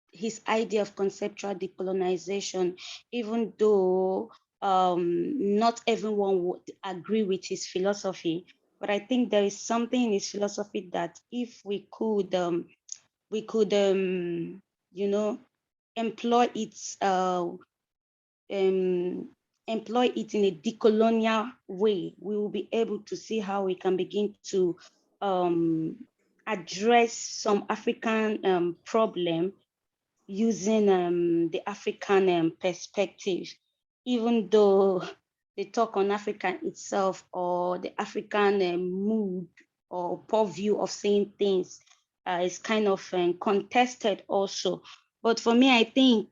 his idea of conceptual decolonization, even though not everyone would agree with his philosophy. But I think there is something in his philosophy that if we could, you know, employ it in a decolonial way, we will be able to see how we can begin to address some African problem using the African perspective, even though the talk on Africa itself, or the African mood or purview of saying things is kind of contested also. But for me, I think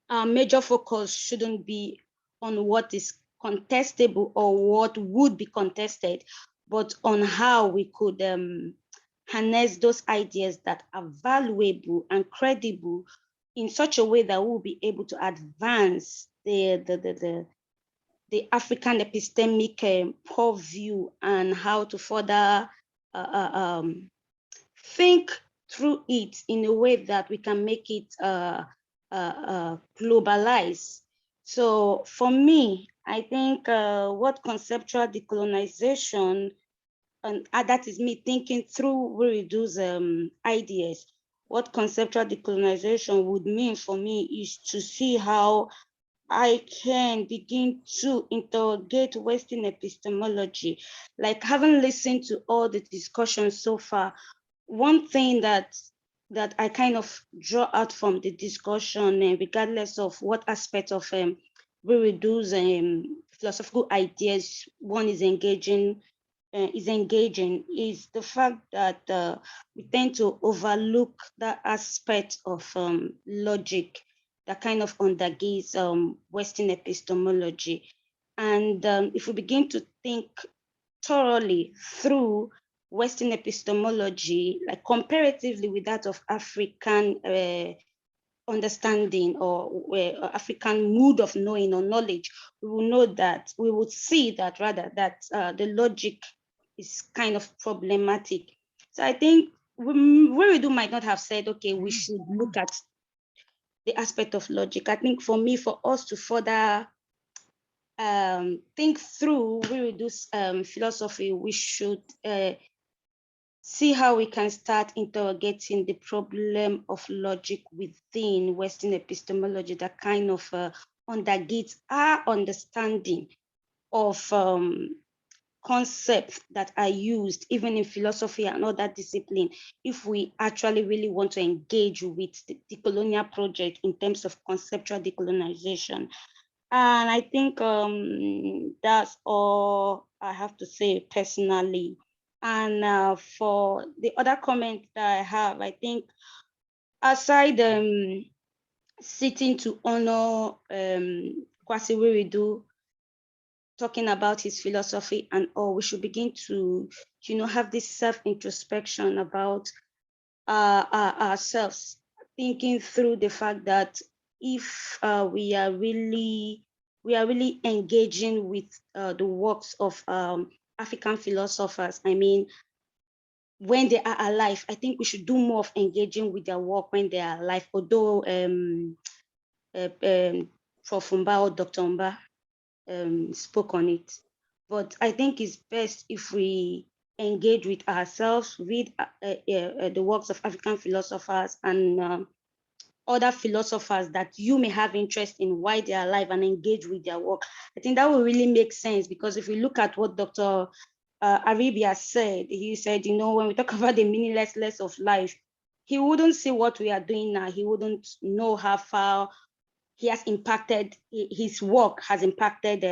our major focus shouldn't be on what is contestable or what would be contested, but on how we could harness those ideas that are valuable and credible in such a way that we'll be able to advance the African epistemic purview, and how to further think through it in a way that we can make it globalize. So for me, I think what conceptual decolonization, and that is me thinking through Wiredu's ideas, what conceptual decolonization would mean for me is to see how I can begin to interrogate Western epistemology. Like, having listened to all the discussions so far, one thing that I kind of draw out from the discussion, regardless of what aspect of Wiredu's philosophical ideas one is engaging, is the fact that we tend to overlook that aspect of logic that kind of undergies Western epistemology. And if we begin to think thoroughly through Western epistemology, like comparatively with that of African understanding or African mood of knowing or knowledge, we will see that rather that the logic is kind of problematic. So I think Wiredu might not have said, okay, we should look at the aspect of logic. I think for me, for us to further think through Wiredu's philosophy, we should see how we can start interrogating the problem of logic within Western epistemology that kind of undergirdis our understanding of concepts that are used even in philosophy and other disciplines, if we actually really want to engage with the decolonial project in terms of conceptual decolonization. And I think that's all I have to say personally. And for the other comment that I have, I think aside sitting to honor Kwasi Wiredu, talking about his philosophy and all, we should begin to, have this self-introspection about ourselves, thinking through the fact that if we are really engaging with the works of African philosophers, I mean, when they are alive, I think we should do more of engaging with their work when they are alive, although Prof. Mba or Dr. Mba spoke on it. But I think it's best if we engage with ourselves, read the works of African philosophers and other philosophers that you may have interest in while they're alive and engage with their work. I think that will really make sense, because if we look at what Dr. Arabia said, he said, when we talk about the meaninglessness of life, he wouldn't see what we are doing now. He wouldn't know how far he has impacted, his work has impacted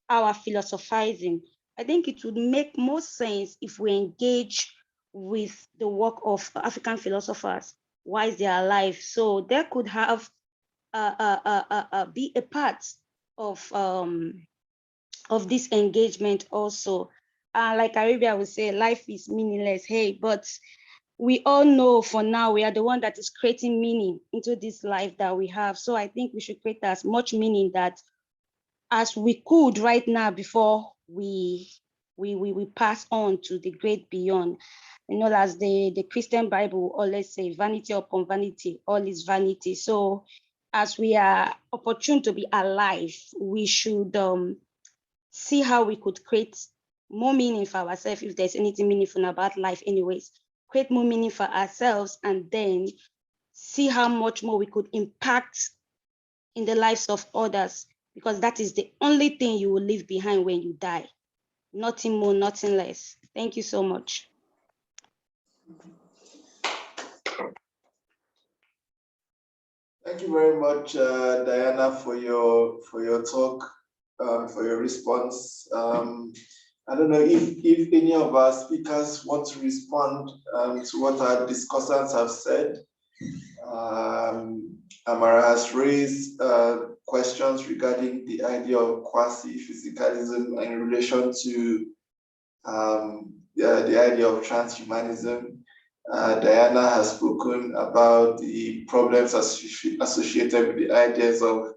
our philosophizing. I think it would make more sense if we engage with the work of African philosophers while they are alive. So there could have be a part of this engagement also. Like Arabia would say, life is meaningless. Hey, but we all know for now we are the one that is creating meaning into this life that we have. So I think we should create as much meaning that as we could right now before we pass on to the great beyond. As the Christian Bible always say, vanity upon vanity, all is vanity. So as we are opportune to be alive, we should see how we could create more meaning for ourselves, if there's anything meaningful about life anyways. Create more meaning for ourselves, and then see how much more we could impact in the lives of others, because that is the only thing you will leave behind when you die. Nothing more, nothing less. Thank you so much. Thank you very much, Diana, for your talk, for your response. I don't know if any of our speakers want to respond to what our discussants have said. Amara has raised questions regarding the idea of quasi-physicalism in relation to the idea of transhumanism. Diana has spoken about the problems associated with the ideas of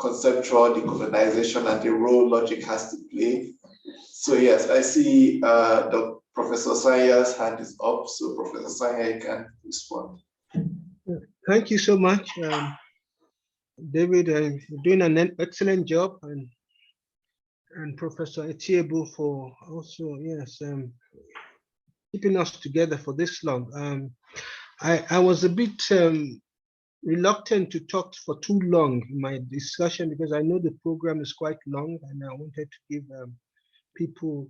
conceptual decolonization and the role logic has to play. So yes, I see Professor Sanya's hand is up. So Professor Sanya, you can respond. Thank you so much, David. You're doing an excellent job, and Professor Etiebu for also, yes, keeping us together for this long. I was a bit reluctant to talk for too long in my discussion, because I know the program is quite long, and I wanted to give people,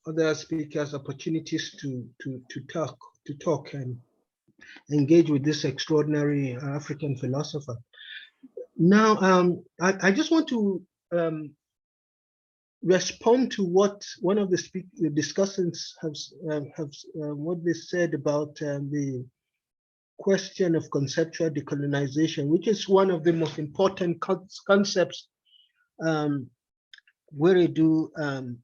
other speakers, opportunities to talk and engage with this extraordinary African philosopher. Now, I just want to respond to what one of the discussants have what they said about the question of conceptual decolonization, which is one of the most important concepts Wiredu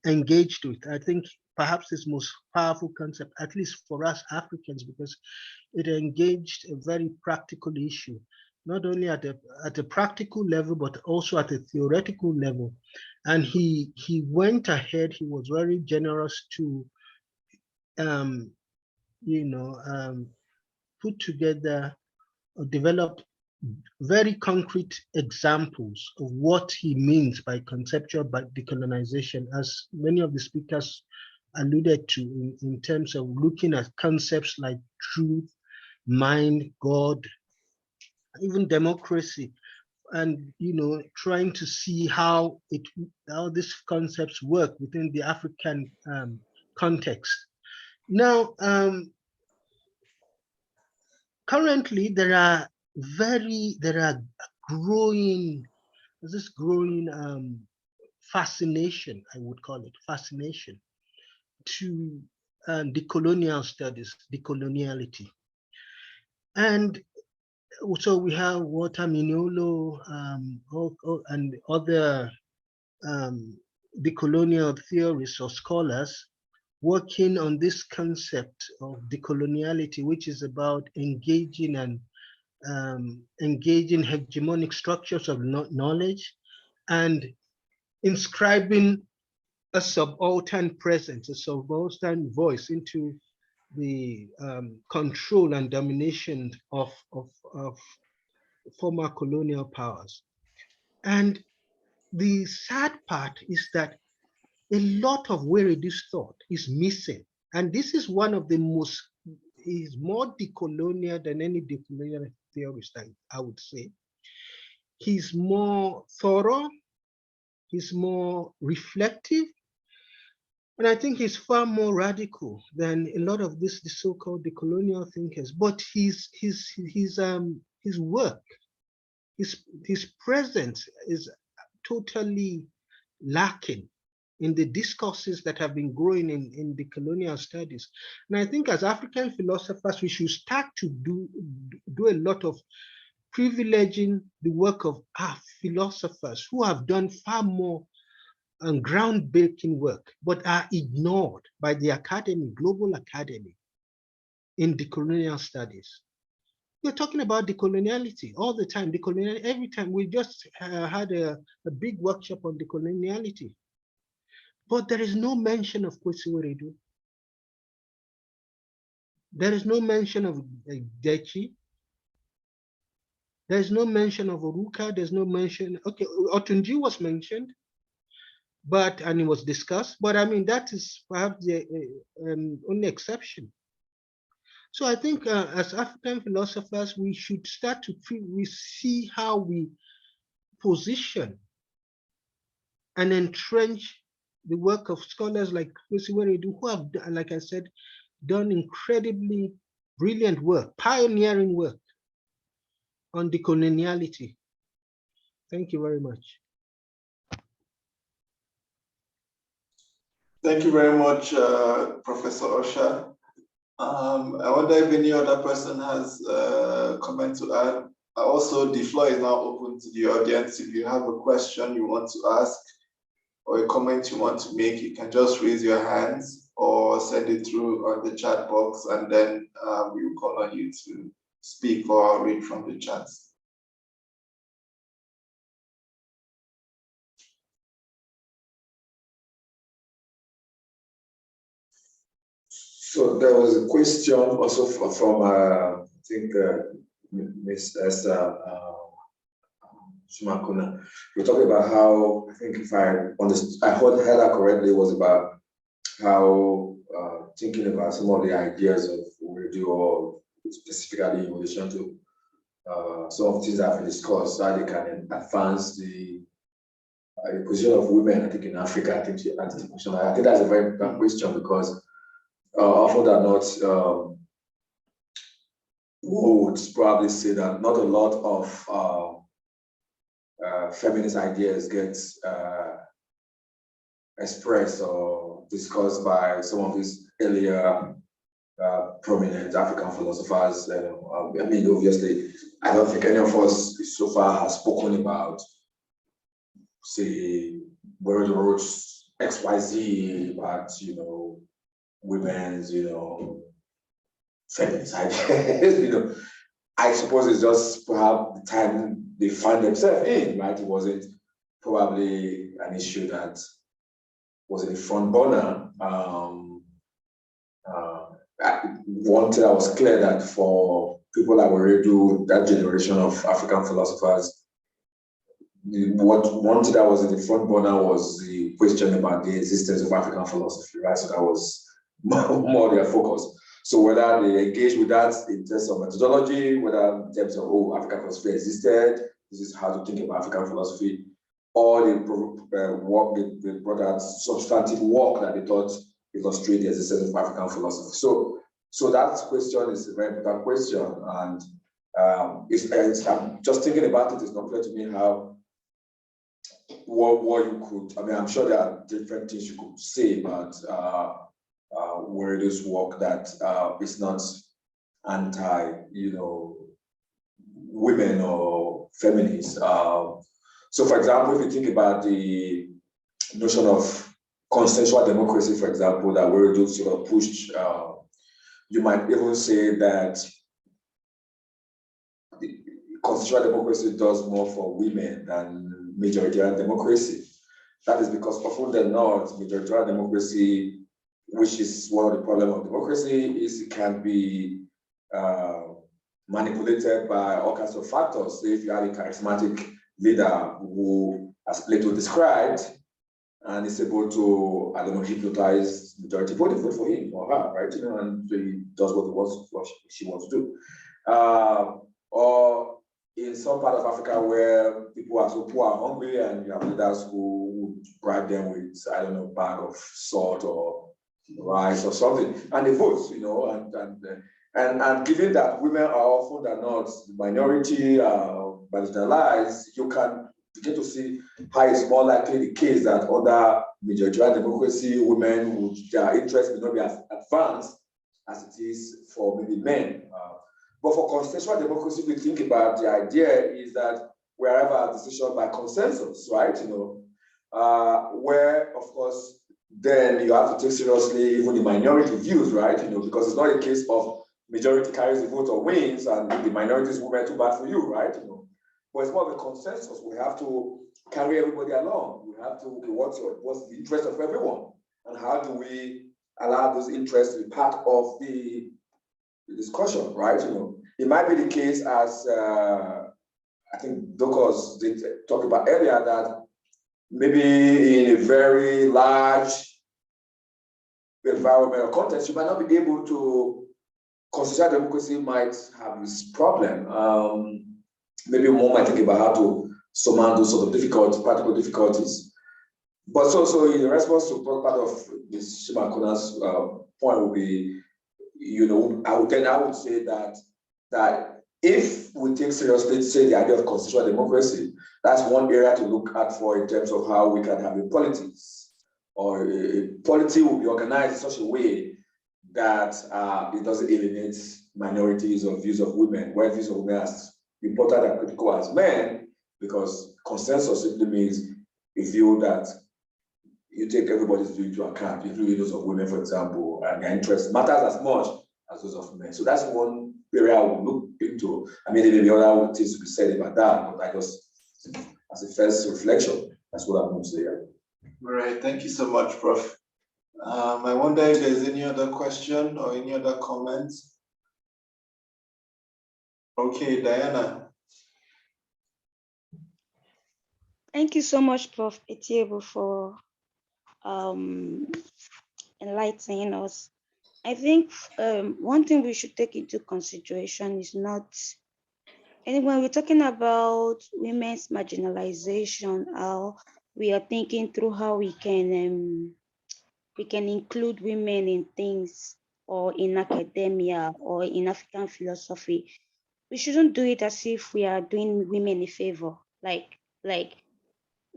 engaged with. I think perhaps this most powerful concept, at least for us Africans, because it engaged a very practical issue, not only at a practical level, but also at a theoretical level. And he went ahead, he was very generous to put together developed very concrete examples of what he means by conceptual decolonization, as many of the speakers alluded to in terms of looking at concepts like truth, mind, God, even democracy, and trying to see how these concepts work within the African context. Now, currently there are growing fascination, I would call it fascination, to decolonial studies, decoloniality. And so we have Matolino and other decolonial theorists or scholars working on this concept of decoloniality, which is about engaging hegemonic structures of knowledge and inscribing a subaltern presence, a subaltern voice into the control and domination of former colonial powers. And the sad part is that a lot of Wiredu's thought is missing. And this is one of the most, is more decolonial than any decolonial theorist, I would say. He's more thorough, he's more reflective, and I think he's far more radical than a lot of the so-called decolonial thinkers. But his work, his presence is totally lacking in the discourses that have been growing in the colonial studies. And I think as African philosophers, we should start to do a lot of privileging the work of our philosophers who have done far more groundbreaking work, but are ignored by the academy, global academy, in decolonial studies. We're talking about decoloniality all the time, decoloniality every time. We just had a big workshop on decoloniality. But there is no mention of Kwasi Wiredu. There is no mention of Dechi. There's no mention of Oruka. There's no mention, okay, Otunji was mentioned, and it was discussed, but I mean, that is perhaps the only exception. So I think as African philosophers, we should start to see how we position and entrench the work of scholars like Kwasi Wiredu, who have, like I said, done incredibly brilliant work, pioneering work on decoloniality. Thank you very much. Thank you very much, Professor Osha. I wonder if any other person has a comment to add. Also, the floor is now open to the audience. If you have a question you want to ask or a comment you want to make, you can just raise your hands or send it through on the chat box, and then we will call on you to speak or I'll read from the chats. So there was a question also from I think Ms. Esther Sumakuna. We're talking about how, I think if I understood, I heard her correctly, was about how thinking about some of the ideas of Wiredu, or specifically in relation to some of the things that have been discussed, how they can advance the position of women, I think, in Africa. I think she asked the question. I think that's a very important question, because often than not, one would probably say that not a lot of feminist ideas get expressed or discussed by some of these earlier prominent African philosophers. I mean, obviously, I don't think any of us so far has spoken about, say, Wiredu wrote XYZ about, women's, feminist ideas. I suppose it's just perhaps the time they find themselves in, right? It wasn't probably an issue that was in the front burner. One thing that was clear, that for people like Wiredu, that generation of African philosophers, one thing that was in the front burner was the question about the existence of African philosophy, right? So that was more their focus. So whether they engage with that in terms of methodology, whether in terms of, oh, African philosophy existed, this is how to think about African philosophy, or they brought out substantive work that they thought illustrated the existence of African philosophy. So that question is a very important question, and I'm just thinking about it. It's not clear to me how what you could. I mean, I'm sure there are different things you could say about Wiredu's work that is not anti, women or feminists. So, for example, if you think about the notion of consensual democracy, for example, that Wiredu sort of pushed, you might even say that consensual democracy does more for women than majoritarian democracy. That is because often than not, majoritarian democracy, which is one of the problems of democracy, is it can be manipulated by all kinds of factors. So if you have a charismatic leader who, as Plato described, and is able to, I don't know, hypnotize majority voting for him or her, right? And he does what she wants to do. Or in some part of Africa where people are so poor and hungry, and you have leaders who bribe them with, I don't know, a bag of salt or rice or something, and they vote, and given that women are often than not the minority, marginalized, you can begin to see how it's more likely the case that under majoritarian democracy, women, their interests may not be as advanced as it is for maybe men. But for consensual democracy, we think about the idea is that wherever a decision by consensus, right? Where, of course, then you have to take seriously even the minority views, right? Because it's not a case of majority carries the vote or wins, and the minorities women too bad for you, right? But it's more of a consensus. We have to carry everybody along. We have to, okay, what's the interest of everyone? And how do we allow those interests to be part of the discussion, right? It might be the case as I think Dorcus did talk about earlier, that maybe in a very large environmental context, you might not be able to consider democracy might have this problem. Maybe one might think about how to surmount those sort of practical difficulties. But so in response to part of this Shima Kona's point would be, I would say that if we take seriously, say, the idea of constitutional democracy, that's one area to look at for in terms of how we can have a politics, or a polity will be organized in such a way that it doesn't alienate minorities or views of women, where views of women are important and critical as men, because consensus simply means a view that you take everybody's view into account, including those of women, for example, and their interests matters as much as those of men. So that's one area I would look into. I mean, there may be other things to be said about that, but I just, as a first reflection, that's what I'm going to say. All right, thank you so much, Prof. I wonder if there's any other question or any other comments. Okay, Diana. Thank you so much, Prof. Etiebo, for enlightening us. I think one thing we should take into consideration is not, and when we're talking about women's marginalization, how we are thinking through how we can include women in things, or in academia, or in African philosophy. We shouldn't do it as if we are doing women a favor. Like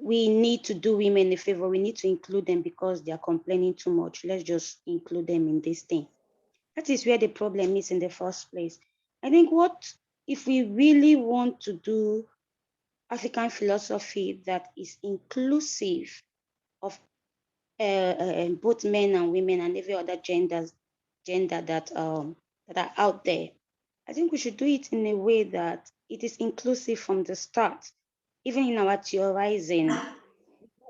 we need to do women a favor. We need to include them because they are complaining too much. Let's just include them in this thing. That is where the problem is in the first place. I think if we really want to do African philosophy that is inclusive of both men and women and every other gender that are out there, I think we should do it in a way that it is inclusive from the start. Even in our theorizing,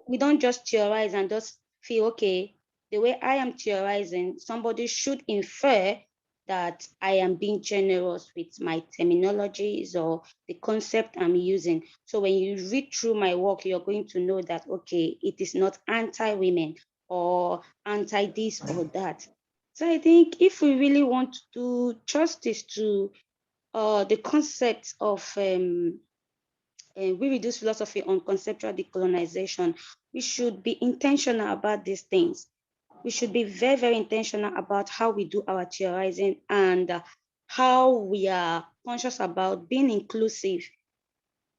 we don't just theorize and just feel, okay, the way I am theorizing, somebody should infer that I am being generous with my terminologies or the concept I'm using. So when you read through my work, you're going to know that, okay, it is not anti-women or anti-this or that. So I think if we really want to do justice to the concept of Wiredu's philosophy on conceptual decolonization, we should be intentional about these things. We should be very, very intentional about how we do our theorizing and how we are conscious about being inclusive.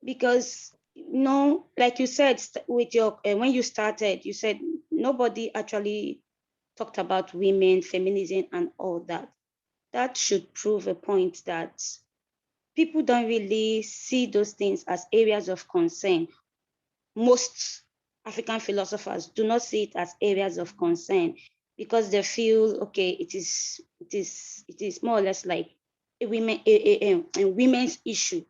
Because, you know, like you said, with your when you started, you said nobody actually talked about women, feminism, and all that. That should prove a point that people don't really see those things as areas of concern. Most African philosophers do not see it as areas of concern because they feel, okay, it is more or less like a women's issue.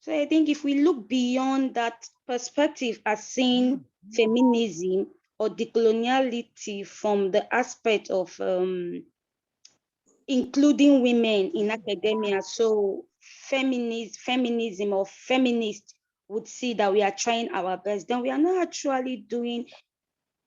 So I think if we look beyond that perspective as seeing feminism or decoloniality from the aspect of including women in academia, so feminism or feminists would see that we are trying our best, then we are not actually doing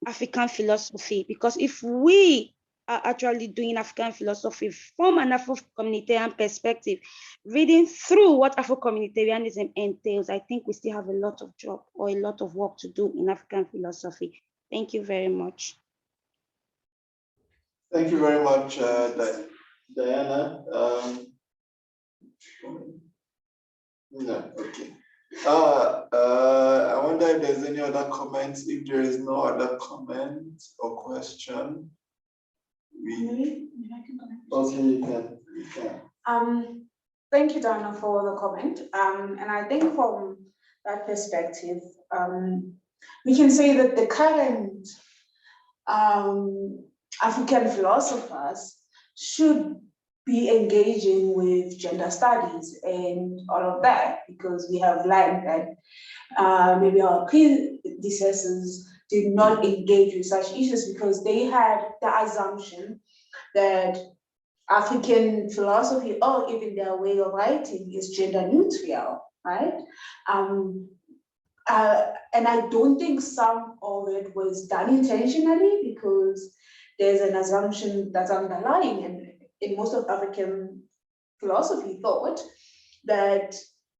African philosophy. Because if we are actually doing African philosophy from an Afro-communitarian perspective, reading through what Afro-communitarianism entails, I think we still have a lot of job or a lot of work to do in African philosophy. Thank you very much. Thank you very much, Diana. No, okay. I wonder if there's any other comments. If there is no other comment or question, Maybe I can comment. Okay, you can. Thank you, Diana, for the comment. And I think from that perspective, we can say that the current African philosophers should be engaging with gender studies and all of that, because we have learned that maybe our predecessors did not engage with such issues because they had the assumption that African philosophy, or even their way of writing, is gender neutral, right? And I don't think some of it was done intentionally, because there's an assumption that's underlying, and in most of African philosophy thought that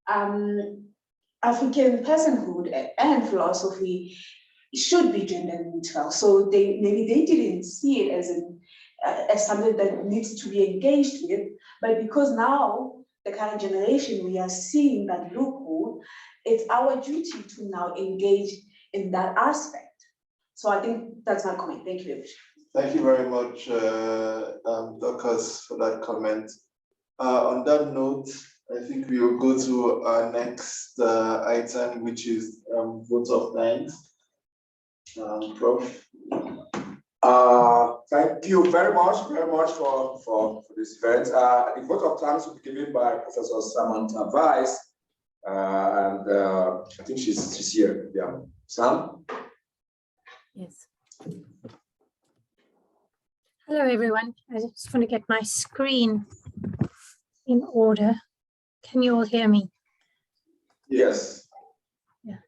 African personhood and philosophy should be gender neutral. So maybe they didn't see it as something that needs to be engaged with, but because now the current generation, we are seeing that loophole, it's our duty to now engage in that aspect. So I think that's my comment. Thank you very much. Thank you very much, Dorcus, for that comment. On that note, I think we will go to our next item, which is vote of thanks. Prof. Thank you very much for this event. The vote of thanks will be given by Professor Samantha Weiss, and I think she's here. Yeah, Sam. Yes. Hello, everyone. I just want to get my screen in order. Can you all hear me? Yes. Yeah.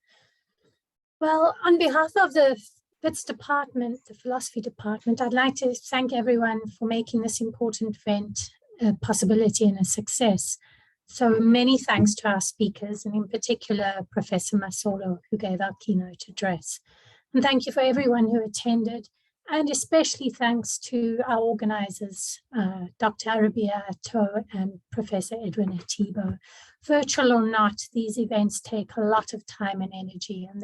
Well, on behalf of the Wits department, the philosophy department, I'd like to thank everyone for making this important event a possibility and a success. So many thanks to our speakers, and in particular, Professor Masolo, who gave our keynote address. And thank you for everyone who attended, and especially thanks to our organizers, Dr. Arabia Atto and Professor Edwin Atibo. Virtual or not, these events take a lot of time and energy, and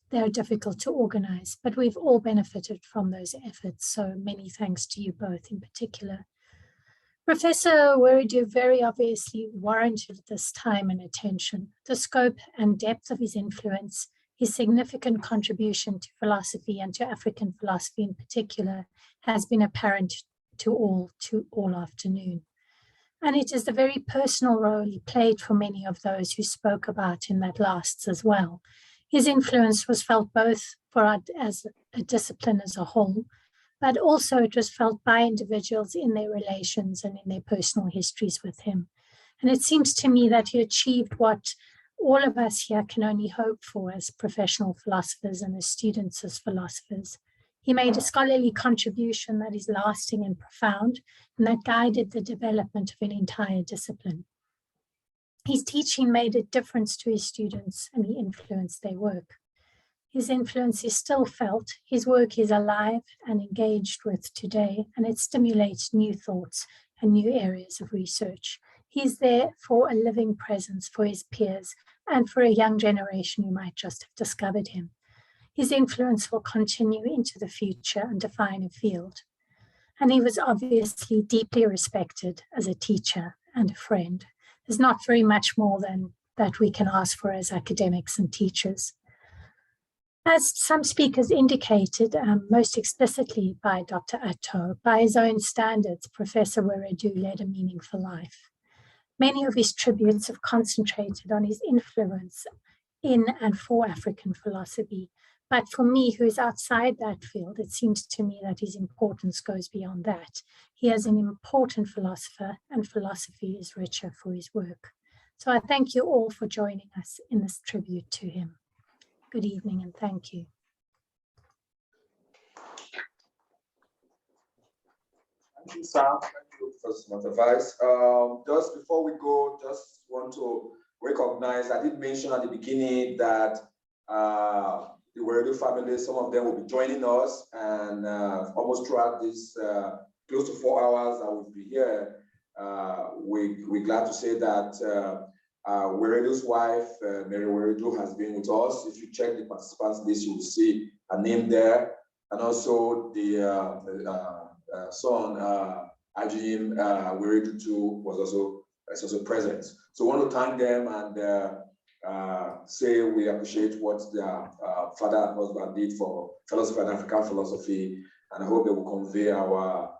they're difficult to organize, but we've all benefited from those efforts. So many thanks to you both in particular. Professor Wiredu very obviously warranted this time and attention. The scope and depth of his influence, his significant contribution to philosophy and to African philosophy in particular, has been apparent to all afternoon. And it is the very personal role he played for many of those who spoke about in that last as well. His influence was felt both for us as a discipline as a whole, but also it was felt by individuals in their relations and in their personal histories with him. And it seems to me that he achieved what all of us here can only hope for as professional philosophers and as students as philosophers. He made a scholarly contribution that is lasting and profound, and that guided the development of an entire discipline. His teaching made a difference to his students, and he influenced their work. His influence is still felt, his work is alive and engaged with today, and it stimulates new thoughts and new areas of research. He's there for a living presence for his peers and for a young generation who might just have discovered him. His influence will continue into the future and define a field. And he was obviously deeply respected as a teacher and a friend. There's not very much more than that we can ask for as academics and teachers. As some speakers indicated, most explicitly by Dr. Atto, by his own standards, Professor Wiredu led a meaningful life. Many of his tributes have concentrated on his influence in and for African philosophy. But for me, who is outside that field, it seems to me that his importance goes beyond that. He is an important philosopher, and philosophy is richer for his work. So I thank you all for joining us in this tribute to him. Good evening and thank you. Thank you, Sam. Thank you for some advice. Just before we go, just want to recognize, I did mention at the beginning that the Wiredu family, some of them will be joining us, and almost throughout this close to 4 hours I will be here. We're glad to say that Wiredu's wife, Mary Wiredu, has been with us. If you check the participants list, you will see her name there, and also the son, Ajim Wiredu too, was also present. So I want to thank them and say we appreciate what their father and husband did for philosophy and African philosophy, and I hope they will convey our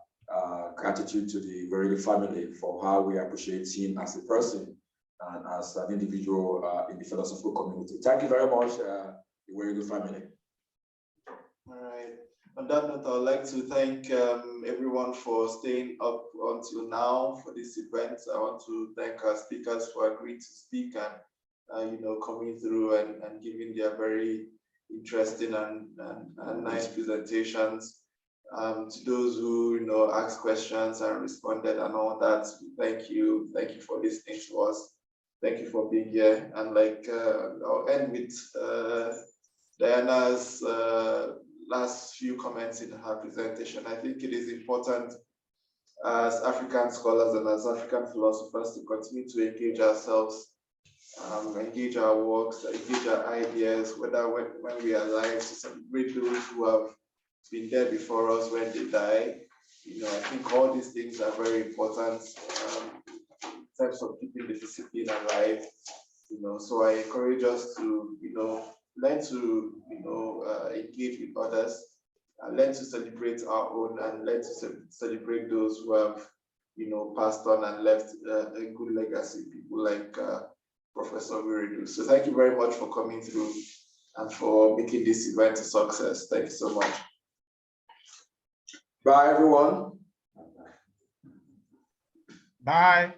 gratitude to the Wiredu family for how we appreciate him as a person and as an individual in the philosophical community. Thank you very much, the Wiredu family. All right. On that note, I would like to thank everyone for staying up until now for this event. I want to thank our speakers for agreeing to speak and coming through and giving their very interesting and nice presentations. To those who asked questions and responded and all that, thank you for listening to us. Thank you for being here. And I'll end with Diana's last few comments in her presentation. I think it is important as African scholars and as African philosophers to continue to engage ourselves, engage our works, engage our ideas, whether when we are alive, to celebrate those who have been there before us when they die. I think all these things are very important in terms of keeping the discipline alive. So I encourage us to, learn to, engage with others, learn to celebrate our own, and learn to celebrate those who have, passed on and left a good legacy. People like Professor Wiredu. So thank you very much for coming through and for making this event a success. Thank you so much. Bye, everyone. Bye.